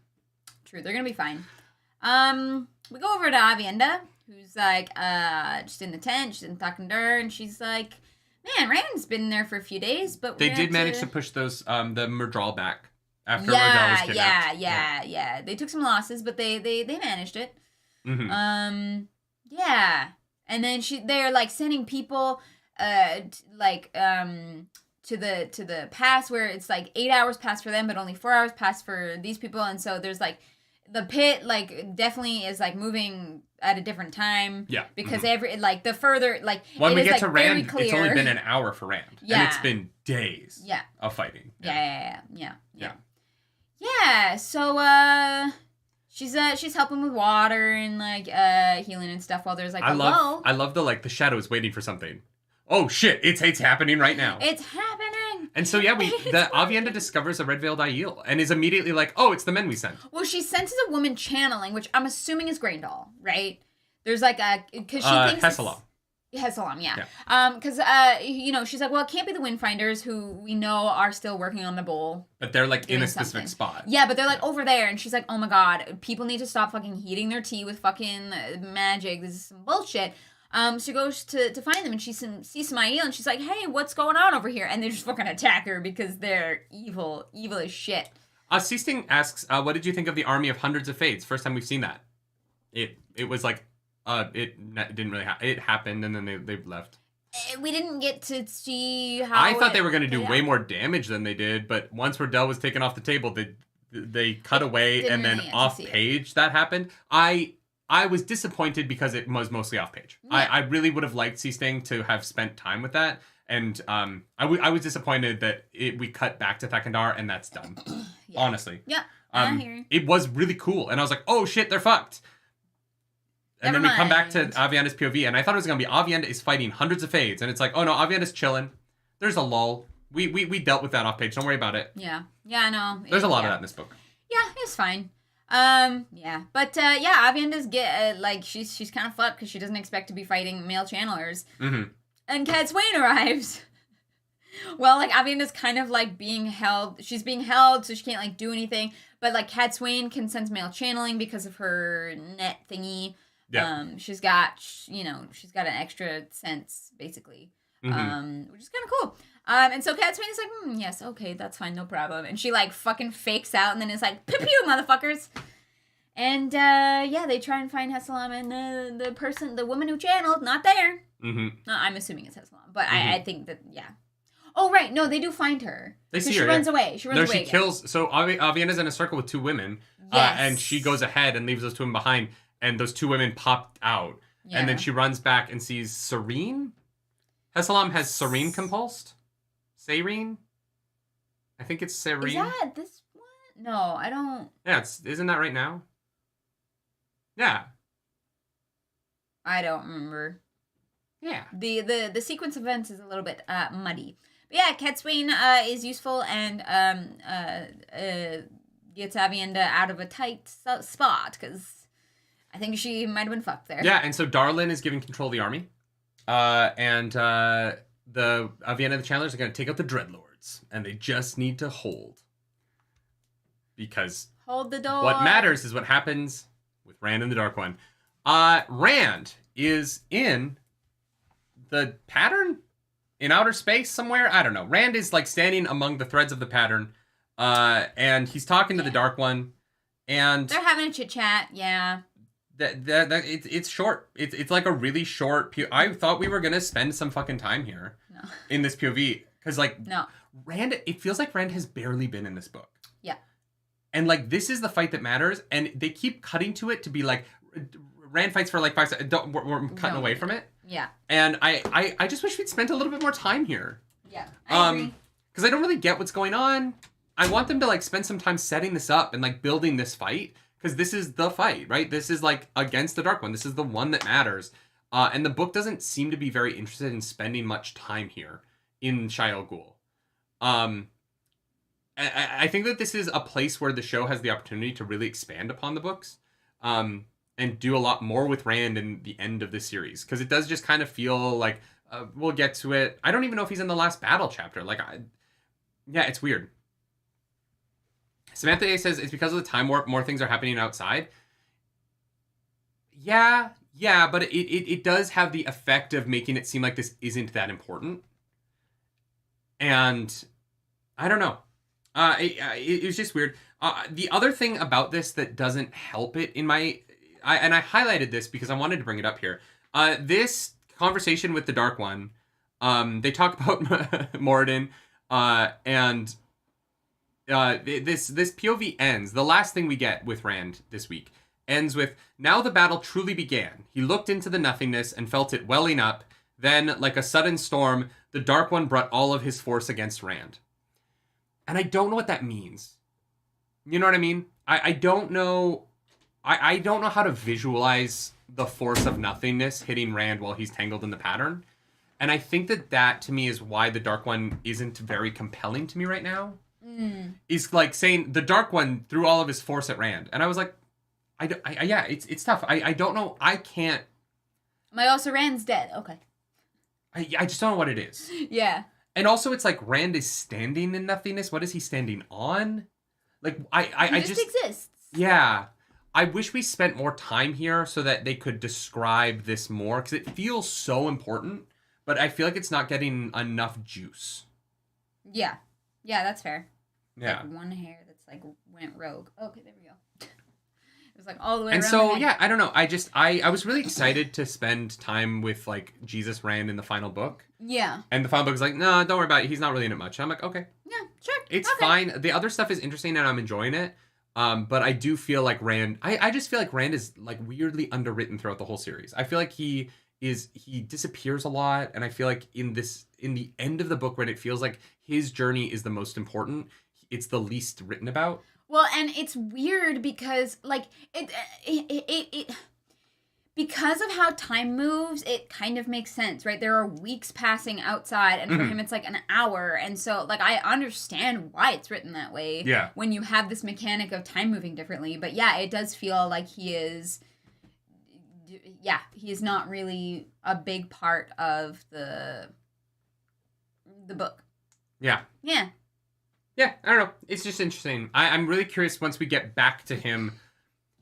they're gonna be fine. We go over to Aviendha, who's like, just in the tent, she's in talking to her, and she's like, man, Rand's been there for a few days, but they did manage to push those, the Murdral back after Rodel was kidnapped. Yeah. They took some losses, but they managed it. Mm-hmm. Yeah. And then they're like sending people, to the past where it's like 8 hours passed for them, but only 4 hours passed for these people, and so there's like the pit like definitely is like moving at a different time. Yeah. Because the further like when we get to Rand, it's only been an hour for Rand. Yeah. And it's been days. Yeah. Of fighting. Yeah. So she's helping with water and like healing and stuff while there's like I love the shadow is waiting for something. Oh shit, it's happening right now. It's happening. And so yeah, Aviendha discovers a red-veiled Aiel and is immediately like, oh, it's the men we sent. Well, she senses a woman channeling, which I'm assuming is Graendal, right? There's like because she thinks Hessalam, yeah. Because she's like, well, it can't be the Windfinders who we know are still working on the bowl. But they're like in a specific spot. Yeah, but they're like over there, and she's like, oh my god, people need to stop fucking heating their tea with fucking magic. This is some bullshit. She goes to find them, and she sees some Aiel, and she's like, hey, what's going on over here? And they just fucking attack her because they're evil as shit. Seasting asks, what did you think of the army of hundreds of Fades? First time we've seen that. It was like, it didn't really happen. It happened, and then they left. We didn't get to see how I thought they were going to do way more damage than they did, but once Rodel was taken off the table, they cut away, and then off page that happened. I was disappointed because it was mostly off page. Yeah. I really would have liked Seasting to have spent time with that. And I was disappointed that we cut back to Thakandar and that's done. Yeah. Honestly. Yeah. I hear you. It was really cool. And I was like, oh shit, they're fucked. And then we come back to Aviendha's POV. And I thought it was going to be Aviendha is fighting hundreds of Fades. And it's like, oh no, Aviendha's chilling. There's a lull. We dealt with that off page. Don't worry about it. Yeah. Yeah, I know. There's a lot of that in this book. Yeah, it's fine. Aviendha's she's kind of fucked because she doesn't expect to be fighting male channelers. Mm-hmm. And Cat Swain arrives. Well, like Aviendha's kind of like being held. She's being held, so she can't like do anything. But like Cat Swain can sense male channeling because of her net thingy. Yeah. She's got an extra sense basically. Mm-hmm. Which is kind of cool. And so Cat Swain is like, yes, okay, that's fine, no problem. And she, like, fucking fakes out and then is like, pew-pew, motherfuckers. And, they try and find Hessalam and the woman who channeled, not there. Mm-hmm. No, I'm assuming it's Hessalam, but I think that, yeah. Oh, right, no, they do find her. They see her, she runs away. She runs away she kills, so Aviendha's in a circle with two women. Yes. And she goes ahead and leaves those two women behind, and those two women popped out. Yeah. And then she runs back and sees Serene. Hessalam has Serene compulsed. Serene? I think it's Serene. Is that this one? No, I don't. Yeah, isn't that right now? Yeah. I don't remember. Yeah. The sequence of events is a little bit muddy. But yeah, Cat Swain is useful and gets Aviendha out of a tight spot because I think she might have been fucked there. Yeah, and so Darlin is giving control of the army. The Aviendha and the Channelers are going to take out the Dreadlords, and they just need to hold. Because hold the door. What matters is what happens with Rand and the Dark One. Rand is in the pattern in outer space somewhere. I don't know. Rand is like standing among the threads of the pattern, and he's talking to the Dark One, and they're having a chit chat. Yeah. It's short. It's like a really short. I thought we were gonna spend some fucking time here in this POV because Rand. It feels like Rand has barely been in this book. Yeah. And like this is the fight that matters, and they keep cutting to it to be like Rand fights for like 5 seconds. We're cutting away from it. Yeah. And I just wish we'd spent a little bit more time here. Yeah. I agree. Because I don't really get what's going on. I want them to like spend some time setting this up and like building this fight. Because this is the fight, right? This is like against the Dark One. This is the one that matters. And the book doesn't seem to be very interested in spending much time here in Shai'l Ghul. I think that this is a place where the show has the opportunity to really expand upon the books. And do a lot more with Rand in the end of the series. Because it does just kind of feel like, we'll get to it. I don't even know if he's in the last battle chapter. Yeah, it's weird. Samantha A says, it's because of the time warp, more things are happening outside. Yeah, but it does have the effect of making it seem like this isn't that important. And I don't know. It was just weird. The other thing about this that doesn't help it in my... I highlighted this because I wanted to bring it up here. This conversation with the Dark One, they talk about Moradin, and this POV ends. The last thing we get with Rand this week ends with, now the battle truly began. He looked into the nothingness and felt it welling up. Then, like a sudden storm, the Dark One brought all of his force against Rand. And I don't know what that means. You know what I mean? I don't know... I don't know how to visualize the force of nothingness hitting Rand while he's tangled in the pattern. And I think that to me is why the Dark One isn't very compelling to me right now. Is like saying the Dark One threw all of his force at Rand. And I was like, yeah, it's tough. I don't know. I can't. But also Rand's dead. Okay. I just don't know what it is. Yeah. And also it's like Rand is standing in nothingness. What is he standing on? Like, he just exists. Yeah. I wish we spent more time here so that they could describe this more, because it feels so important, but I feel like it's not getting enough juice. Yeah. Yeah, that's fair. Yeah. Like one hair that's like went rogue. Okay, there we go. It was like all the way and around. And so, yeah, I don't know. I was really excited to spend time with like Jesus Rand in the final book. Yeah. And the final book is like, no, don't worry about it. He's not really in it much. I'm like, okay. Yeah, sure. It's fine. The other stuff is interesting and I'm enjoying it. But I do feel like Rand... I just feel like Rand is like weirdly underwritten throughout the whole series. I feel like he disappears a lot, and I feel like in the end of the book when it feels like his journey is the most important, it's the least written about. Well, and it's weird because like it because of how time moves, it kind of makes sense, right? There are weeks passing outside, and for him it's like an hour. And so, like, I understand why it's written that way. Yeah. When you have this mechanic of time moving differently. But yeah, it does feel like he is not really a big part of the book. Yeah. Yeah. Yeah, I don't know. It's just interesting. I'm really curious once we get back to him.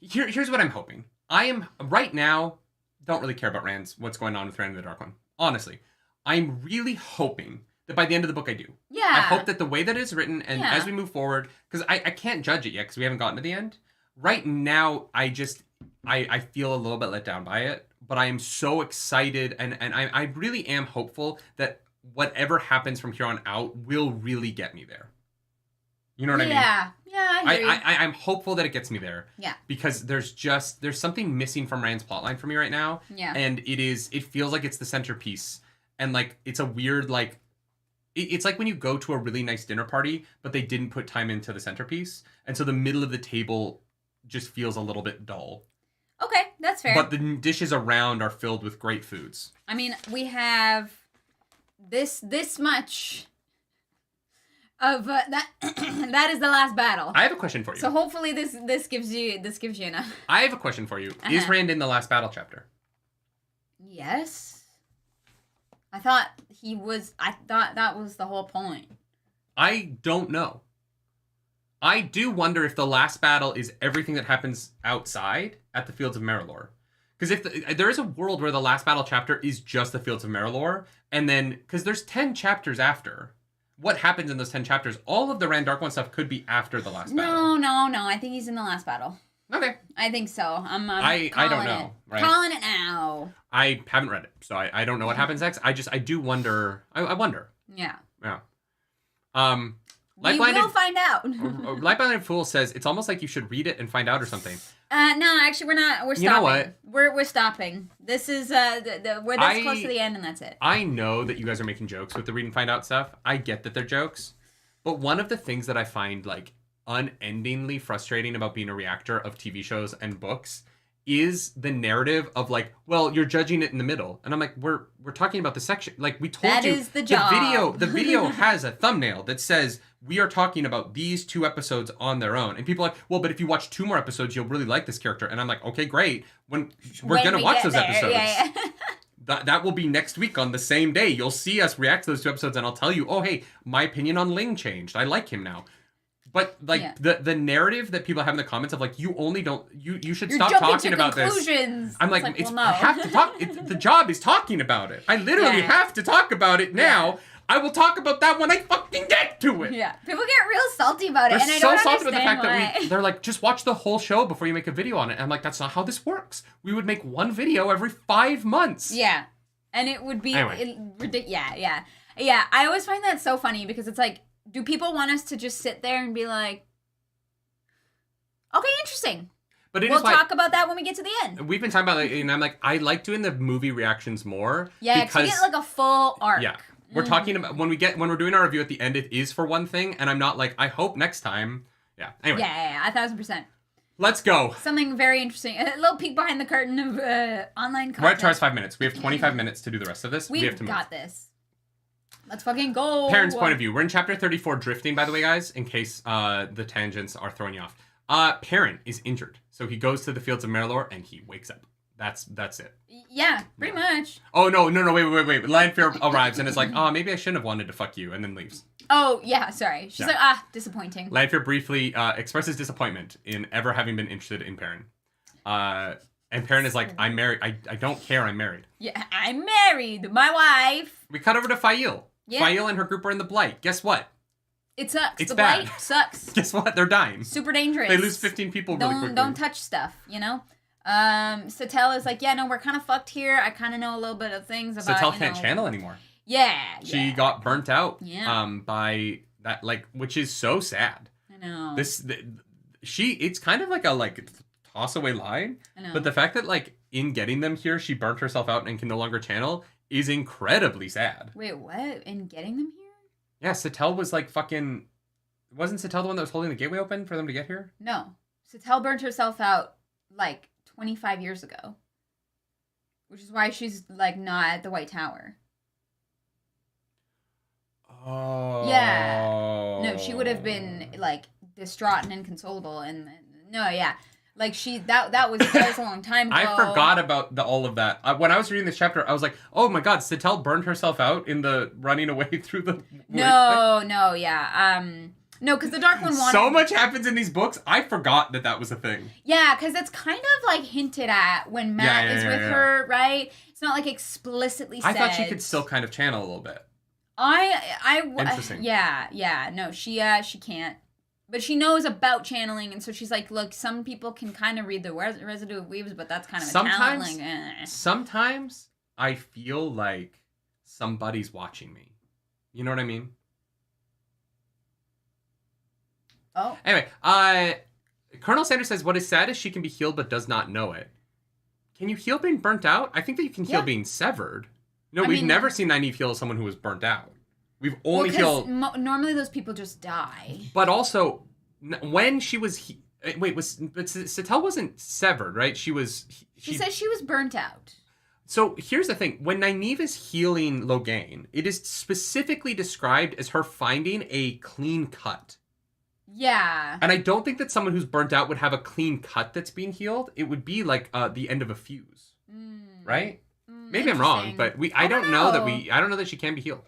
Here's what I'm hoping. I am, right now, don't really care about what's going on with Rand and the Dark One. Honestly. I'm really hoping that by the end of the book I do. Yeah. I hope that the way that it's written, and as we move forward, because I can't judge it yet because we haven't gotten to the end. Right now, I feel a little bit let down by it, but I am so excited, and I really am hopeful that whatever happens from here on out will really get me there. You know what I mean? Yeah, I agree. I'm hopeful that it gets me there. Yeah. Because there's something missing from Rand's plotline for me right now. Yeah. And it feels like it's the centerpiece. And like, it's a weird, like, it's like when you go to a really nice dinner party, but they didn't put time into the centerpiece. And so the middle of the table just feels a little bit dull. Okay, that's fair. But the dishes around are filled with great foods. I mean, we have this much of that. That is the last battle. I have a question for you. So hopefully this gives you enough. I have a question for you. Is Rand in the last battle chapter? Yes. I thought that was the whole point. I don't know. I do wonder if the last battle is everything that happens outside at the Fields of Merilor. Because if there is a world where the last battle chapter is just the Fields of Merilor, and then, because there's 10 chapters after, what happens in those 10 chapters, all of the Rand Darkone stuff could be after the last battle. No. I think he's in the last battle. Okay. I think so. I don't know. Right? Calling it now. I haven't read it, so I don't know what happens next. I do wonder. I wonder. Yeah. Yeah. We will find out. Light-Blinded Fool says it's almost like you should read it and find out or something. No, actually, we're not. We're stopping. You know what? We're stopping. This is we're this close to the end, and that's it. I know that you guys are making jokes with the read and find out stuff. I get that they're jokes, but one of the things that I find like unendingly frustrating about being a reactor of TV shows and books is the narrative of like, well, you're judging it in the middle, and I'm like, we're talking about the section. Like we told that you, is the job. The video has a thumbnail that says we are talking about these 2 episodes on their own, and people are like, well, but if you watch 2 more episodes, you'll really like this character, and I'm like, okay, great. When gonna watch those episodes. Yeah. That will be next week on the same day. You'll see us react to those 2 episodes, and I'll tell you, oh, hey, my opinion on Ling changed. I like him now. But like the narrative that people have in the comments of like, you should stop talking about this. I'm like, well, no. I have to talk. The job is talking about it. I literally have to talk about it now. Yeah. I will talk about that when I fucking get to it. Yeah, people get real salty about it, They're and I don't so salty understand about the fact why. that they're like, just watch the whole show before you make a video on it. And I'm like, that's not how this works. We would make 1 video every 5 months. Yeah, and it would be anyway. Yeah. I always find that so funny because it's like, do people want us to just sit there and be like, okay, interesting. But we'll talk about that when we get to the end. We've been talking about it, and I'm like, I like doing the movie reactions more. Yeah, because you get like a full arc. Yeah. We're talking about when we're doing our review at the end, it is for one thing, and I'm not like, I hope next time. Yeah. Anyway. Yeah, 1000%. Let's go. Something very interesting. A little peek behind the curtain of online content. We're at Char's 5 minutes. We have 25 minutes to do the rest of this. We have to move. Got this. Let's fucking go. Perrin's point of view. We're in chapter 34, drifting, by the way, guys, in case the tangents are throwing you off. Perrin is injured, so he goes to the Fields of Merilor and he wakes up. That's it. Yeah, pretty much. Oh, no, wait. Lanfear arrives and is like, maybe I shouldn't have wanted to fuck you, and then leaves. Oh, yeah, sorry. She's like, disappointing. Lanfear briefly expresses disappointment in ever having been interested in Perrin. And Perrin is like, I'm married. I don't care, I'm married. Yeah, I'm married. My wife. We cut over to Fail. Yeah. Fail and her group are in the Blight. Guess what? It sucks. It's the bad. Blight sucks. Guess what? They're dying. Super dangerous. They lose 15 people really quickly. Don't touch stuff, you know? Satel is like, yeah, no, we're kind of fucked here. I kind of know a little bit of things about, Satel can't channel anymore. Yeah. She got burnt out. Yeah. By that, like, which is so sad. I know. It's kind of like a, toss away line. I know. But the fact that, in getting them here, she burnt herself out and can no longer channel is incredibly sad. Wait, what? In getting them here? Yeah, Satel was fucking... Wasn't Satel the one that was holding the gateway open for them to get here? No. Satel burnt herself out, 25 years ago. Which is why she's, not at the White Tower. Oh. Yeah. No, she would have been, distraught and inconsolable. And no, yeah. That was a long time ago. I forgot about all of that. When I was reading this chapter, I was like, oh my god, Satel burned herself out in the running away through the... No, yeah. No, because the Dark One wanted... So much happens in these books, I forgot that was a thing. Yeah, because it's kind of, hinted at when Matt is with her, right? It's not, explicitly said. I thought she could still kind of channel a little bit. Interesting. Yeah. No, she can't. But she knows about channeling, and so she's like, look, some people can kind of read the residue of weaves, but that's kind of a talent. Sometimes I feel like somebody's watching me. You know what I mean? Oh. Anyway, Colonel Sanders says, what is sad is she can be healed but does not know it. Can you heal being burnt out? I think that you can heal being severed. No, we've never seen Nynaeve heal someone who was burnt out. We've only healed... normally those people just die. But also, when she was... but Satel wasn't severed, right? She was... She says she was burnt out. So here's the thing. When Nynaeve is healing Logain, it is specifically described as her finding a clean cut. Yeah. And I don't think that someone who's burnt out would have a clean cut that's being healed. It would be the end of a fuse. Right? Maybe I'm wrong, but I don't know that she can be healed.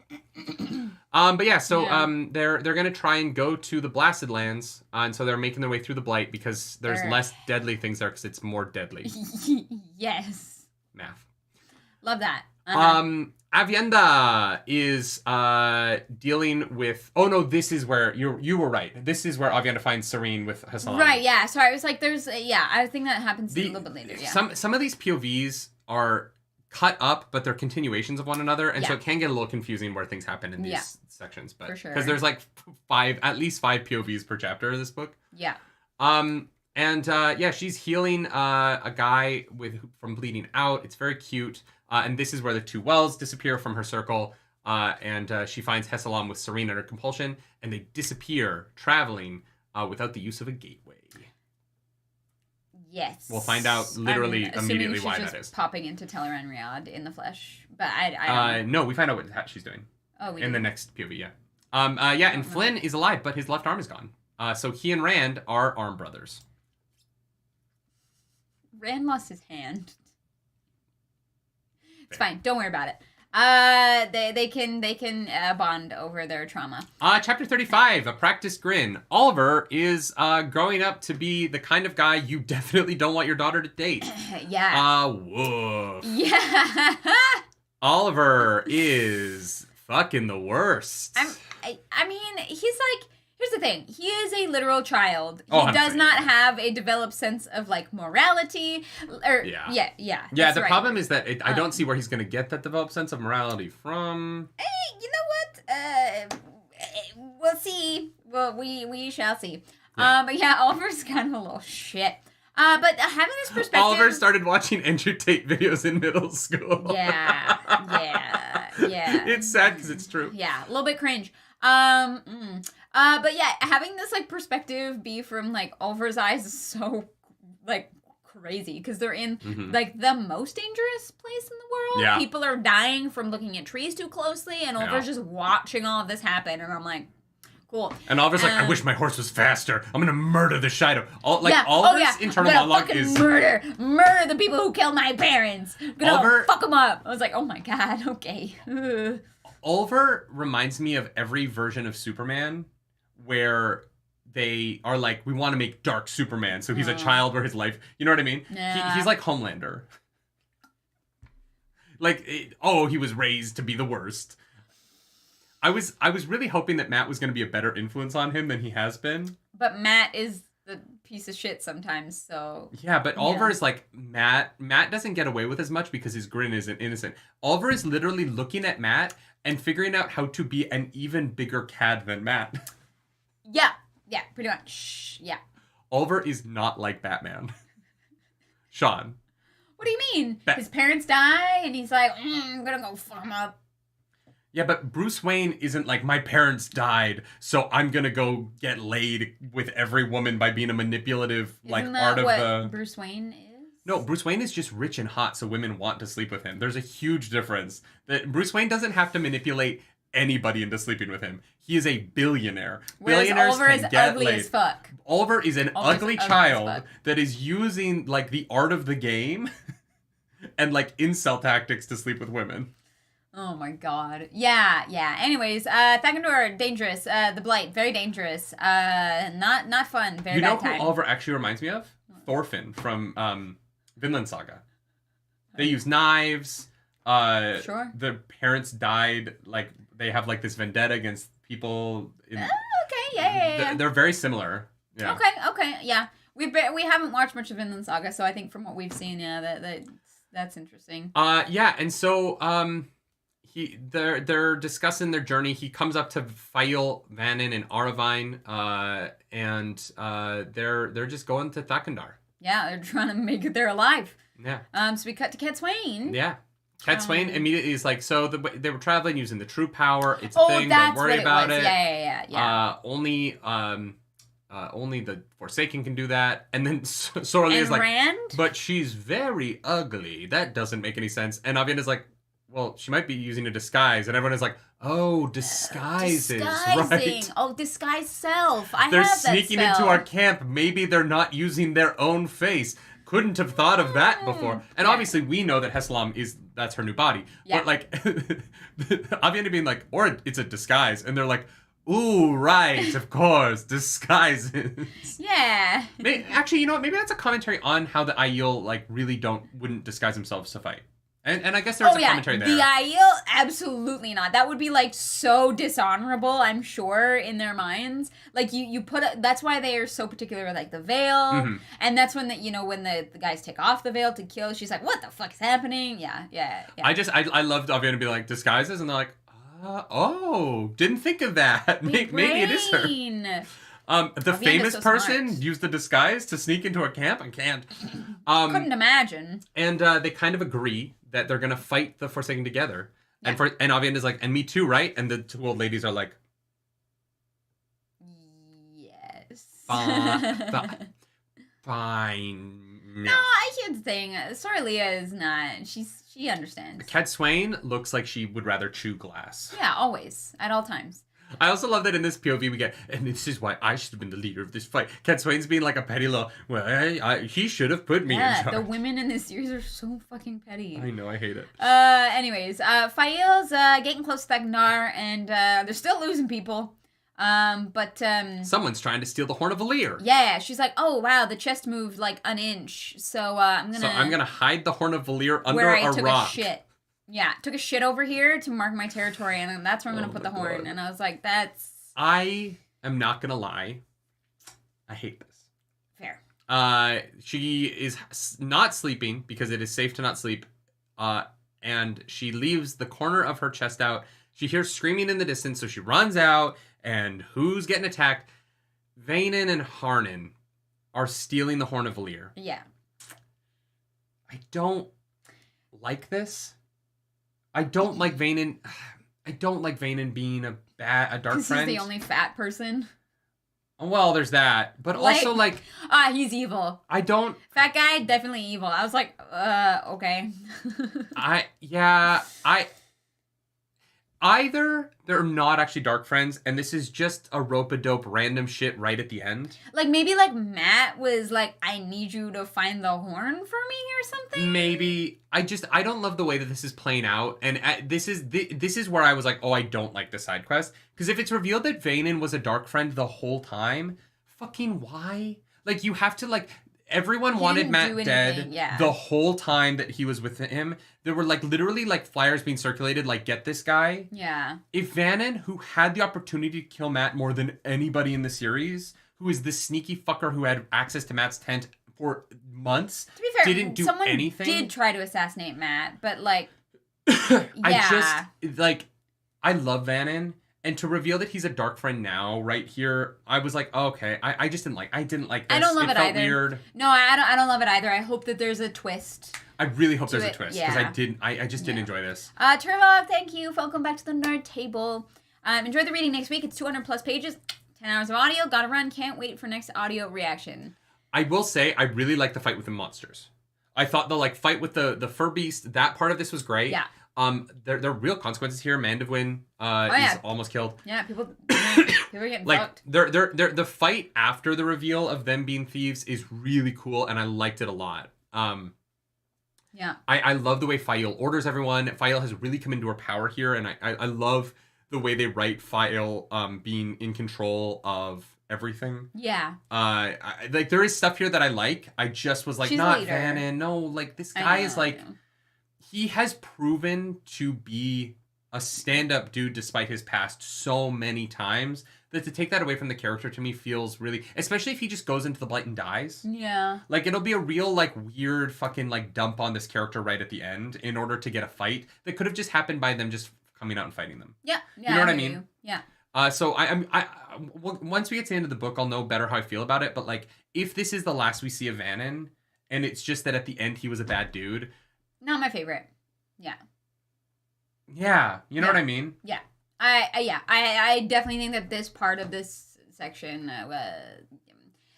But yeah, so Yeah. they're gonna try and go to the Blasted Lands, and so they're making their way through the Blight because there's Sure. less deadly things there because it's more deadly. Yes. Math. Love that. Aviendha is dealing with. Oh no, this is where you were right. This is where Aviendha finds Serene with Hassan. Right. Yeah. Sorry. I was like, there's. Yeah. I think that happens a little bit later. Yeah. Some of these POVs are cut up, but they're continuations of one another, and so it can get a little confusing where things happen in these sections. But for sure, because there's like at least five POVs per chapter of this book. Yeah. She's healing a guy from bleeding out. It's very cute. And this is where the two wells disappear from her circle. And she finds Hessalam with Serene under compulsion, and they disappear, traveling without the use of a gateway. Yes. We'll find out literally immediately why that is. Popping into Teleran Riyadh in the flesh, but I don't know. No, we find out what she's doing. Oh, we in do? The next POV, yeah. And Flynn is alive, but his left arm is gone. So he and Rand are arm brothers. Rand lost his hand. It's fine. Don't worry about it. They can bond over their trauma. Chapter 35, A Practiced Grin. Oliver is growing up to be the kind of guy you definitely don't want your daughter to date. Yeah. Woof. Yeah. Oliver is fucking the worst. I mean, he's like, here's the thing. He is a literal child. He 100%, does not have a developed sense of like morality. Yeah. The problem is that I don't see where he's going to get that developed sense of morality from. Hey, you know what? We'll see. Well, we shall see. Yeah. But yeah, Oliver's kind of a little shit. But having this perspective, Oliver started watching Andrew Tate videos in middle school. Yeah. It's sad because it's true. Yeah, a little bit cringe. But yeah, having this like perspective be from like Oliver's eyes is so like crazy because they're in like the most dangerous place in the world. Yeah. People are dying from looking at trees too closely, and Oliver's just watching all of this happen, and I'm like, cool. And Oliver's like, I wish my horse was faster. I'm gonna murder the Shido. Oliver's internal monologue is murder the people who killed my parents. Gonna fuck them up. I was like, oh my god, okay. Oliver reminds me of every version of Superman where they are like, we want to make dark Superman, so he's a child where his life, you know what I mean? Yeah. He's like Homelander. Like, he was raised to be the worst. I was really hoping that Matt was going to be a better influence on him than he has been. But Matt is the piece of shit sometimes, so... Yeah, but Oliver is like, Matt doesn't get away with as much because his grin isn't innocent. Oliver is literally looking at Matt and figuring out how to be an even bigger cad than Matt. Yeah, pretty much. Yeah. Oliver is not like Batman. Sean. What do you mean? His parents die, and he's like, I'm gonna go fuck him up. Yeah, but Bruce Wayne isn't like, my parents died, so I'm gonna go get laid with every woman by being a manipulative, Isn't that art of what the... Bruce Wayne is? No, Bruce Wayne is just rich and hot, so women want to sleep with him. There's a huge difference. That Bruce Wayne doesn't have to manipulate anybody into sleeping with him. He is a billionaire. Whereas Billionaires Oliver is ugly as fuck. Oliver is an ugly as child fuck. that is using like the art of the game and like incel tactics to sleep with women. Oh my god. Yeah. Anyways, Thagendor, dangerous. The Blight, very dangerous. Not fun. Very bad time. You know who Oliver actually reminds me of? Thorfinn from Vinland Saga. They use knives. Sure. Their parents died. Like they have like this vendetta against people. Okay. Yeah. They're very similar. Yeah. Okay. Yeah. We haven't watched much of Vinland Saga, so I think from what we've seen, that's interesting. And so they're discussing their journey. He comes up to Fail, Vannon, and Aravine, and they're just going to Thakandar. Yeah, they're trying to make it there alive. Yeah. So we cut to Cat Swain. Yeah. Cat Swain immediately is like, so they were traveling using the true power. It's a thing. Don't worry about it. Yeah. Only the Forsaken can do that. And then Sorely is like, Rand? but she's very ugly. That doesn't make any sense. And Aviendha's like, well, she might be using a disguise. And everyone is like, oh, disguises, right? Oh, disguise self. They're sneaking into our camp. Maybe they're not using their own face. Couldn't have thought of that before. And obviously we know that Hessalam is that's her new body. Yeah. But like, Aviendha being like, or it's a disguise, and they're like, ooh, right, of course, disguises. Yeah. Actually, you know what? Maybe that's a commentary on how the Aiel like really wouldn't disguise themselves to fight. And I guess there's a commentary there. The Aiel, absolutely not. That would be like so dishonorable, I'm sure, in their minds. Like that's why they are so particular with like the veil, and that's when when the guys take off the veil to kill. She's like, "What the fuck is happening?" Yeah. I loved Aviendha be like disguises, and they're like, oh, didn't think of that. Maybe it is her. The famous person smart. Used the disguise to sneak into a camp. I can't. Couldn't imagine. And they kind of agree that they're gonna fight the Forsaken together. Yeah. And Aviendha's like, and me too, right? And the two old ladies are like, yes. Fine. No, here's the thing. Soraya is not. She understands. Cat Swain looks like she would rather chew glass. Yeah, always. At all times. I also love that in this POV we get, and this is why I should have been the leader of this fight. Cat Swain's being like a petty little, well, he should have put me in charge. Yeah, the women in this series are so fucking petty. I know, I hate it. Anyways, Fael's getting close to Gnar, and they're still losing people. But someone's trying to steal the Horn of Valere. Yeah, she's like, oh wow, the chest moved like an inch, so I'm gonna hide the Horn of Valere under where a I took rock. A shit. Yeah, took a shit over here to mark my territory, and that's where I'm gonna put the horn. God. And I was like, that's. I am not gonna lie, I hate this. Fair. She is not sleeping because it is safe to not sleep. And she leaves the corner of her chest out. She hears screaming in the distance, so she runs out. And who's getting attacked? Vanen and Harnan are stealing the Horn of Valere. Yeah. I don't like this. I don't like Vanen. I don't like Vanen being a dark friend. He's the only fat person. Well, there's that, but also like he's evil. I don't. Fat guy, definitely evil. I was like, okay. Either they're not actually dark friends, and this is just a rope-a-dope random shit right at the end. Like, maybe, like, Matt was like, I need you to find the horn for me or something? Maybe. I don't love the way that this is playing out, and this is where I was like, oh, I don't like the side quest. Because if it's revealed that Vanen was a dark friend the whole time, fucking why? Like, you have to, like... Everyone wanted Matt dead the whole time that he was with him. There were like literally like flyers being circulated like, get this guy. Yeah. If Vanen, who had the opportunity to kill Matt more than anybody in the series, who is this sneaky fucker who had access to Matt's tent for months, to be fair, didn't do anything. Someone did try to assassinate Matt, but like, I love Vanen. And to reveal that he's a dark friend now, right here, I was like, oh, okay. I didn't like this. I don't love it felt either. Weird. No, I don't love it either. I hope that there's a twist. I really hope there's a twist because I just didn't enjoy this. Turvog, thank you. Welcome back to the Nerd Table. Enjoy the reading next week. It's 200 plus pages, 10 hours of audio. Gotta run. Can't wait for next audio reaction. I will say I really like the fight with the monsters. I thought the fight with the fur beast, that part of this was great. Yeah. There are real consequences here. Mandevwin is almost killed. Yeah, people are getting fucked. The fight after the reveal of them being thieves is really cool, and I liked it a lot. Yeah. I love the way Fael orders everyone. Fael has really come into her power here, and I love the way they write Fael being in control of everything. Yeah. There is stuff here that I like. I just was like, she's not Vanen. No, like this guy is like. I know. He has proven to be a stand-up dude despite his past so many times that to take that away from the character to me feels really... Especially if he just goes into the Blight and dies. Yeah. Like, it'll be a real, like, weird fucking, like, dump on this character right at the end in order to get a fight that could have just happened by them just coming out and fighting them. Yeah. You know what I mean? Yeah. So once we get to the end of the book, I'll know better how I feel about it. But, like, if this is the last we see of Vanen, and it's just that at the end he was a bad dude... Not my favorite. Yeah. Yeah, you know what I mean? Yeah. I definitely think that this part of this section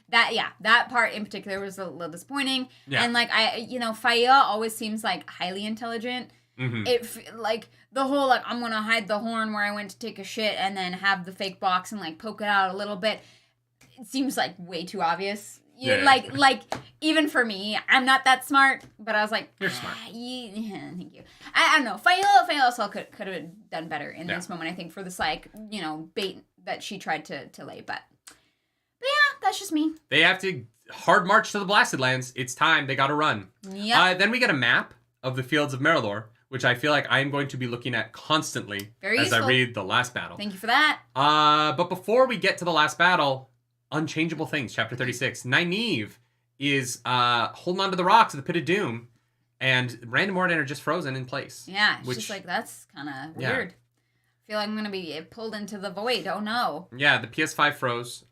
that part in particular was a little disappointing. Yeah. And like Fael always seems like highly intelligent. Mm-hmm. It like the whole like I'm gonna hide the horn where I went to take a shit and then have the fake box and like poke it out a little bit. It seems like way too obvious. Like even for me, I'm not that smart, but I was like, you're smart. Yeah, thank you. I don't know. Faye also could have done better in this moment, I think, for this bait that she tried to lay. But yeah, that's just me. They have to hard march to the Blasted Lands. It's time. They got to run. Yeah. Then we get a map of the Fields of Merilor, which I feel like I am going to be looking at constantly Very as useful. I read the last battle. Thank you for that. But before we get to the last battle, Unchangeable Things, Chapter 36. Nynaeve is holding onto the rocks of the Pit of Doom, and Rand and Moradin are just frozen in place. Yeah, it's just like, that's kind of weird. I feel like I'm going to be pulled into the void. Oh, no. Yeah, the PS5 froze.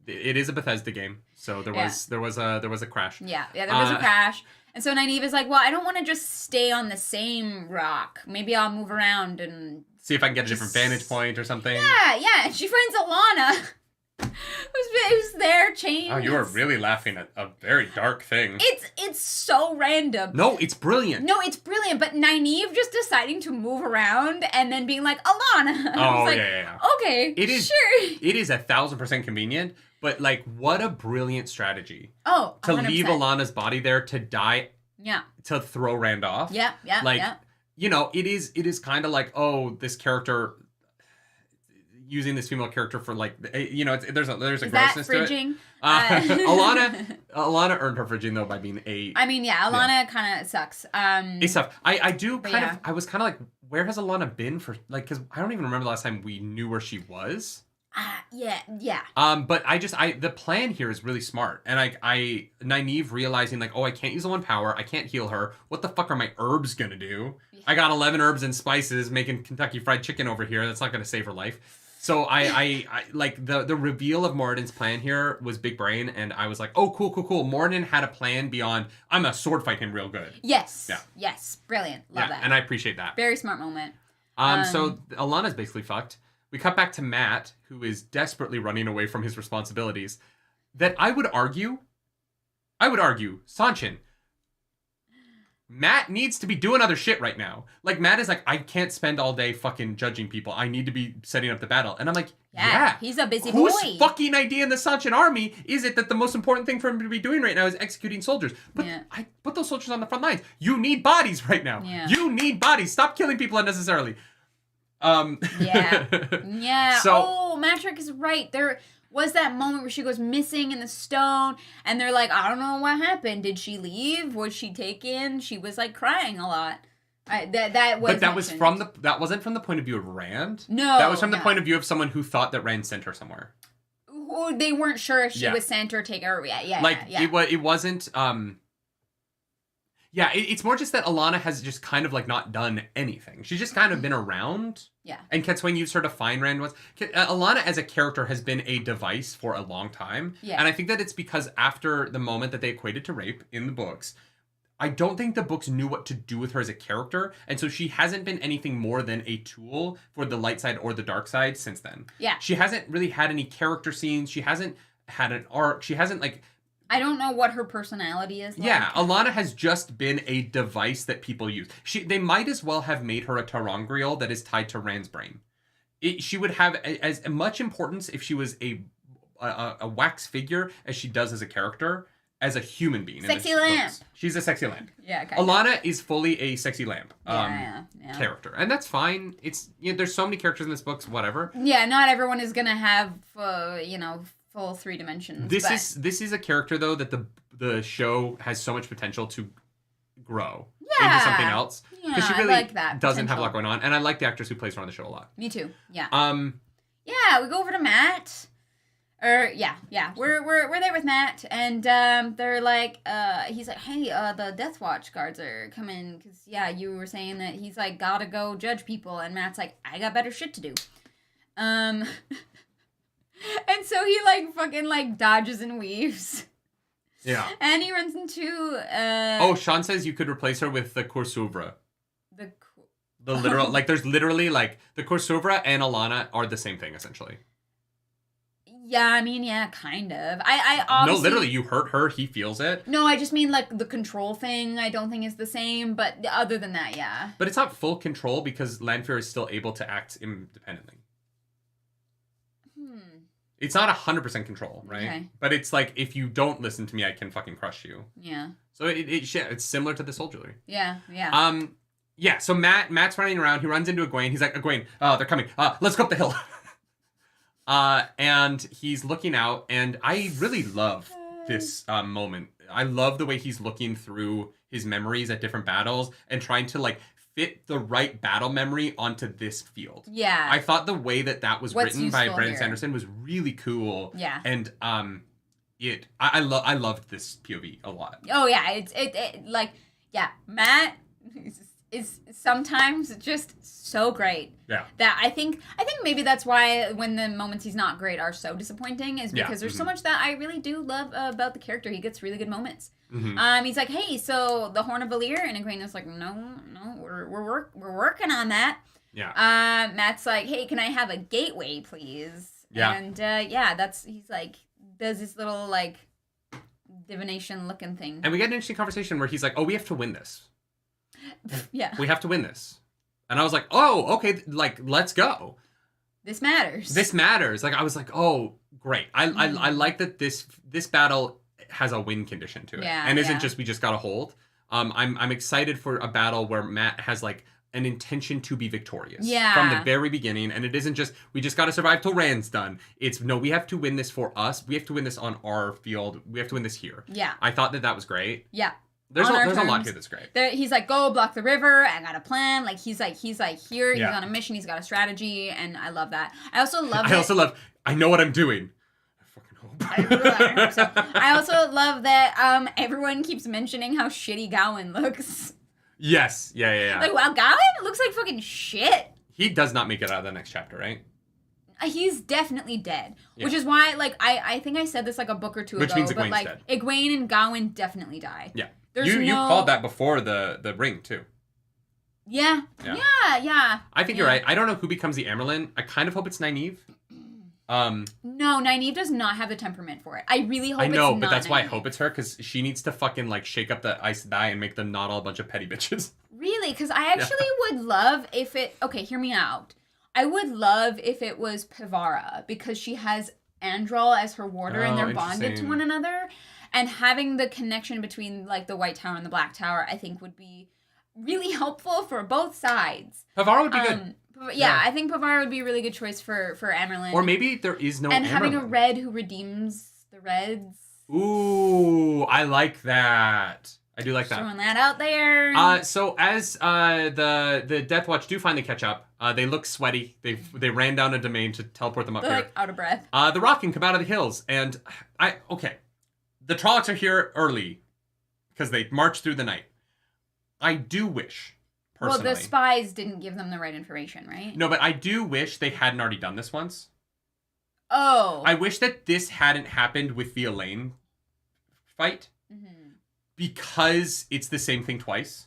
It is a Bethesda game, so there was a crash. Yeah, there was a crash. And so Nynaeve is like, well, I don't want to just stay on the same rock. Maybe I'll move around and see if I can get a different vantage point or something. Yeah. And she finds Alana, who's there, chained. Oh, you are really laughing at a very dark thing. It's so random. No, it's brilliant. But Nynaeve just deciding to move around and then being like, Alana. Oh, like, yeah. Okay, it is, sure. It is 1,000% convenient, but like, what a brilliant strategy. Oh, 100%. To leave Alana's body there to die. Yeah. To throw Rand off. Yeah. Like, it is kind of like, oh, this character using this female character for like, there's a grossness to it. Alana earned her fridging though by being a. I mean, yeah, Alana kind of sucks. It's tough. I was kind of like, where has Alana been for like? Because I don't even remember the last time we knew where she was. Yeah. But the plan here is really smart, and Nynaeve realizing like, oh, I can't use the one power, I can't heal her. What the fuck are my herbs gonna do? Yeah. I got 11 herbs and spices making Kentucky Fried Chicken over here. That's not gonna save her life. So I like the reveal of Moradin's plan here was big brain, and I was like, oh, cool. Moradin had a plan beyond, I'm gonna sword fight him real good. Yes. Yeah. Yes. Brilliant. Love that. And I appreciate that. Very smart moment. So Alana's basically fucked. We cut back to Matt, who is desperately running away from his responsibilities. That I would argue, Sanchin, Matt needs to be doing other shit right now. Like, Matt is like, I can't spend all day fucking judging people. I need to be setting up the battle. And I'm like, yeah. He's a busy boy. Whose fucking idea in the Sanchin army is it that the most important thing for him to be doing right now is executing soldiers? But I put those soldiers on the front lines. You need bodies right now. Yeah. You need bodies. Stop killing people unnecessarily. Yeah. So, Matrick is right. There was that moment where she goes missing in the stone, and they're like, I don't know what happened. Did she leave? Was she taken? She was like crying a lot. That wasn't from the point of view of Rand. No, that was from the point of view of someone who thought that Rand sent her somewhere. They weren't sure if she was sent or taken. It wasn't. Yeah, it's more just that Alana has just kind of like not done anything. She's just kind of been around. Yeah. And Katswain used her to find Rand once. Alana as a character has been a device for a long time. Yeah. And I think that it's because after the moment that they equated to rape in the books, I don't think the books knew what to do with her as a character. And so she hasn't been anything more than a tool for the light side or the dark side since then. Yeah. She hasn't really had any character scenes. She hasn't had an arc. She hasn't like... I don't know what her personality is like. Yeah, Alana has just been a device that people use. They might as well have made her a Tarangriel that is tied to Rand's brain. She would have as much importance if she was a wax figure as she does as a character, as a human being. Sexy lamp. She's a sexy lamp. Yeah, okay. Alana is fully a sexy lamp character. And that's fine. It's there's so many characters in this book, whatever. Yeah, not everyone is going to have, full 3 dimensions. This is a character though that the show has so much potential to grow into something else because she really doesn't have a lot going on, and I like the actress who plays her on the show a lot. Me too. Yeah. We go over to Matt. We're there with Matt, and they're like, he's like, hey, the Death Watch guards are coming because you were saying that he's like gotta go judge people, and Matt's like, I got better shit to do. And so he, fucking, dodges and weaves. Yeah. And he runs into, Sean says you could replace her with the Corsouvra. The literal, there's literally, the Corsouvra and Alana are the same thing, essentially. Yeah, I mean, kind of. I obviously... No, literally, you hurt her, he feels it. No, I just mean, the control thing I don't think is the same, but other than that, yeah. But it's not full control because Lanfear is still able to act independently. It's not 100% control, right? Okay. But it's like, if you don't listen to me, I can fucking crush you. Yeah. So it's similar to the soldiery. Yeah, yeah. Yeah, so Matt's running around. He runs into Egwene. He's like, Egwene, they're coming. Let's go up the hill. And he's looking out, and I really love this moment. I love the way he's looking through his memories at different battles and trying to, like, fit the right battle memory onto this field. Yeah. I thought the way that was written by Brandon here? Sanderson was really cool. Yeah. And I loved this POV a lot. Oh yeah, it like, yeah, Matt is sometimes just so great. Yeah. That I think maybe that's why when the moments he's not great are so disappointing, is because there's so much that I really do love about the character. He gets really good moments. Mm-hmm. He's like, hey, so the Horn of Valere, and Egwene is like, no, we're working on that. Yeah. Matt's like, hey, can I have a gateway, please? Yeah. And he's like, does this little like divination looking thing. And we get an interesting conversation where he's like, oh, we have to win this. Yeah. We have to win this. And I was like, oh, okay, like, let's go. This matters. Like, I was like, oh, great. I like that this battle has a win condition to it. Yeah, and isn't just, we just got to hold. I'm excited for a battle where Matt has, like, an intention to be victorious. Yeah. From the very beginning. And it isn't just, we just got to survive till Rand's done. It's, no, we have to win this for us. We have to win this on our field. We have to win this here. Yeah. I thought that was great. Yeah. There's a lot here that's great. He's like, go block the river. I got a plan. Like he's like here. He's Yeah. on a mission. He's got a strategy, and I love that. I also love. I know what I'm doing. I fucking hope. I also love that everyone keeps mentioning how shitty Gawain looks. Yes. Yeah. Like, wow, Gawain looks like fucking shit. He does not make it out of the next chapter, right? He's definitely dead. Yeah. Which is why, like, I think I said this like a book or two Which ago. means but Egwene's like dead. Egwene and Gawain definitely die. Yeah. There's you called that before the ring too. Yeah. I think you're right. I don't know who becomes the Amerlin. I kind of hope it's Nynaeve. No, Nynaeve does not have the temperament for it. I really hope I know, it's but not that's why I Nynaeve. hope it's her, because she needs to fucking, like, shake up the Aes Sedai and make them not all a bunch of petty bitches. Really? Because I actually would love if it... Okay, hear me out. I would love if it was Pivara, because she has Andral as her warder and they're bonded to one another. And having the connection between, like, the White Tower and the Black Tower, I think would be really helpful for both sides. Pivara would be good. Yeah, I think Pivara would be a really good choice for Amerlin. Or maybe there is no And Amerlin. having a red who redeems the reds. Ooh, I like that. I do like that. Throwing that out there. So as the Death Watch do finally catch up, they look sweaty. They ran down a domain to teleport them up They're here. like out of breath. The Rock can come out of the hills, and the Trollocs are here early because they marched through the night. I do wish, personally. Well, the spies didn't give them the right information, right? No, but I do wish they hadn't already done this once. Oh. I wish that this hadn't happened with the Elaine fight. Mm-hmm. Because it's the same thing twice.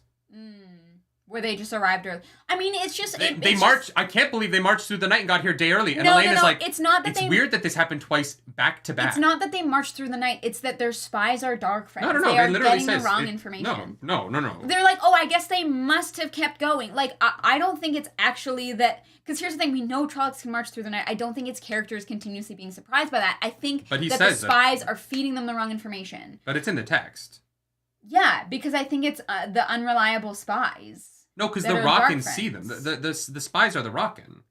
Where they just arrived early. I mean, it's just... They marched... I can't believe they marched through the night and got here a day early. And no, Elaine is like... It's not that it's weird that this happened twice back to back. It's not that they marched through the night. It's that their spies are darkfriends. No. They are literally getting says, the wrong information. No. They're like, oh, I guess they must have kept going. Like, I don't think it's actually that... Because here's the thing. We know Trollocs can march through the night. I don't think its characters continuously being surprised by that. I think that the spies are feeding them the wrong information. But it's in the text. Yeah, because I think it's the unreliable spies. No, because the Rockin see them. The spies are the Rockin.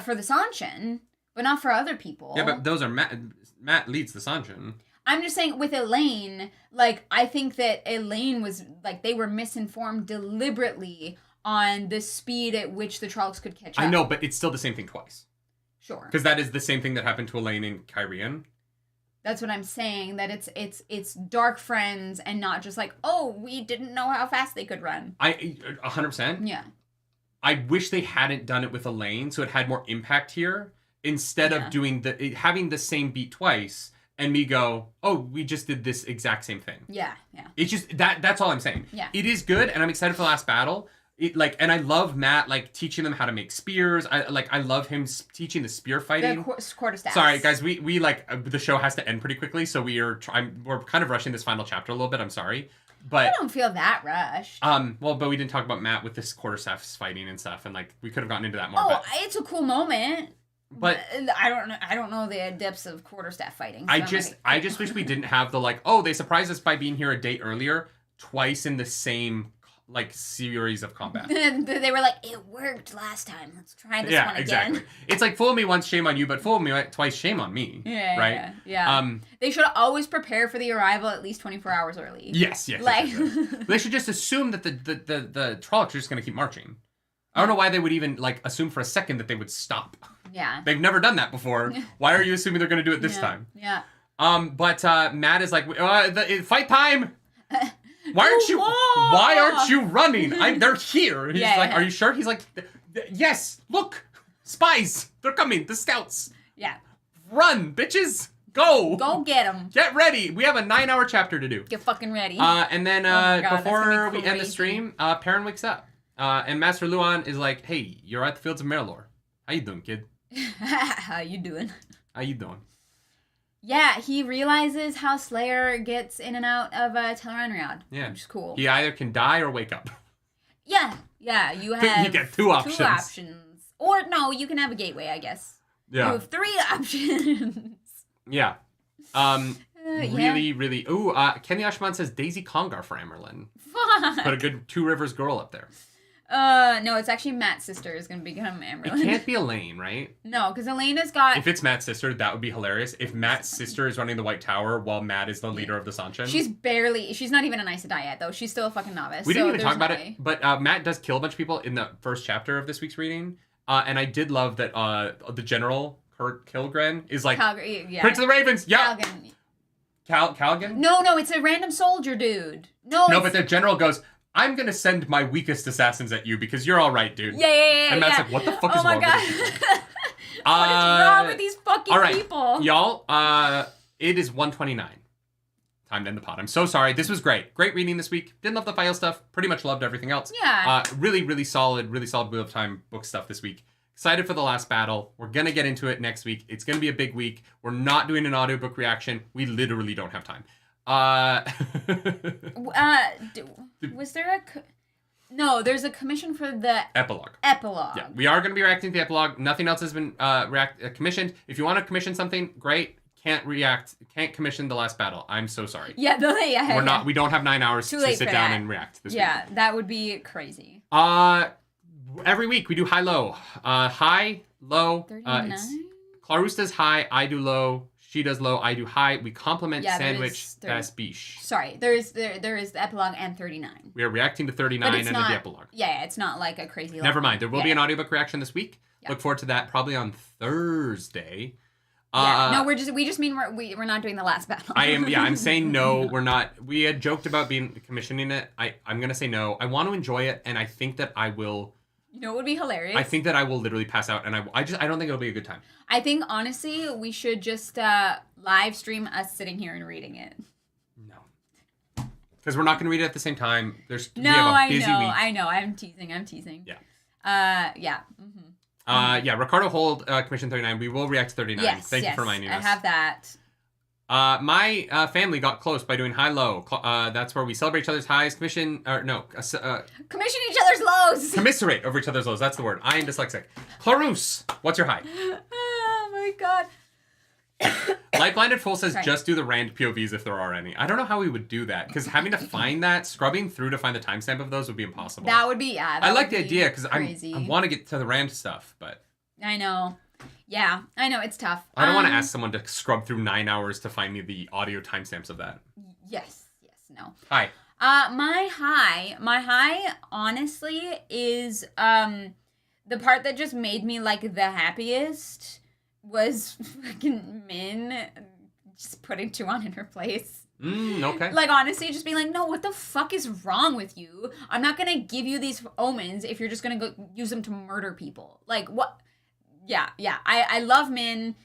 For the Sanshin, but not for other people. Yeah, but those are Matt leads the Sanshin. I'm just saying with Elaine, like, I think that Elaine was, like, they were misinformed deliberately on the speed at which the Trollocs could catch up. I know, but it's still the same thing twice. Sure. Because that is the same thing that happened to Elaine and Kyrian. That's what I'm saying, that it's dark friends and not just like, oh, we didn't know how fast they could run. 100%. Yeah. I wish they hadn't done it with Elaine so it had more impact here instead of doing having the same beat twice and me go, oh, we just did this exact same thing. Yeah. It's just that's all I'm saying. Yeah. It is good and I'm excited for the last battle. And I love Matt, like, teaching them how to make spears. I love him teaching the spear fighting. The quarterstaffs. Sorry, guys, we like, the show has to end pretty quickly, so we're kind of rushing this final chapter a little bit. I'm sorry. But I don't feel that rushed. But we didn't talk about Matt with this quarterstaffs fighting and stuff, and, like, we could have gotten into that more. Oh, it's a cool moment. But I don't know the depths of quarterstaff fighting. So I just wish we didn't have the like, oh, they surprised us by being here a day earlier twice in the same like series of combat. They were like, it worked last time. Let's try this one again. Exactly. It's like fool me once, shame on you, but fool me twice, shame on me. Yeah, right? Yeah. They should always prepare for the arrival at least 24 hours early. Yes. Like... yes. They should just assume that the Trollocs are just going to keep marching. I don't know why they would even like assume for a second that they would stop. Yeah. They've never done that before. Why are you assuming they're going to do it this time? Yeah. But Matt is like, fight time. Why aren't you running? They're here. He's like, are you sure? He's like, yes, look, spies. They're coming. The scouts. Yeah. Run, bitches. Go. Go get them. Get ready. We have a 9-hour chapter to do. Get fucking ready. And then before we end the stream, Perrin wakes up. And Master Luan is like, hey, you're at the Fields of Merlor. How you doing, kid? How you doing? Yeah, he realizes how Slayer gets in and out of Tel'aran'rhiod. Yeah. Which is cool. He either can die or wake up. Yeah, you have... You get two options. Or, no, you can have a gateway, I guess. Yeah. You have 3 options. Yeah. Really... Ooh, Kenny Ashman says Daisy Congar for Amerlin. Put a good Two Rivers girl up there. No, it's actually Matt's sister is going to become Amerlin. It can't be Elaine, right? No, because Elena's got... If it's Matt's sister, that would be hilarious. If Matt's sister is running the White Tower while Matt is the leader of the Sanchin. She's not even an Aes Sedai yet, though. She's still a fucking novice. We didn't even talk about it, but Matt does kill a bunch of people in the first chapter of this week's reading. And I did love that the general, Kurt Kilgren, is like, Prince of the Ravens, yeah. Calgan? No, it's a random soldier dude. No, but the general goes... I'm going to send my weakest assassins at you because you're all right, dude. Yeah. And Matt's like, what the fuck is wrong with these people? What is wrong with these fucking people? Y'all, it is 1:29. Time to end the pod. I'm so sorry. This was great. Great reading this week. Didn't love the file stuff. Pretty much loved everything else. Yeah. Really solid Wheel of Time book stuff this week. Excited for the last battle. We're going to get into it next week. It's going to be a big week. We're not doing an audiobook reaction. We literally don't have time. Was there there's a commission for the epilogue. Yeah, we are going to be reacting to the epilogue. Nothing else has been commissioned. If you want to commission something, great. Can't commission the last battle. I'm so sorry. Yeah, we don't have 9 hours to sit down and react this week. Yeah, that would be crazy. Every week we do high low. High, low. 39? Clarus does high, I do low. She does low, I do high. We compliment Sandwich, that's biche. Sorry, there is the epilogue and 39. We are reacting to 39 and the epilogue. Yeah, it's not like a crazy... Never mind. There will be an audiobook reaction this week. Yeah. Look forward to that probably on Thursday. No, we just mean we're not doing the last battle. I'm saying no, we're not. We had joked about commissioning it. I'm going to say no. I want to enjoy it, and I think that I will... You know, it would be hilarious. I think that I will literally pass out, and I don't think it'll be a good time. I think, honestly, we should just live stream us sitting here and reading it. No. Because we're not going to read it at the same time. We have a busy week. I know. I'm teasing. Yeah. Yeah. Mm-hmm. Ricardo Hold, Commission 39. We will react to 39. Yes, Thank you for reminding us. I have that. My family got close by doing high-low. That's where we celebrate each other's highs. Commission each other's lows. Commiserate over each other's lows. That's the word. I am dyslexic. Clarus, what's your high? Oh my god. Light Blinded Fool says just do the rand POVs if there are any. I don't know how we would do that because having to find that, scrubbing through to find the timestamp of those would be impossible. That would be, I like the idea because I want to get to the rand stuff, but... I know. Yeah, I know, it's tough. I don't want to ask someone to scrub through 9 hours to find me the audio timestamps of that. Yes, no. Hi. My high, honestly, is the part that just made me like the happiest was fucking Min just putting Tuon in her place. Okay. Like, honestly, just being like, no, what the fuck is wrong with you? I'm not gonna give you these omens if you're just gonna go use them to murder people. Like, what? Yeah. I love Min.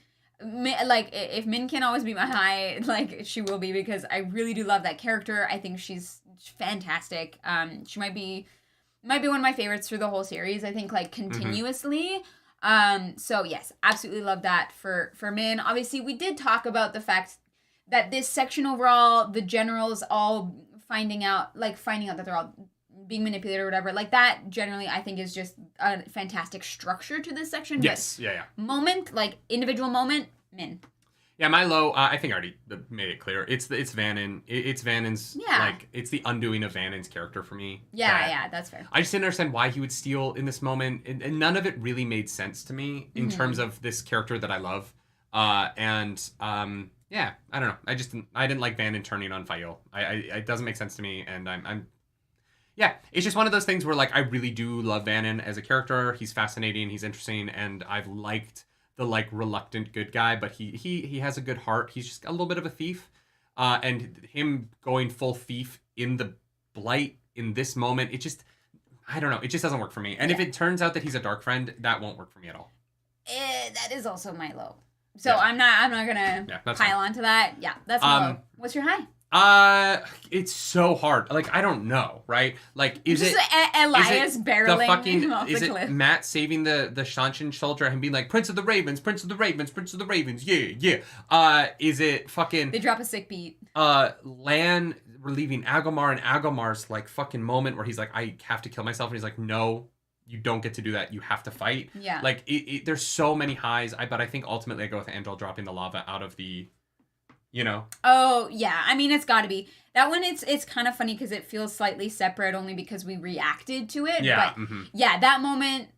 Like, if Min can always be my high, like, she will be, because I really do love that character. I think she's fantastic. She might be one of my favorites through the whole series, I think, like, continuously. So, yes, absolutely love that for Min. Obviously, we did talk about the fact that this section overall, the generals all finding out that they're all being manipulated or whatever. Like, that generally, I think, is just a fantastic structure to this section. Yes, yeah. Moment, like, individual moment, min. Yeah, my low, I think I already made it clear. It's Vannon. It's Vannon's, like, it's the undoing of Vannon's character for me. Yeah, that's fair. I just didn't understand why he would steal in this moment, and none of it really made sense to me in terms of this character that I love. Yeah, I don't know. I didn't like Vannon turning on Fael. It doesn't make sense to me, and yeah, it's just one of those things where, like, I really do love Vannon as a character. He's fascinating, he's interesting, and I've liked the, like, reluctant good guy, but he has a good heart. He's just a little bit of a thief. And him going full thief in the Blight in this moment, it just, I don't know, it just doesn't work for me. And if it turns out that he's a darkfriend, that won't work for me at all. That is also my low. So I'm not gonna pile onto that. Yeah, that's my low. What's your high? It's so hard. Like, I don't know, right? Like, is just it Elias barreling off the cliff? Is it Matt saving the Shanshan soldier and being like, Prince of the Ravens, Prince of the Ravens, Prince of the Ravens, yeah. Is it fucking... They drop a sick beat. Lan relieving Agomar, and Agomar's, like, fucking moment where he's like, I have to kill myself, and he's like, no, you don't get to do that. You have to fight. Yeah. Like, there's so many highs, but I think ultimately I go with Andral dropping the lava out of the... You know? Oh, yeah. I mean, it's got to be. That one, it's kind of funny because it feels slightly separate only because we reacted to it. Yeah. But, yeah, that moment,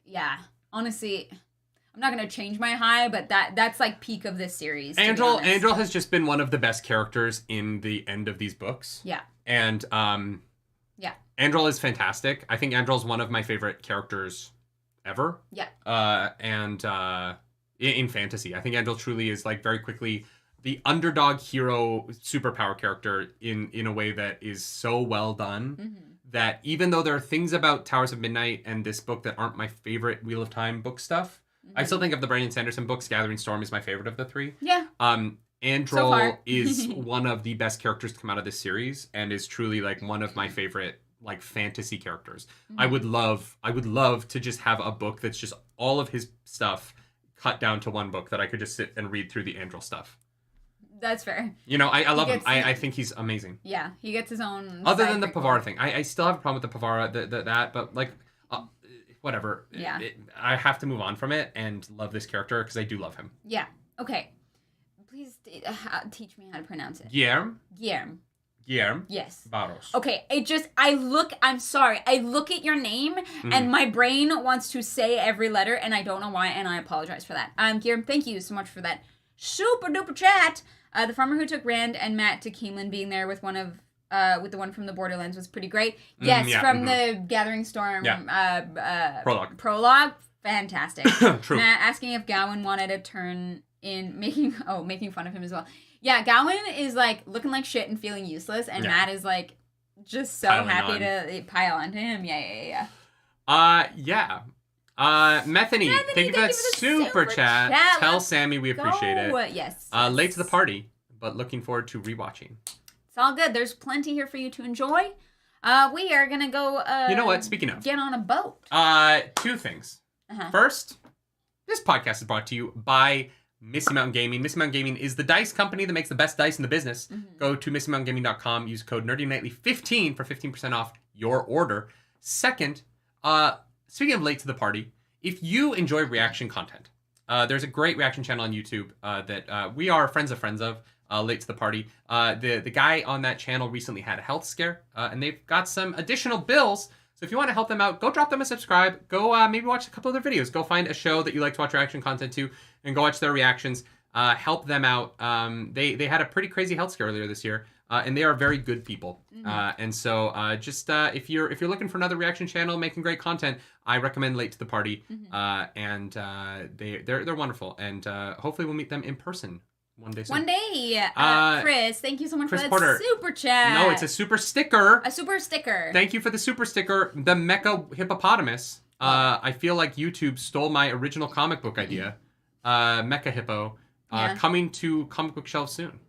yeah. Honestly, I'm not going to change my high, but that's like peak of this series. Andral has just been one of the best characters in the end of these books. Yeah. And, yeah. Andral is fantastic. I think Andral's one of my favorite characters ever. Yeah. In fantasy. I think Andral truly is, like, very quickly... the underdog hero superpower character in a way that is so well done that even though there are things about Towers of Midnight and this book that aren't my favorite Wheel of Time book stuff, I still think of the Brandon Sanderson books. Gathering Storm is my favorite of the three. Yeah. Andral is one of the best characters to come out of this series and is truly, like, one of my favorite, like, fantasy characters. I would love to just have a book that's just all of his stuff cut down to one book that I could just sit and read through the Andral stuff. That's fair. You know, I love him. I think he's amazing. Yeah, he gets his own... Other than the Pavara thing. I still have a problem with the Pavara, but, like, whatever. Yeah. I have to move on from it and love this character because I do love him. Yeah. Okay. Please teach me how to pronounce it. Guillermo. Yes. Barros. Okay, I'm sorry. I look at your name and my brain wants to say every letter and I don't know why, and I apologize for that. Guillermo, thank you so much for that super duper chat. The farmer who took Rand and Matt to Caemlyn being there with the one from the Borderlands was pretty great. Yes, from the Gathering Storm prologue. Fantastic. True. Matt asking if Gawain wanted to turn in, making fun of him as well. Yeah, Gawain is, like, looking like shit and feeling useless, and Matt is, like, just so happy to pile onto him. Yeah. Methany, thank you for that super chat. Tell Sammy we appreciate it. Yes. Late to the party, but looking forward to rewatching. It's all good. There's plenty here for you to enjoy. We are gonna go. You know what? Speaking of, get on a boat. Two things. First, this podcast is brought to you by Misty Mountain Gaming. Misty Mountain Gaming is the dice company that makes the best dice in the business. Go to MistyMountainGaming.com. Use code nerdynightly15 for 15% off your order. Second, speaking of late to the party, if you enjoy reaction content, there's a great reaction channel on YouTube that we are friends of, Late to the Party. The guy on that channel recently had a health scare, and they've got some additional bills. So if you want to help them out, go drop them a subscribe. Go maybe watch a couple of their videos. Go find a show that you like to watch reaction content to, and go watch their reactions. Help them out. They had a pretty crazy health scare earlier this year. And they are very good people. And so if you're looking for another reaction channel making great content, I recommend Late to the Party. And they're wonderful. And hopefully we'll meet them in person one day soon. One day. Chris, thank you so much for that Porter. super chat. No, it's a super sticker. A super sticker. Thank you for the super sticker. The Mecha Hippopotamus. I feel like YouTube stole my original comic book idea. Mecha Hippo. Coming to comic book shelves soon.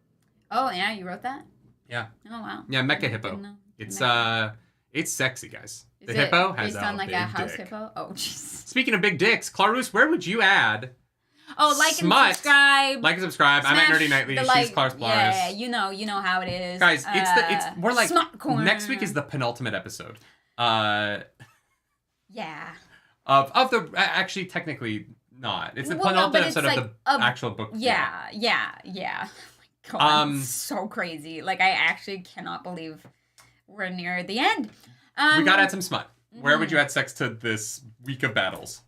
Oh, yeah? You wrote that? Yeah. Oh, wow. Yeah, Mecha Hippo. It's sexy, guys. Is the hippo has based on, like, big a house dick. hippo? Oh, jeez. Speaking of big dicks, Clarus, where would you add? Oh, like and subscribe. Like and subscribe. I'm at Nerdy Nightly. She's Clarus. Yeah, you know how it is. Guys, we're like Smart corner. next week is the penultimate episode. Yeah. Of the actually technically not. It's the penultimate episode of the actual book. Yeah. Oh my God, it's so crazy. Like, I actually cannot believe we're near the end. We gotta add some smut. Where would you add sex to this week of battles?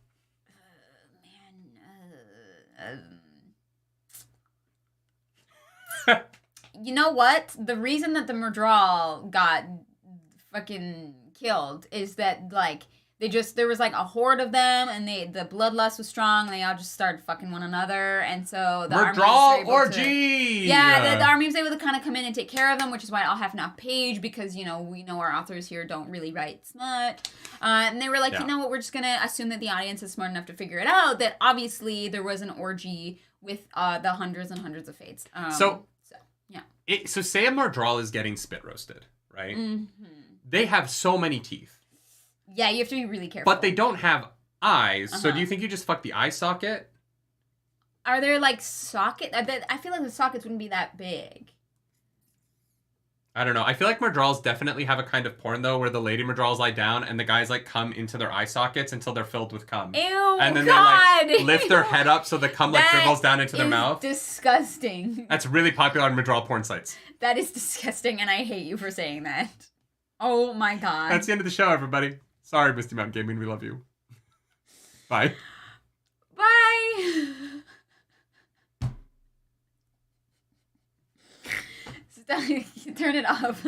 You know what? The reason that the Murdral got fucking killed is that, like, there was like a horde of them, and the bloodlust was strong, and they all just started fucking one another, and so the Murdral orgy! The army was able to kind of come in and take care of them, which is why I'll have enough page, because, we know our authors here don't really write smut. And they were like, you know what, we're just gonna assume that the audience is smart enough to figure it out, that obviously there was an orgy with the hundreds and hundreds of fates. So say a Murdral is getting spit roasted, right? Mm-hmm. They have so many teeth. Yeah, you have to be really careful. But they don't have eyes, so do you think you just fuck the eye socket? Are there, like, sockets? I feel like the sockets wouldn't be that big. I don't know. I feel like Murdrals definitely have a kind of porn, though, where the lady Murdrals lie down and the guys, like, come into their eye sockets until they're filled with cum. Ew, and then God. they, like, lift their head up so the cum, like, dribbles down into their mouth. Disgusting. That's really popular on Murdral porn sites. That is disgusting, and I hate you for saying that. Oh, my God. That's the end of the show, everybody. Sorry, Misty Mountain Gaming. We love you. Bye. Bye. Turn it off.